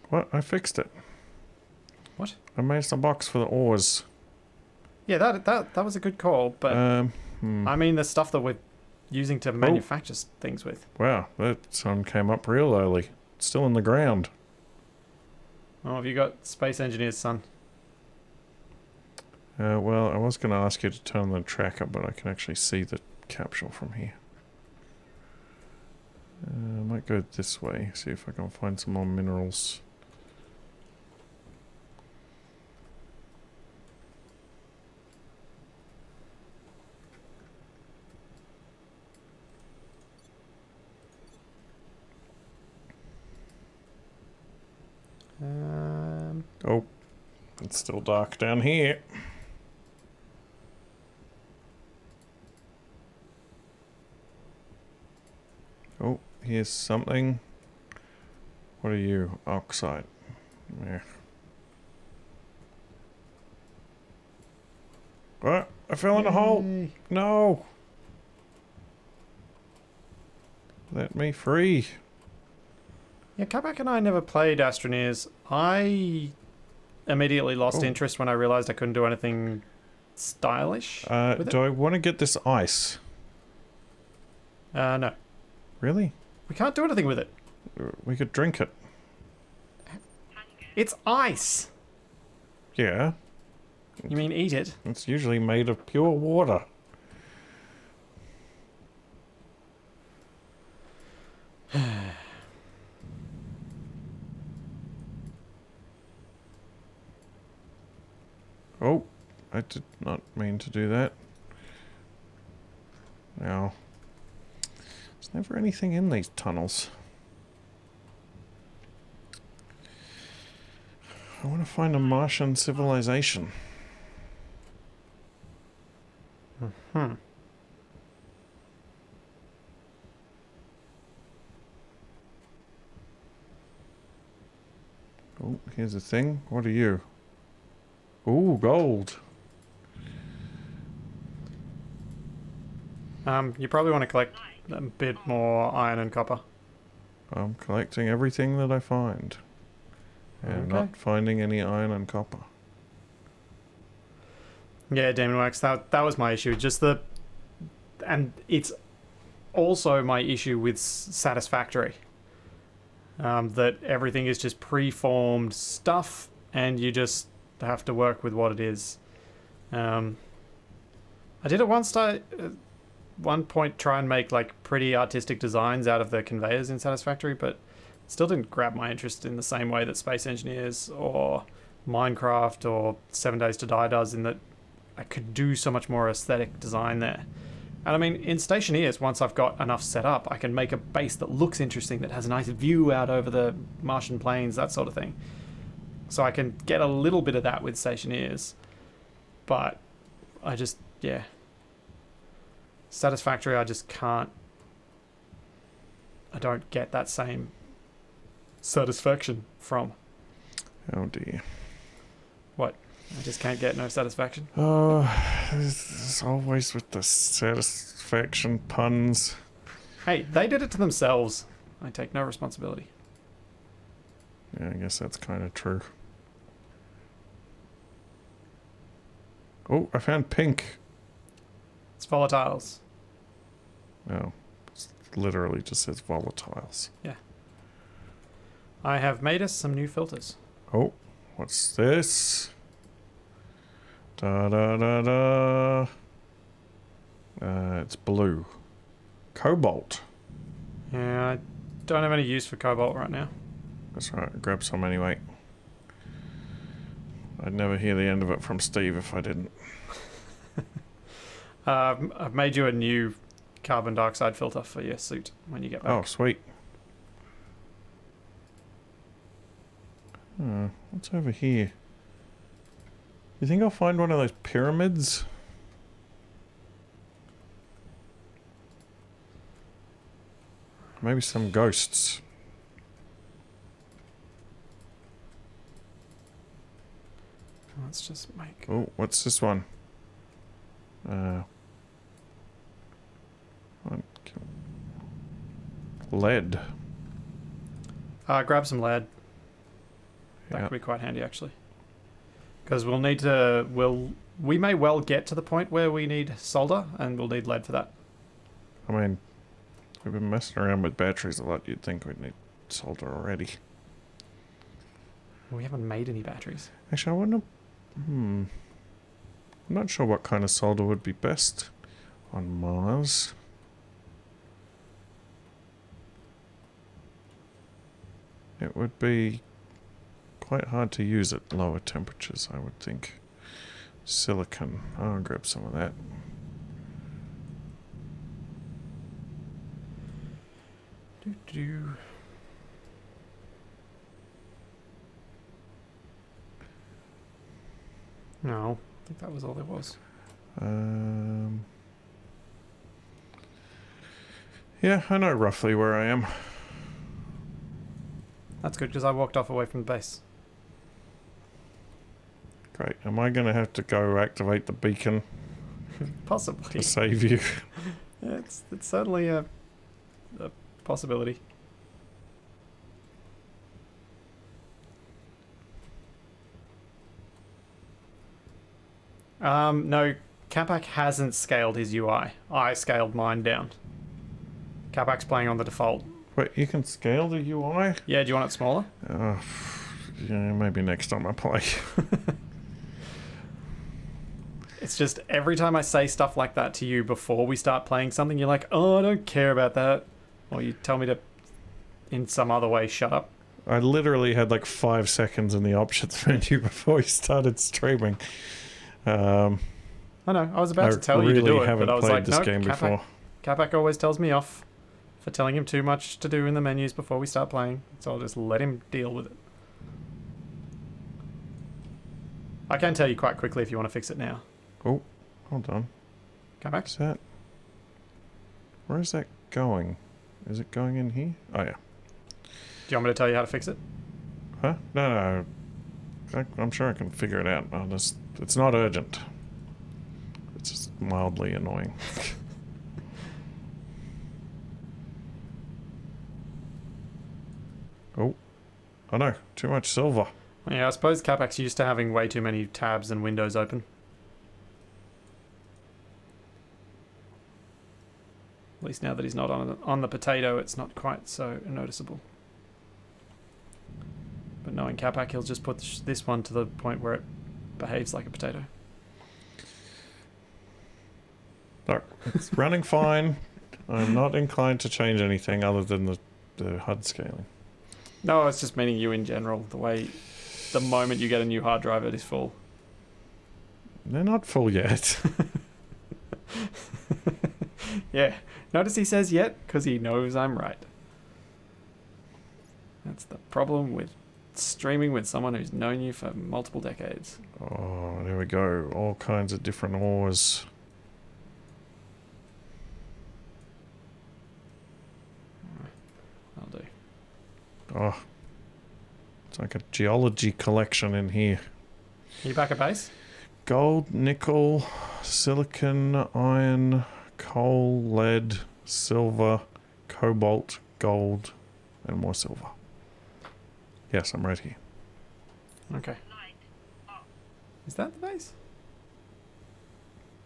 What? I fixed it.
What?
I made some box for the ores.
Yeah, that was a good call, but I mean the stuff that we're using to manufacture things with.
Wow, that sun came up real early. It's still in the ground.
Oh, have you got Space Engineers, son?
Well, I was going to ask you to turn the tracker, but I can actually see the capsule from here. I might go this way, see if I can find some more minerals. Oh, it's still dark down here. Oh, here's something. What are you? Oxide. Yeah. What? I fell in a hole. No. Let me free.
Yeah, Capac and I never played Astroneers. I immediately lost interest when I realized I couldn't do anything stylish with it.
Do I want to get this ice?
No.
Really?
We can't do anything with it.
We could drink it.
It's ice!
Yeah.
You mean eat it?
It's usually made of pure water. Oh, I did not mean to do that. Now, there's never anything in these tunnels. I want to find a Martian civilization.
Hmm.
Oh, here's a thing. What are you? Ooh, gold.
You probably want to collect a bit more iron and copper.
I'm collecting everything that I find. And not finding any iron and copper.
Yeah, Demon Wax, that was my issue. And it's also my issue with Satisfactory. That everything is just pre-formed stuff, and you just have to work with what it is. I did at one point try and make like pretty artistic designs out of the conveyors in Satisfactory, but still didn't grab my interest in the same way that Space Engineers or Minecraft or 7 Days to Die does, in that I could do so much more aesthetic design there. And I mean, in Stationeers, once I've got enough set up, I can make a base that looks interesting, that has a nice view out over the Martian plains, that sort of thing. So I can get a little bit of that with Stationeers. But I just, yeah. Satisfactory, I just can't. I don't get that same satisfaction from.
Oh dear.
What? I just can't get no satisfaction?
Oh, there's always with the satisfaction puns.
Hey, they did it to themselves. I take no responsibility.
Yeah, I guess that's kind of true. Oh, I found pink.
It's volatiles.
No, it literally just says volatiles.
Yeah. I have made us some new filters.
Oh, what's this? Da da da da. It's blue. Cobalt.
Yeah, I don't have any use for cobalt right now.
That's right, grab some anyway. I'd never hear the end of it from Steve if I didn't.
I've made you a new carbon dioxide filter for your suit when you get back.
Oh, sweet. What's over here? You think I'll find one of those pyramids? Maybe some ghosts.
Let's just make...
Oh, what's this one? Lead.
Grab some lead. That
Yeah.
could be quite handy, actually. Because we'll need to... We may well get to the point where we need solder, and we'll need lead for that.
I mean, we've been messing around with batteries a lot. You'd think we'd need solder already.
We haven't made any batteries.
Actually, I wonder... I'm not sure what kind of solder would be best on Mars. It would be quite hard to use at lower temperatures, I would think. Silicon. I'll grab some of that.
Do-do. No, I think that was all there was.
Yeah, I know roughly where I am.
That's good, because I walked off away from the base.
Great. Am I going to have to go activate the beacon
Possibly.
to save you?
Yeah, it's certainly a possibility. No, Capac hasn't scaled his UI. I scaled mine down. Capac's playing on the default.
Wait, you can scale the UI?
Yeah, do you want it smaller?
Yeah, maybe next time I play.
It's just every time I say stuff like that to you before we start playing something, you're like, oh, I don't care about that. Or you tell me to, in some other way, shut up.
I literally had like 5 seconds in the options menu before we started streaming.
I know, I was about to tell you to do it, but I was like, no, Capac always tells me off for telling him too much to do in the menus before we start playing, so I'll just let him deal with it. I can tell you quite quickly if you want to fix it now.
Oh, hold on.
Capac?
What's that? Where is that going? Is it going in here? Oh, yeah.
Do you want me to tell you how to fix it?
Huh? No. I'm sure I can figure it out. It's not urgent. It's just mildly annoying. Oh no, too much silver.
Yeah, I suppose Capac's used to having way too many tabs and windows open. At least now that he's not on the potato, it's not quite so noticeable. But knowing Capac, he'll just put this one to the point where it behaves like a potato.
Look, it's running fine. I'm not inclined to change anything other than the HUD scaling.
No, it's just meaning you in general. The moment you get a new hard drive, it is full.
They're not full yet.
Yeah. Notice he says yet, because he knows I'm right. That's the problem with streaming with someone who's known you for multiple decades.
Oh, there we go. All kinds of different ores.
I'll do.
Oh, it's like a geology collection in here.
Are you back at base?
Gold, nickel, silicon, iron, coal, lead, silver, cobalt, gold, and more silver. Yes, I'm right here.
Okay.
Light off.
Is that the base?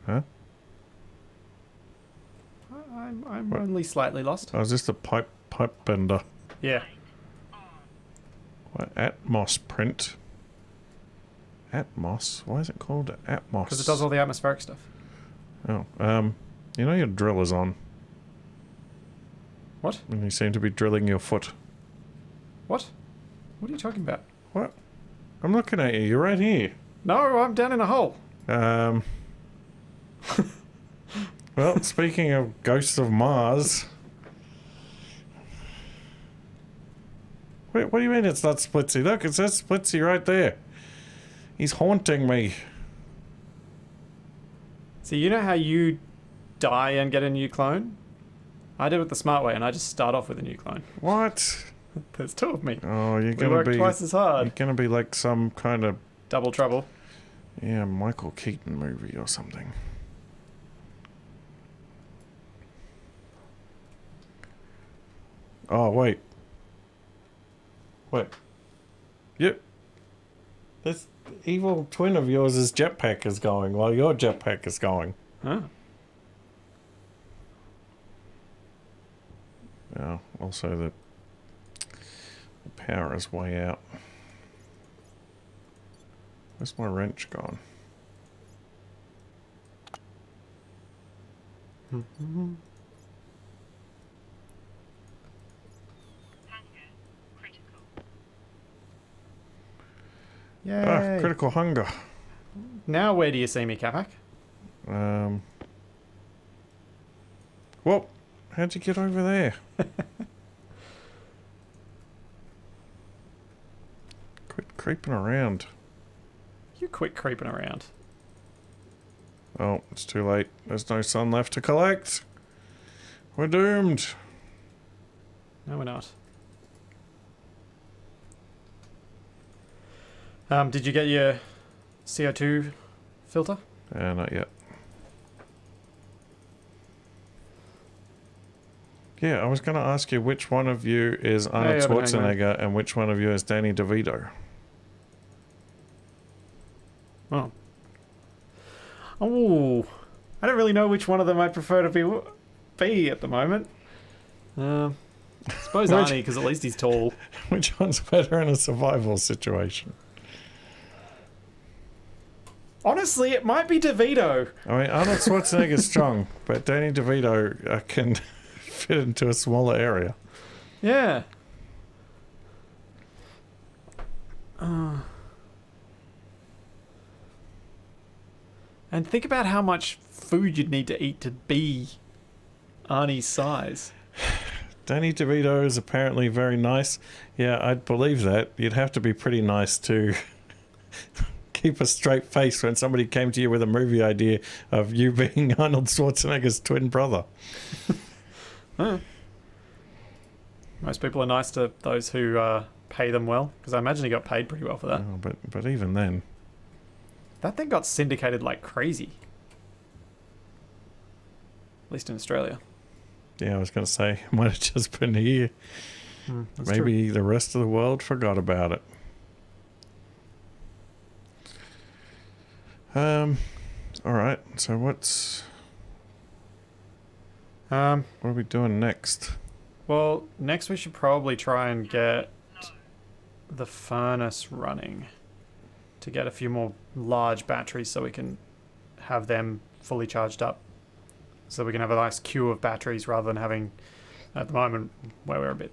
Huh?
I'm
What?
only slightly lost.
Oh, is this the pipe bender?
Yeah.
Light on.
What? Atmos print. Atmos? Why is it called Atmos?
Because it does all the atmospheric stuff.
Oh, you know your drill is on.
What?
And you seem to be drilling your foot.
What? What are you talking about?
What? I'm looking at you. You're right here.
No, I'm down in a hole.
Well, speaking of ghosts of Mars. Wait, what do you mean it's not Splitsy? Look, it says Splitsy right there. He's haunting me.
So you know how you die and get a new clone? I do it the smart way, and I just start off with a new clone.
What?
There's two of me.
Oh, you're
We
gonna
work
be
twice as hard.
You're gonna be like some kind of
Double trouble.
Michael Keaton movie or something. Oh, wait. Wait. Yep. This evil twin of yours' jetpack is going while your jetpack is going.
Huh?
Oh, also the power is way out. Where's my wrench gone?
Hunger critical.
Yay.
Critical hunger.
Now where do you see me, Capac?
Whoa. How'd you get over there? Quit creeping around.
You quit creeping around.
Oh, it's too late. There's no sun left to collect. We're doomed.
No, we're not. Did you get your CO2 filter?
Not yet. Yeah, I was going to ask you which one of you is Arnold
but hang on.
Schwarzenegger and which one of you is Danny DeVito.
Oh. Oh. I don't really know which one of them I'd prefer to be at the moment. I suppose
Which-
Arnie, because at least he's tall.
Which one's better in a survival situation?
Honestly, it might be DeVito.
I mean, Arnold Schwarzenegger's strong, but Danny DeVito can fit into a smaller area.
Yeah. And think about how much food you'd need to eat to be Arnie's size.
Danny DeVito is apparently very nice. Yeah, I'd believe that. You'd have to be pretty nice to keep a straight face when somebody came to you with a movie idea of you being Arnold Schwarzenegger's twin brother.
Huh. Most people are nice to those who pay them well, because I imagine he got paid pretty well for that.
Oh, but even then,
That thing got syndicated like crazy. At least in Australia.
yeah, I was going to say, it might have just been here.
That's
Maybe the rest of the world forgot about it. All right. So what are we doing next?
Well, next we should probably try and get the furnace running to get a few more large batteries so we can have them fully charged up. So we can have a nice queue of batteries rather than having, at the moment, where we're a bit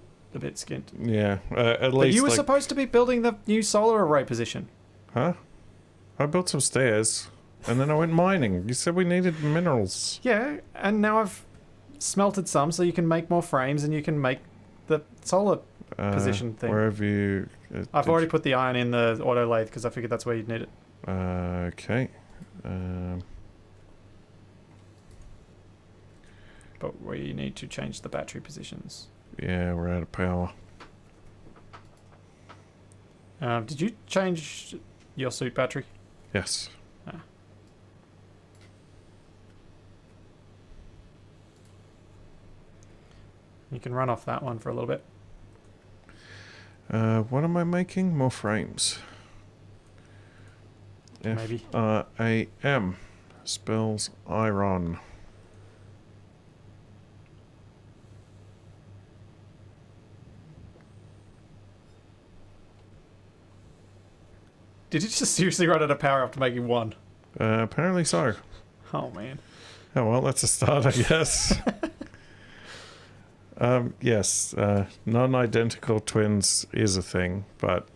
skint.
Yeah, at
But
least
you were
like,
supposed to be building the new solar array position.
huh? I built some stairs, and then I went mining. You said we needed minerals.
Yeah, and now I've smelted some so you can make more frames and you can make the solar position thing.
Where have you?
I've already put the iron in the auto lathe because I figured that's where you'd need it.
Okay.
But we need to change the battery positions.
Yeah, we're out of power.
Did you change your suit battery?
Yes.
You can run off that one for a little bit.
What am I making? More frames.
Maybe.
F-R-A-M spells iron.
Did you just seriously run out of power after making one?
Apparently so.
Oh, man.
Oh, well, that's a start, I guess. Yes, non-identical twins is a thing, but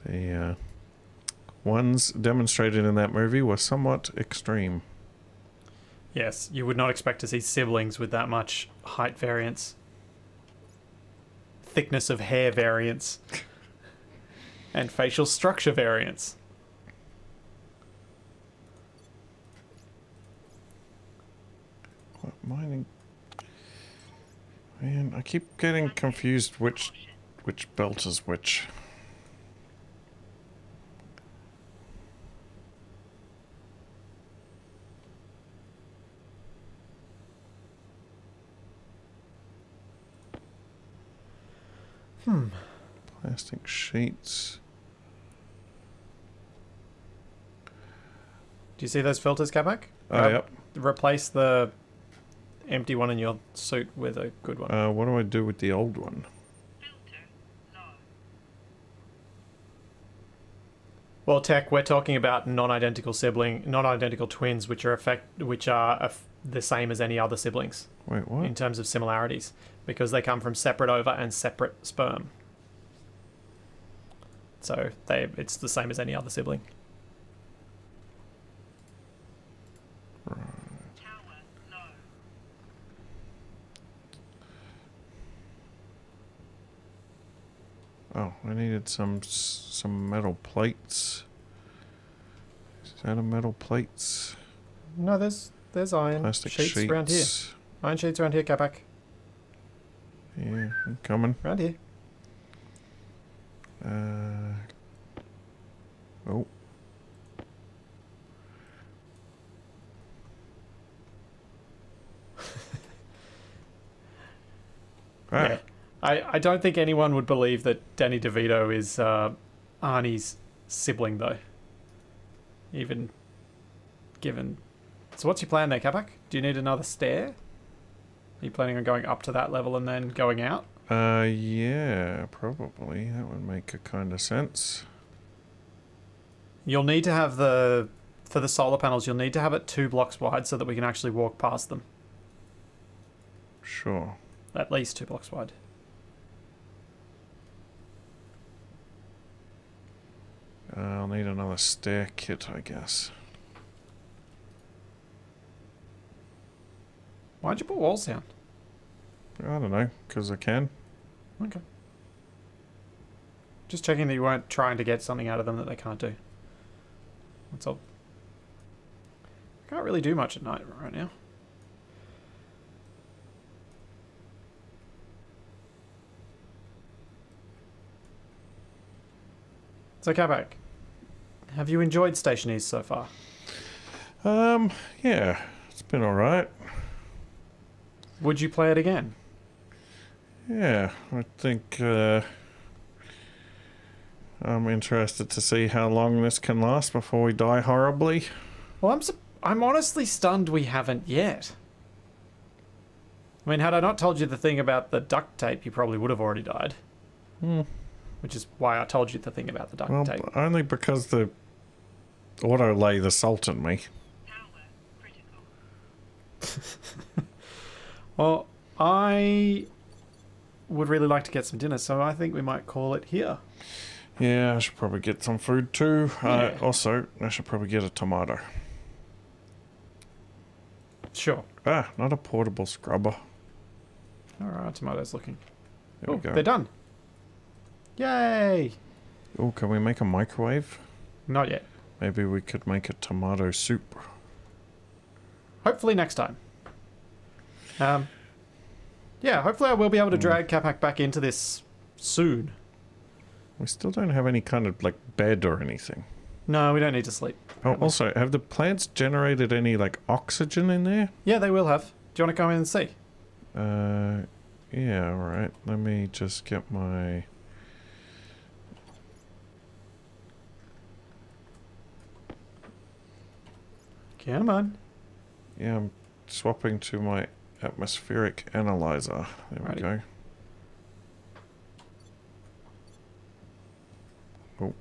the ones demonstrated in that movie were somewhat extreme.
Yes, you would not expect to see siblings with that much height variance. Thickness of hair variance. And facial structure variance.
What, mining? Man, I keep getting confused which belt is which. Plastic sheets.
Do you see those filters, Capac?
Oh, yep.
Replace the empty one in your suit with a good one.
What do I do with the old one?
Filter low.
Well, Tech, we're talking about non-identical twins, which are the same as any other siblings
Wait, what?
in terms of similarities, because they come from separate ova and separate sperm. So it's the same as any other sibling.
Tower low.
Oh, I needed some metal plates. Is that a metal plates?
No, there's iron
Plastic
sheets
sheets.
around here. Iron sheets around here, Capac.
Yeah, I'm coming.
Around here.
Oh. Ah,
Yeah. I don't think anyone would believe that Danny DeVito is Arnie's sibling, though. Even given... So what's your plan there, Capac? Do you need another stair? Are you planning on going up to that level and then going out?
yeah, probably. That would make a kind of sense.
You'll need to have for the solar panels, you'll need to have it 2 blocks wide so that we can actually walk past them.
Sure.
At least 2 blocks wide.
I'll need another stair kit, I guess.
Why'd you put walls down?
I don't know, because I can.
Okay. Just checking that you weren't trying to get something out of them that they can't do. That's all. Can't really do much at night right now. So, Capac, have you enjoyed Stationeers so far?
Yeah, it's been alright.
Would you play it again?
Yeah, I think, I'm interested to see how long this can last before we die horribly.
Well, I'm honestly stunned we haven't yet. I mean, had I not told you the thing about the duct tape, you probably would have already died.
Hmm.
Which is why I told you the thing about the duct
Well,
tape.
only because the auto lay the salt in me.
Tower critical.
Well, I would really like to get some dinner, so I think we might call it here.
Yeah, I should probably get some food too.
Yeah.
Also, I should probably get a tomato.
Sure.
Ah, not a portable scrubber.
All right, tomatoes looking.
There we go.
They're done. Yay!
Oh, can we make a microwave?
Not yet.
Maybe we could make a tomato soup.
Hopefully next time. Yeah, hopefully I will be able to drag Capac back into this soon.
We still don't have any kind of, like, bed or anything.
No, we don't need to sleep.
Oh, also, have the plants generated any, like, oxygen in there?
Yeah, they will have. Do you want to come in and see?
Yeah, alright. Let me just get my...
Come on.
Yeah, I'm swapping to my atmospheric analyzer. There
Righty.
we go. Oh.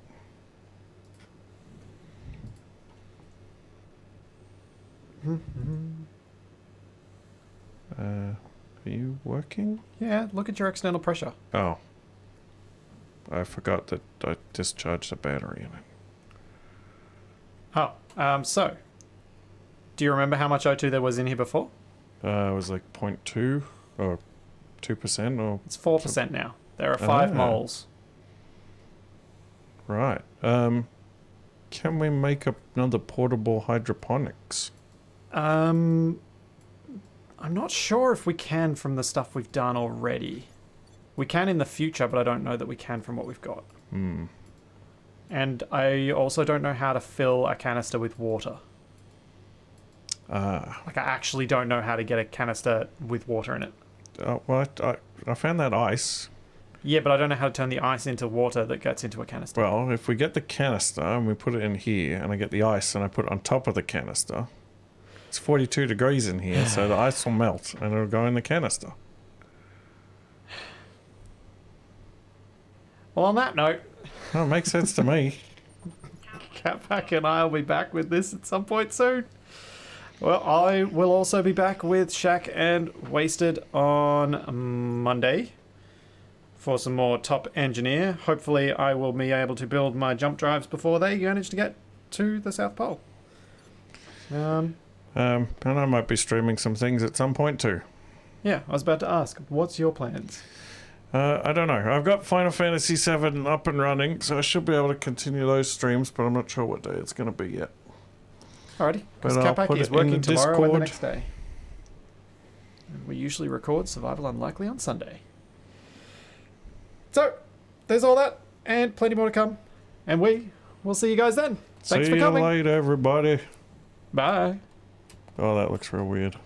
Are you working?
Yeah, look at your external pressure.
Oh. I forgot that I discharged the battery in it.
Oh, so. Do you remember how much O2 there was in here before?
It was like 0.2 or 2% or...
It's 4% now. There are 5
Ah.
moles.
Right. Can we make another portable hydroponics?
I'm not sure if we can from the stuff we've done already. We can in the future, but I don't know that we can from what we've got.
Hmm.
And I also don't know how to fill a canister with water.
Ah.
Like, I actually don't know how to get a canister with water in it.
Well, I found that ice.
Yeah, but I don't know how to turn the ice into water that gets into a canister.
Well, if we get the canister and we put it in here, and I get the ice and I put it on top of the canister, it's 42 degrees in here, so the ice will melt and it'll go in the canister.
Well, on that note,
Oh, it makes sense to me.
Capac and I will be back with this at some point soon. Well, I will also be back with Shaq and Wasted on Monday for some more Top Engineer. Hopefully I will be able to build my jump drives before they manage to get to the South Pole.
And I might be streaming some things at some point too.
Yeah, I was about to ask, what's your plans?
I don't know. I've got Final Fantasy VII up and running, so I should be able to continue those streams, but I'm not sure what day it's going to be yet.
Alrighty, because
But I'll
Capac
put
is
it in
working
the
tomorrow and the
Discord.
next day. And we usually record Survival Unlikely on Sunday. So, there's all that, and plenty more to come. And we'll see you guys then. Thanks
See
for
you
coming.
later, everybody.
Bye.
Oh, that looks real weird.